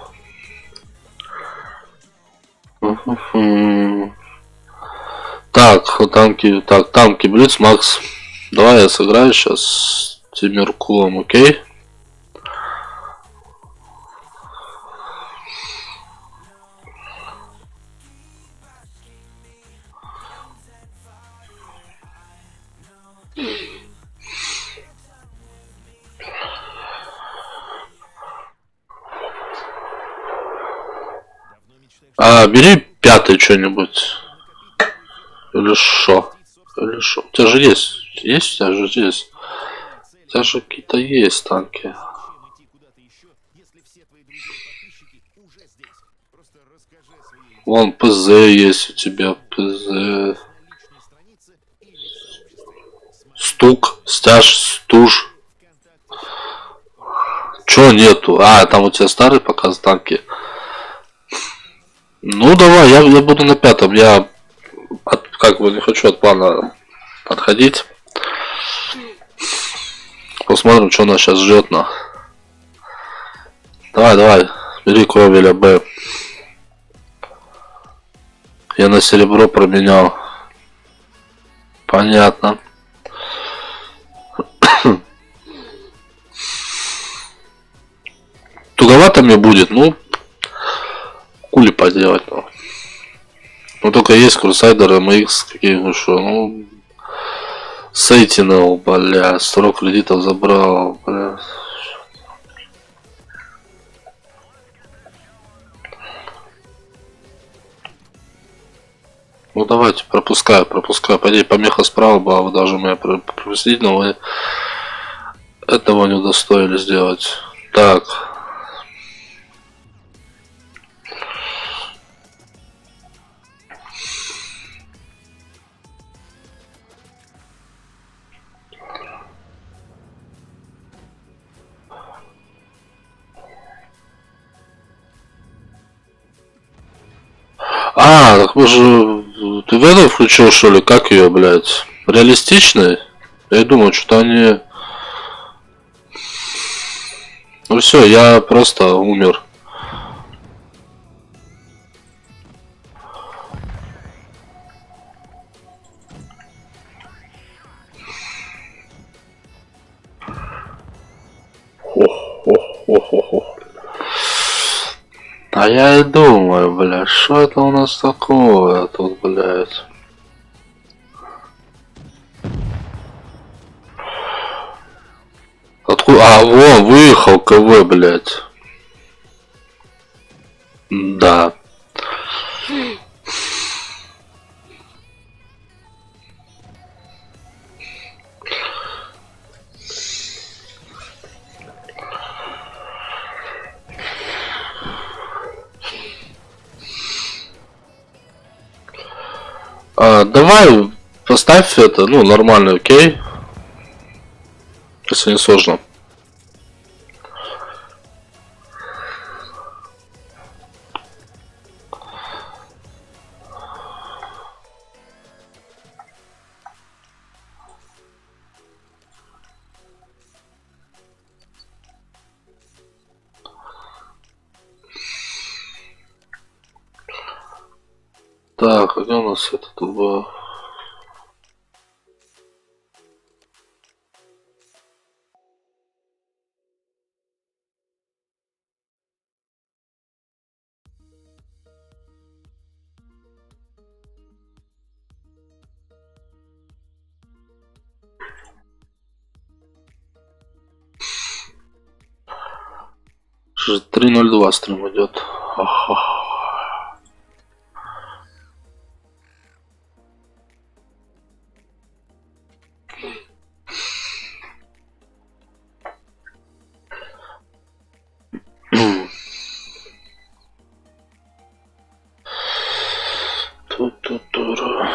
Так, танки. Так, танки Блиц, Макс. Давай я сыграю сейчас с Тимиркулом, окей? А, бери 5-й что-нибудь. Или шо? Или шо? У тебя же есть. Есть у тебя же здесь. У тебя же какие-то есть танки. Вон ПЗ есть у тебя. ПЗ. Стук. Стяж. Стуж. Чё нету? А, там у тебя старый показ танки. Ну давай, я буду на 5-м. Я как бы не хочу от плана отходить. Посмотрим, что нас сейчас ждет на. Давай, бери Кровеля Б. Я на серебро променял. Понятно. Туговато мне будет, ну кули поделать. Ну только есть Крусайдер MX какие-нибудь, что, ну Сейтинел, бля, 40 кредитов забрал, бля. Ну давайте, пропускаю. По идее, помеха справа была, вы должны меня пропустить, но вы этого не удостоили сделать. Так. А, так вы же... Ты Веном включил, что ли? Как ее, блядь? Реалистичный? Я думаю, что-то они... Ну все, я просто умер. Ох. А я и думаю, блядь, что это у нас такое тут, блядь? Откуда? А, вон, выехал КВ, блядь. Да. Давай поставь это, ну, нормально, окей? Если не сложно. Так, а где у нас это тут было? Что же 3:02 стрим идет. Ту-ту-туру.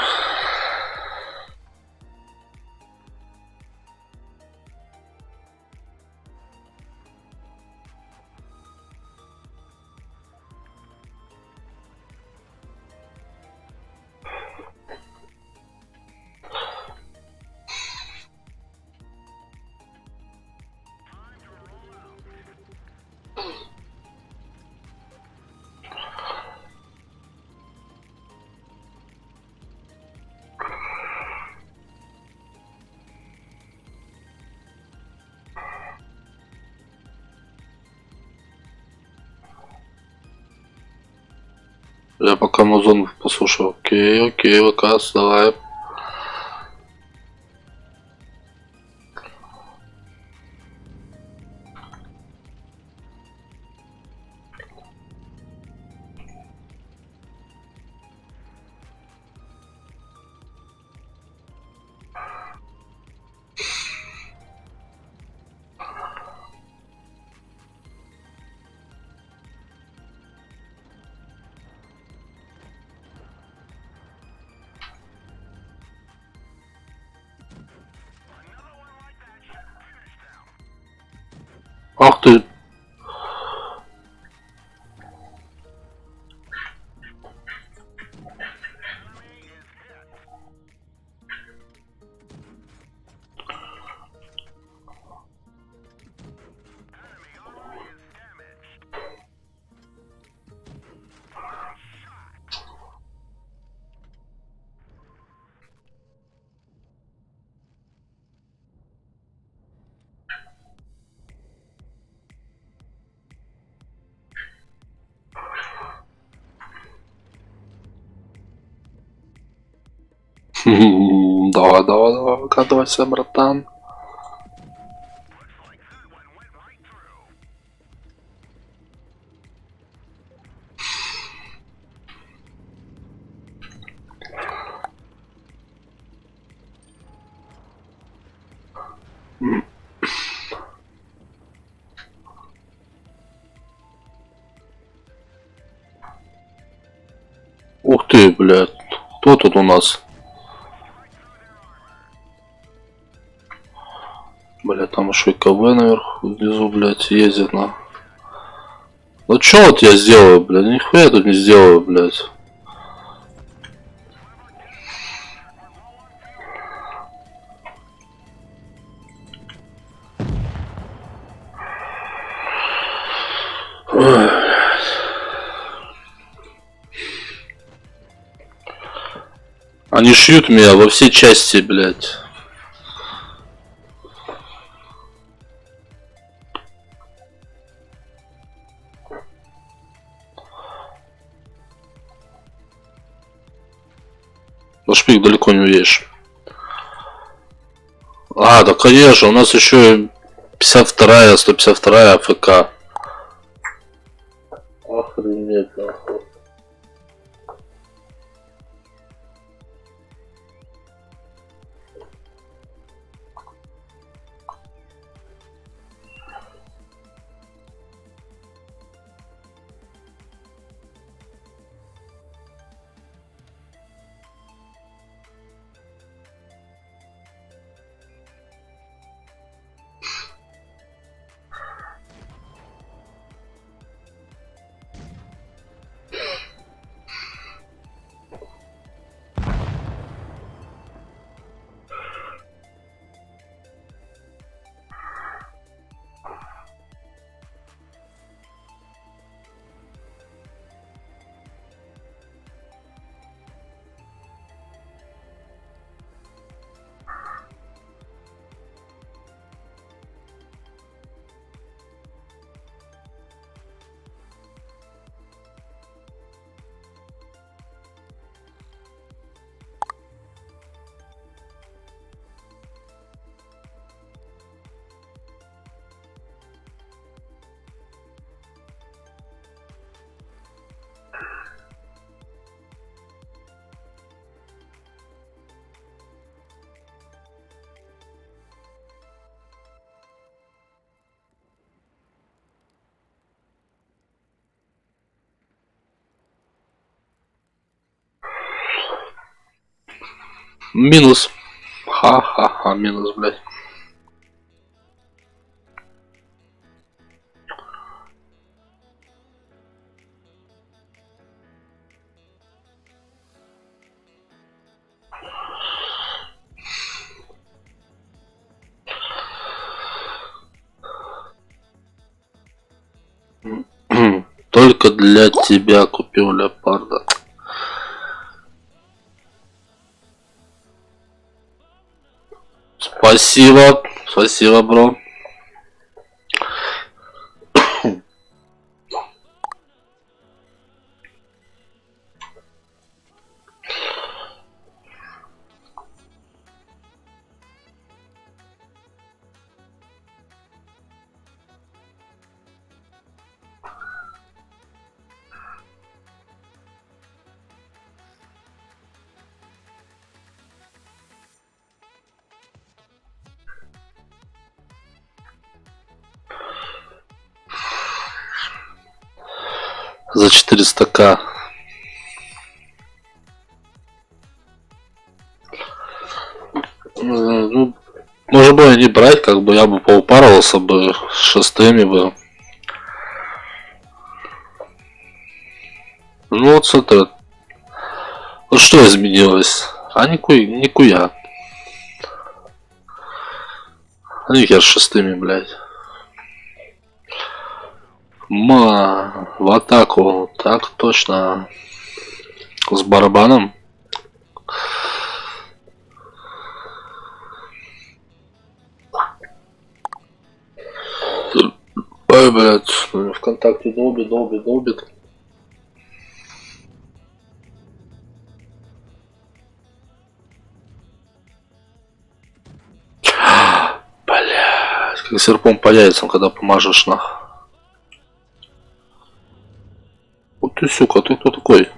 Я пока Амазон послушал. Окей, Лукас, давай. Ах ты. Давай, выкатывайся, братан. Ух ты, блядь. Кто тут у нас? Блядь, там еще и КВ наверху, внизу, блядь, ездит на. Ну чё вот я сделаю, блядь? Нихуя я тут не сделаю, блядь. Ой. Они шьют меня во все части, блядь. На шпик далеко не уедешь. А, да конечно, у нас еще 52-я, 152-я АФК. Охренеть, нахуй. Минус. Ха-ха-ха, минус, блядь. Только для тебя купил леопарда. Спасибо, спасибо, бро. За 400к. Ну, может бы не брать, как бы я бы поупарывался бы с шестыми бы. Ну вот смотри. Вот что изменилось? А никуя. А нихер с шестыми, блядь. В атаку. Так точно. С барабаном. Ой, блядь. ВКонтакте долбит. Блядь. Как серпом по яйцам, когда помажешь на. Вот ты, сука, ты кто такой?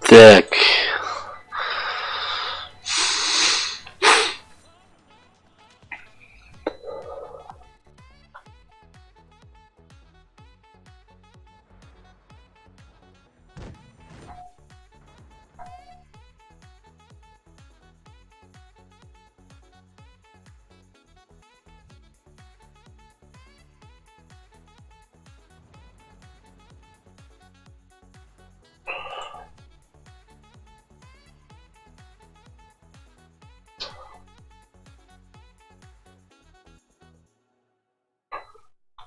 Так.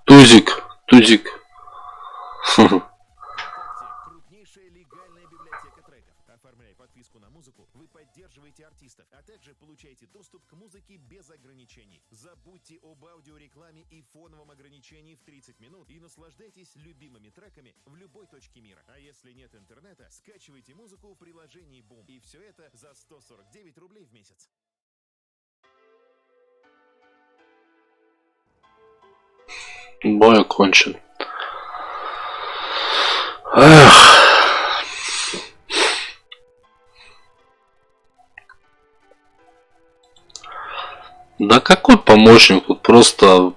Тузик, тузик. Крупнейшая легальная библиотека треков. Оформляя подписку на музыку, вы поддерживаете артистов, а также получаете доступ к музыке без ограничений. Забудьте об аудиорекламе и фоновом ограничении в 30 минут и наслаждайтесь любимыми треками в любой точке мира. А если нет интернета, скачивайте музыку в приложении Boom. И все это за 149 рублей в месяц. Бой окончен. Эх. Да какой помощник? Тут просто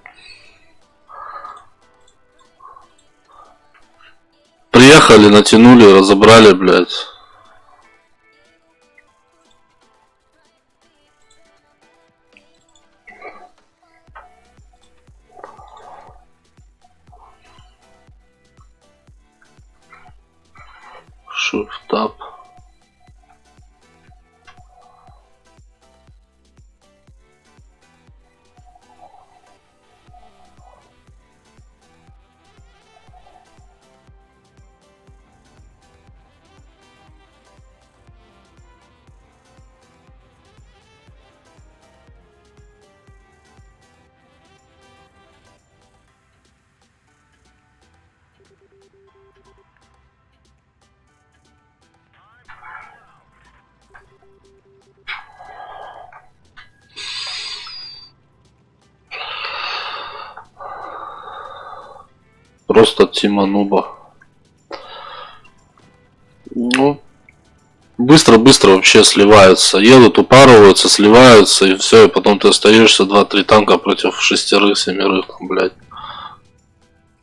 приехали, натянули, разобрали, блядь. Shift-Tab. Просто Тима Нуба. Ну, быстро-быстро вообще сливаются. Едут, упарываются, сливаются, и все, и потом ты остаешься 2-3 танка против 6-7, там, блядь.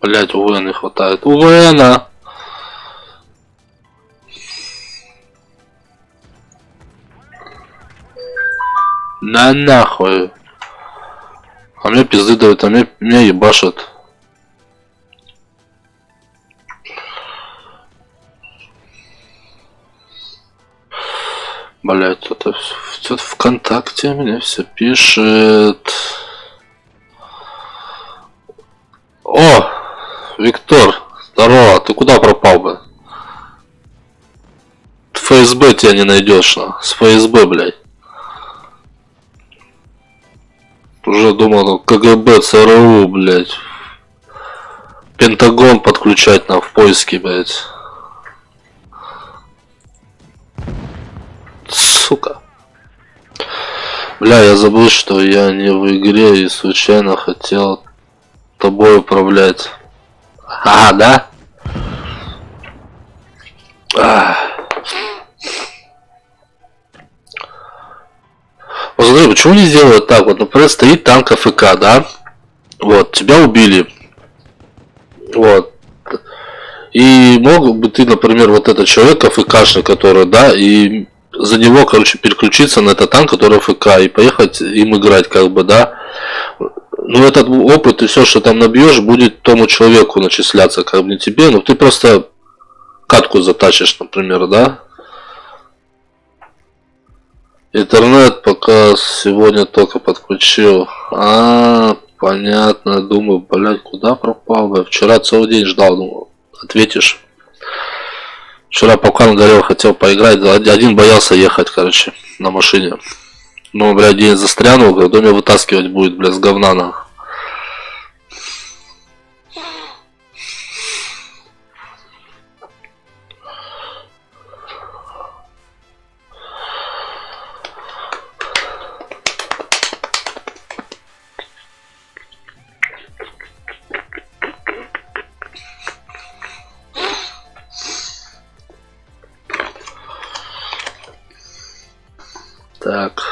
Блядь, УВН не хватает. УВНа! На нахуй. А мне пизды дают, а меня ебашат. Блять, тут ВКонтакте мне все пишет. О, Виктор, здорово, ты куда пропал бы? ФСБ тебя не найдешь, с ФСБ, блядь. Уже думал, КГБ, ЦРУ, блядь. Пентагон подключать нам в поиске, блядь. Сука. Бля, я забыл, что я не в игре и случайно хотел тобой управлять. А, да? Вот смотри, почему не сделают так? Вот, например, стоит танк АФК, да? Вот, тебя убили. Вот. И мог бы ты, например, вот этот человек АФКшный, который, да, и за него, короче, переключиться на этот танк, который АФК, и поехать им играть, как бы, да. Ну, этот опыт и все, что там набьешь, будет тому человеку начисляться, как бы не тебе, но ты просто катку затащишь, например, да. Интернет пока сегодня только подключил. А, понятно, думаю, блядь, куда пропал бы? Вчера целый день ждал, думал, ответишь. Вчера пока горел, хотел поиграть, один боялся ехать, короче, на машине. Ну, блядь, день застрянул, когда меня вытаскивать будет, блядь, с говна на. Так.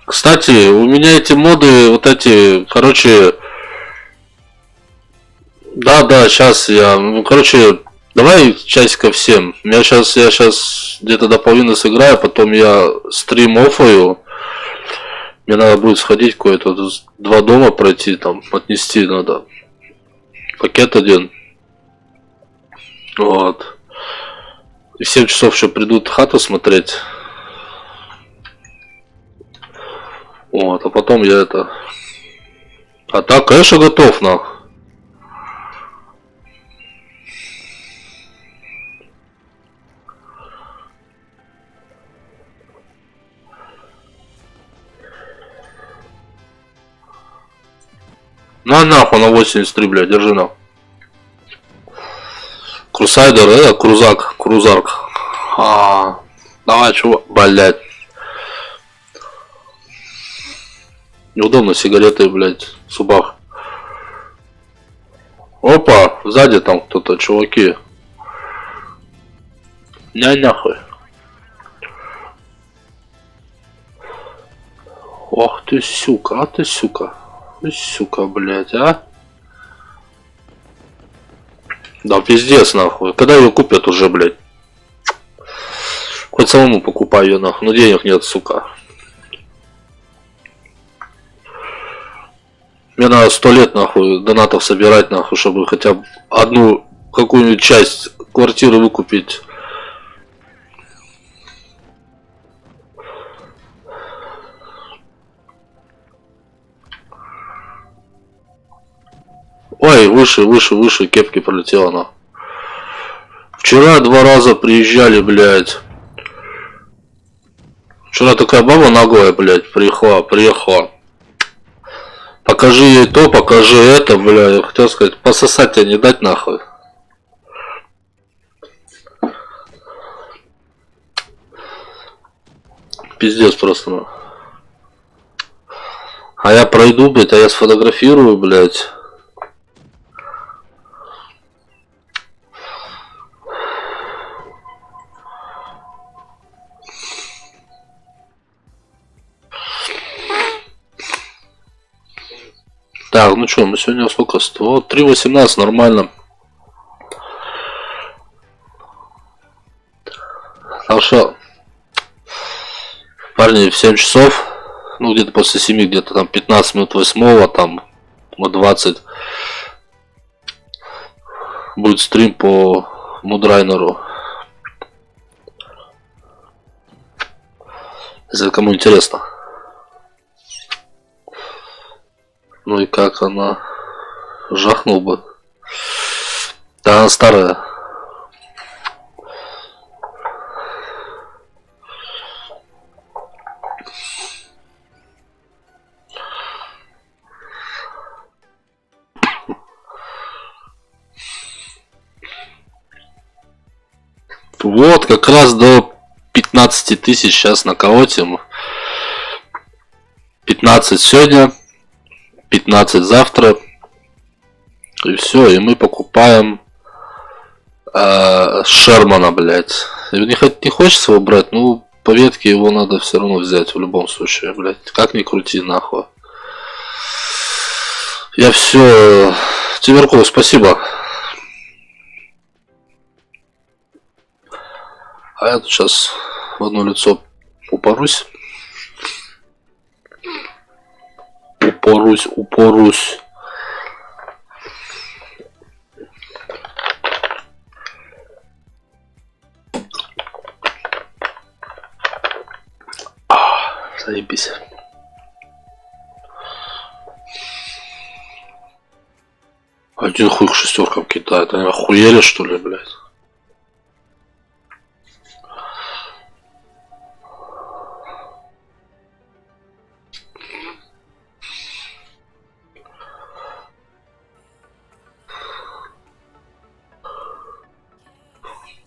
Кстати, у меня эти моды, вот эти, короче, да, сейчас я, ну, короче, давай часиков 7. Я сейчас где-то до половины сыграю, потом я стрим оффаю. Мне надо будет сходить кое-то, 2 дома пройти, там, отнести надо. Пакет один. Вот. И в 7 часов еще придут хату смотреть. Вот, а потом я это... А так, конечно, готов, нахуй. На нахуй на 83, блядь, держи на. Крусайдер, крузарк. Давай, чувак, блядь. Неудобно сигареты, блядь, в зубах. Опа, сзади там кто-то, чуваки. Нахуй. Ох ты, сука, сука, блядь, а? Да, пиздец, нахуй. Когда ее купят уже, блядь? Хоть самому покупаю ее, нахуй. Но денег нет, сука. Мне надо 100 лет, нахуй, донатов собирать, нахуй, чтобы хотя бы одну какую-нибудь часть квартиры выкупить. Ой, выше, кепки пролетела, на. Вчера 2 раза приезжали, блядь. Вчера такая баба ногой, блядь, приехала. Покажи ей то, покажи это, блядь. Я хотел сказать, пососать тебе не дать, нахуй. Пиздец просто, ну. А я пройду, блядь, а я сфотографирую, блядь. Так, ну что, мы сегодня сколько? 3.18, нормально. Хорошо. Парни, в 7 часов, ну где-то после 7, где-то там 15 минут 8, там, вот 20, будет стрим по Мудрайнеру. Если кому интересно. Ну и как она? Жахнул бы. Да, она старая. Вот, как раз до 15 тысяч сейчас наколотим. 15 сегодня, 15 завтра. И все, и мы покупаем Шермана, блядь. Не хочется его брать, ну по ветке его надо все равно взять в любом случае, блядь. Как ни крути, нахуй. Я все. Тимирков, спасибо. А я тут сейчас в одно лицо упорусь. Упорусь. Заебись. Один хуй к шестеркам кидает. Они охуели, что ли, блядь?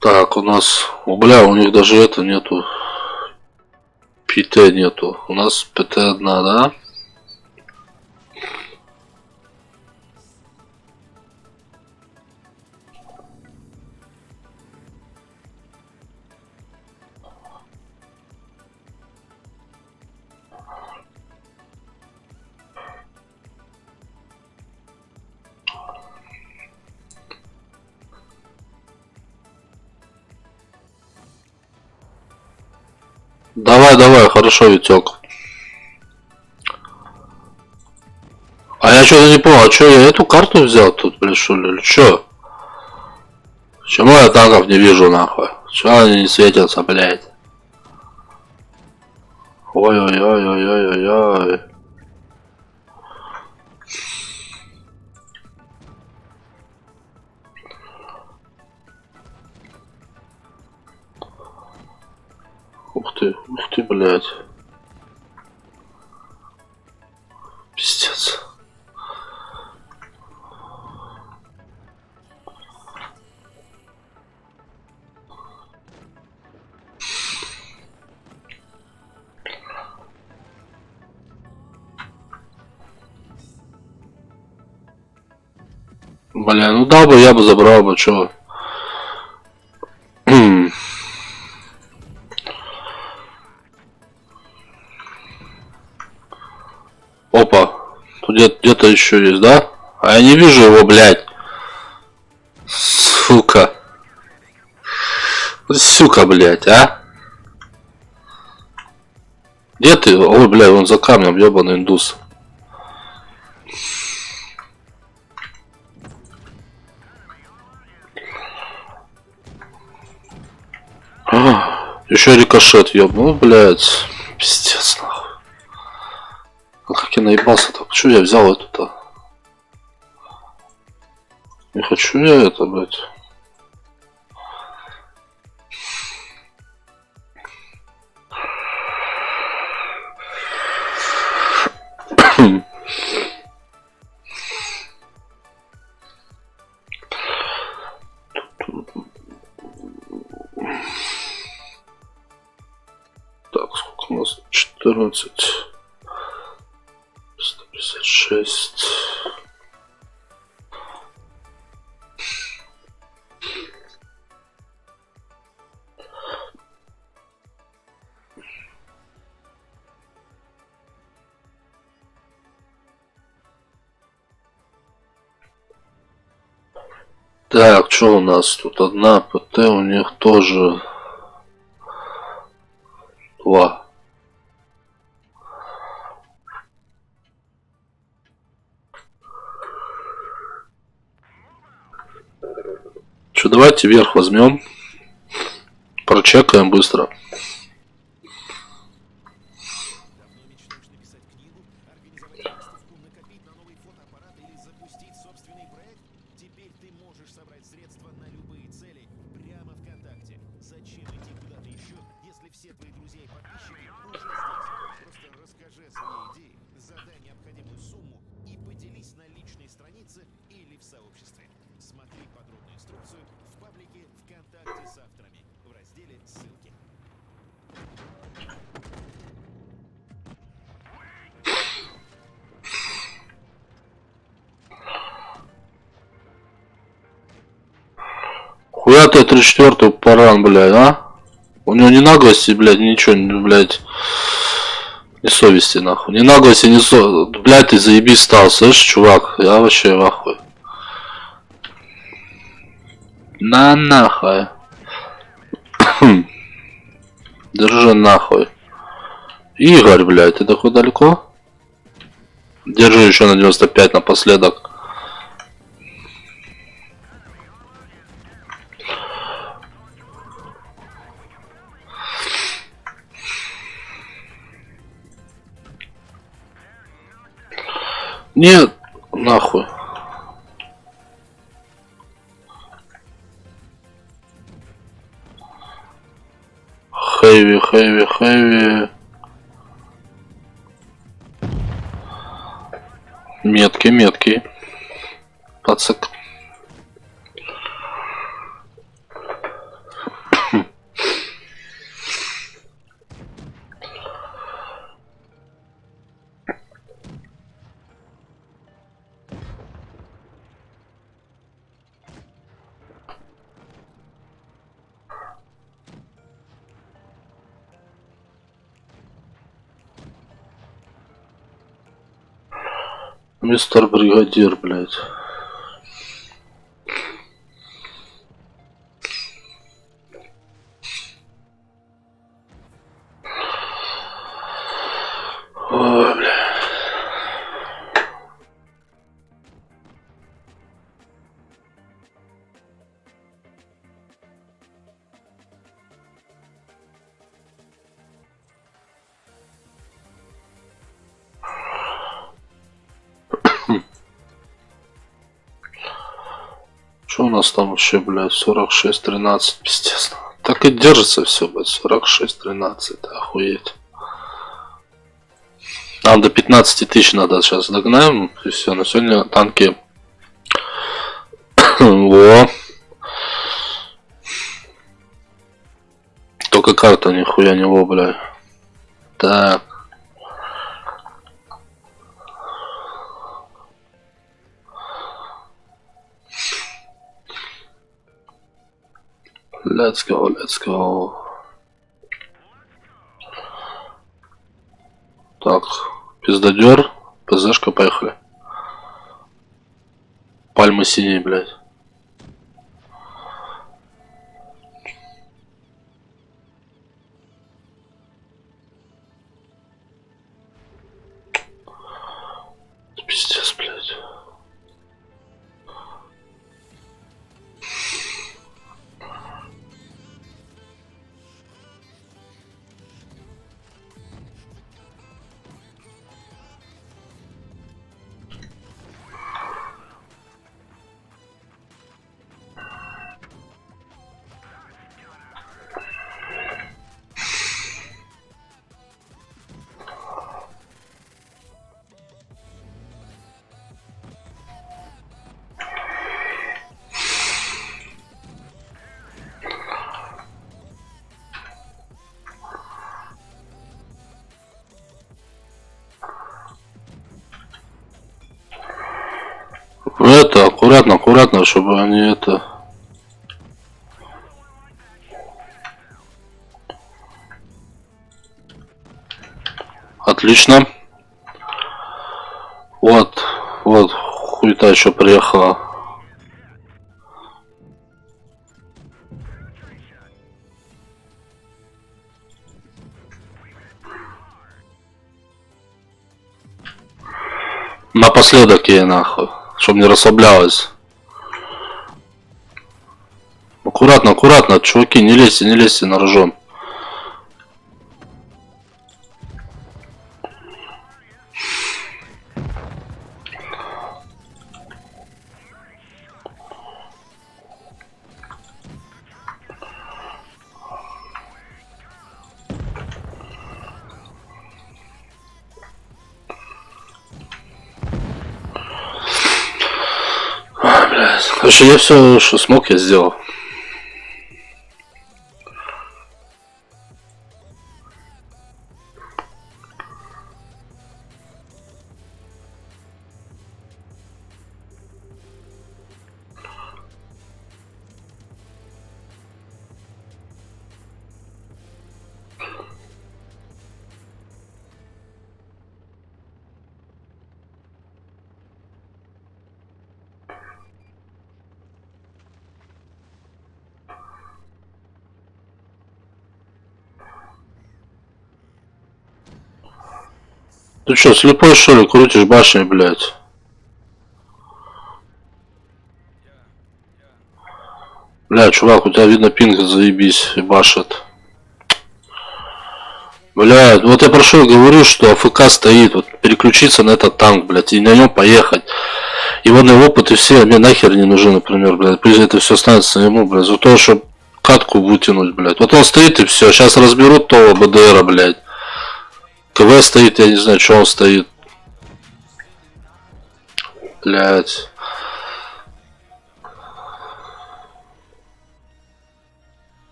Так, у нас, бля, у них даже это нету. ПТ нету. У нас ПТ одна, да? Давай, давай, хорошо, Витек. А я что-то не понял, а что я эту карту взял тут, блядь, что ли, или что? Почему я танков не вижу, нахуй? Чего они не светятся, блядь? Ой-ой-ой-ой-ой-ой-ой. Ух ты, блядь. Пиздец. Бля, ну да бы, я бы забрал бы, чё. Опа. Тут где-то еще есть, да? А я не вижу его, блядь. Сука. Сука, блядь, а? Где ты? Ой, блядь, он за камнем, ебаный индус. Еще рикошет, ёбну, блядь. Пиздец, нахуй. А как я наебался так? Чё я взял эту-то? Не хочу я это, блядь. Так, сколько у нас? 14. 156. Так, что у нас тут? Одна ПТ, у них тоже 2. Что, давайте вверх возьмем. Прочекаем быстро. Давно мечтаешь написать книгу, организовать выставку, накопить на новый фотоаппарат или запустить собственный проект? Теперь ты можешь собрать средства на любые цели прямо ВКонтакте. Зачем идти куда-то еще, если все твои друзья и подписчики уже здесь? Просто расскажи о своей идее, задай необходимую сумму и поделись на личной странице или в сообществе. Смотри подробную инструкцию в паблике ВКонтакте с авторами в разделе «Ссылки». Хуя ты 34-й паран, блядь, а? У него ни наглости, блядь, ничего, блядь. Ни совести, нахуй. Ни наглости, ни совести. Блядь, ты заебись стал, слышь, чувак? Я вообще в ахуе. На нахуй. Держи нахуй. Игорь, блядь, ты такой далеко? Держи еще на 95 напоследок. Нет, нахуй. Хэви, хэви, хэви. Меткий, меткий. Пацак. Мистер Бригадир, блядь. Ой, бля. Что у нас там вообще, блядь, 46-13, пиздец. Так и держится все, блядь, 46-13, охуеть. Нам до 15 тысяч надо сейчас догнаем, и все, на сегодня танки. Во. Только карта нихуя не во, бля. Так. Let's go, let's go. Так, пиздодер, ПЗшка, поехали. Пальмы синие, блядь. Пиздец, блядь. Это, аккуратно, аккуратно, чтобы они это... Отлично. Вот, вот, хуйта еще приехала. Напоследок ей нахуй, чтобы не расслаблялась. Аккуратно, аккуратно, чуваки, не лезьте на рожон. Короче, я все, что смог, я сделал. Ты что, слепой что ли, крутишь башни, блядь? Бля, чувак, у тебя видно пинг, заебись, и башит. Бля, вот я прошу, говорю, что АФК стоит, вот переключиться на этот танк, блядь, и на нем поехать. Его на опыт и все, мне нахер не нужны, например, блядь, пусть это все останется ему, блядь, за то, чтобы катку вытянуть, блядь. Вот он стоит и все, сейчас разберут того БДРа, блядь. КВ стоит, я не знаю, что он стоит. Блядь.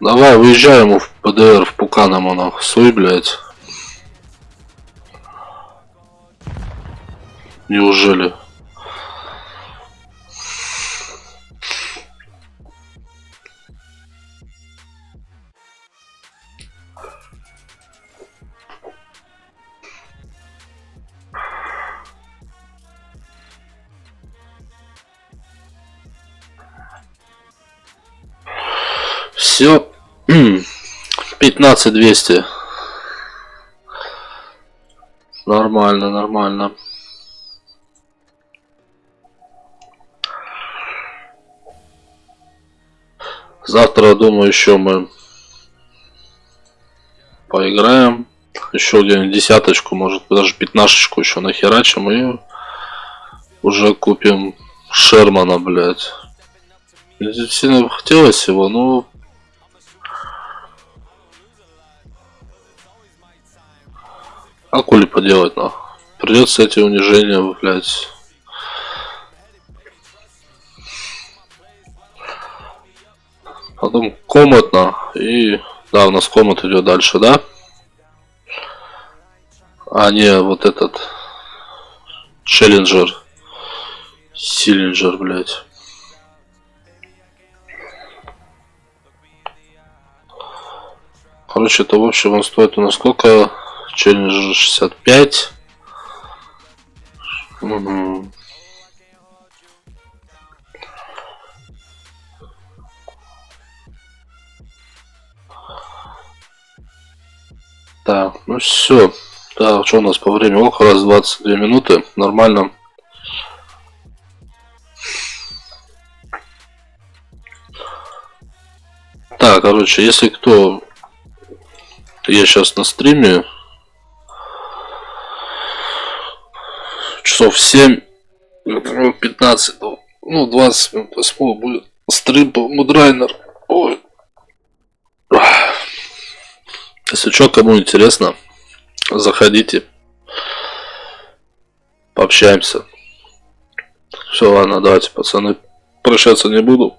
Давай, выезжай ему в ПДР, в Пуканом, нахуй, суй, блядь. Неужели? Все. 15200. Нормально, нормально. Завтра, думаю, еще мы поиграем. Еще где-нибудь десяточку, может даже пятнашечку еще нахерачим и уже купим Шермана, блядь. Мне сильно бы хотелось его, но... А хули поделать, нахуй. Придется эти унижения, блядь. Потом комнатно. И... Да, у нас комнат идет дальше, да? А, не, вот этот... Челленджер. Силинджер, блядь. Короче, это в общем он стоит у нас сколько? Челленджер 65. Угу. Так, ну все. Так, что у нас по времени? Ох, раз 22 минуты. Нормально. Так, короче, если кто... Я сейчас на стриме. Часов 7. 15. Ну, 20 минут 8 будет стрим по Мудрайнер. Ой. Если что, кому интересно, заходите. Пообщаемся. Все, ладно, давайте, пацаны. Прощаться не буду.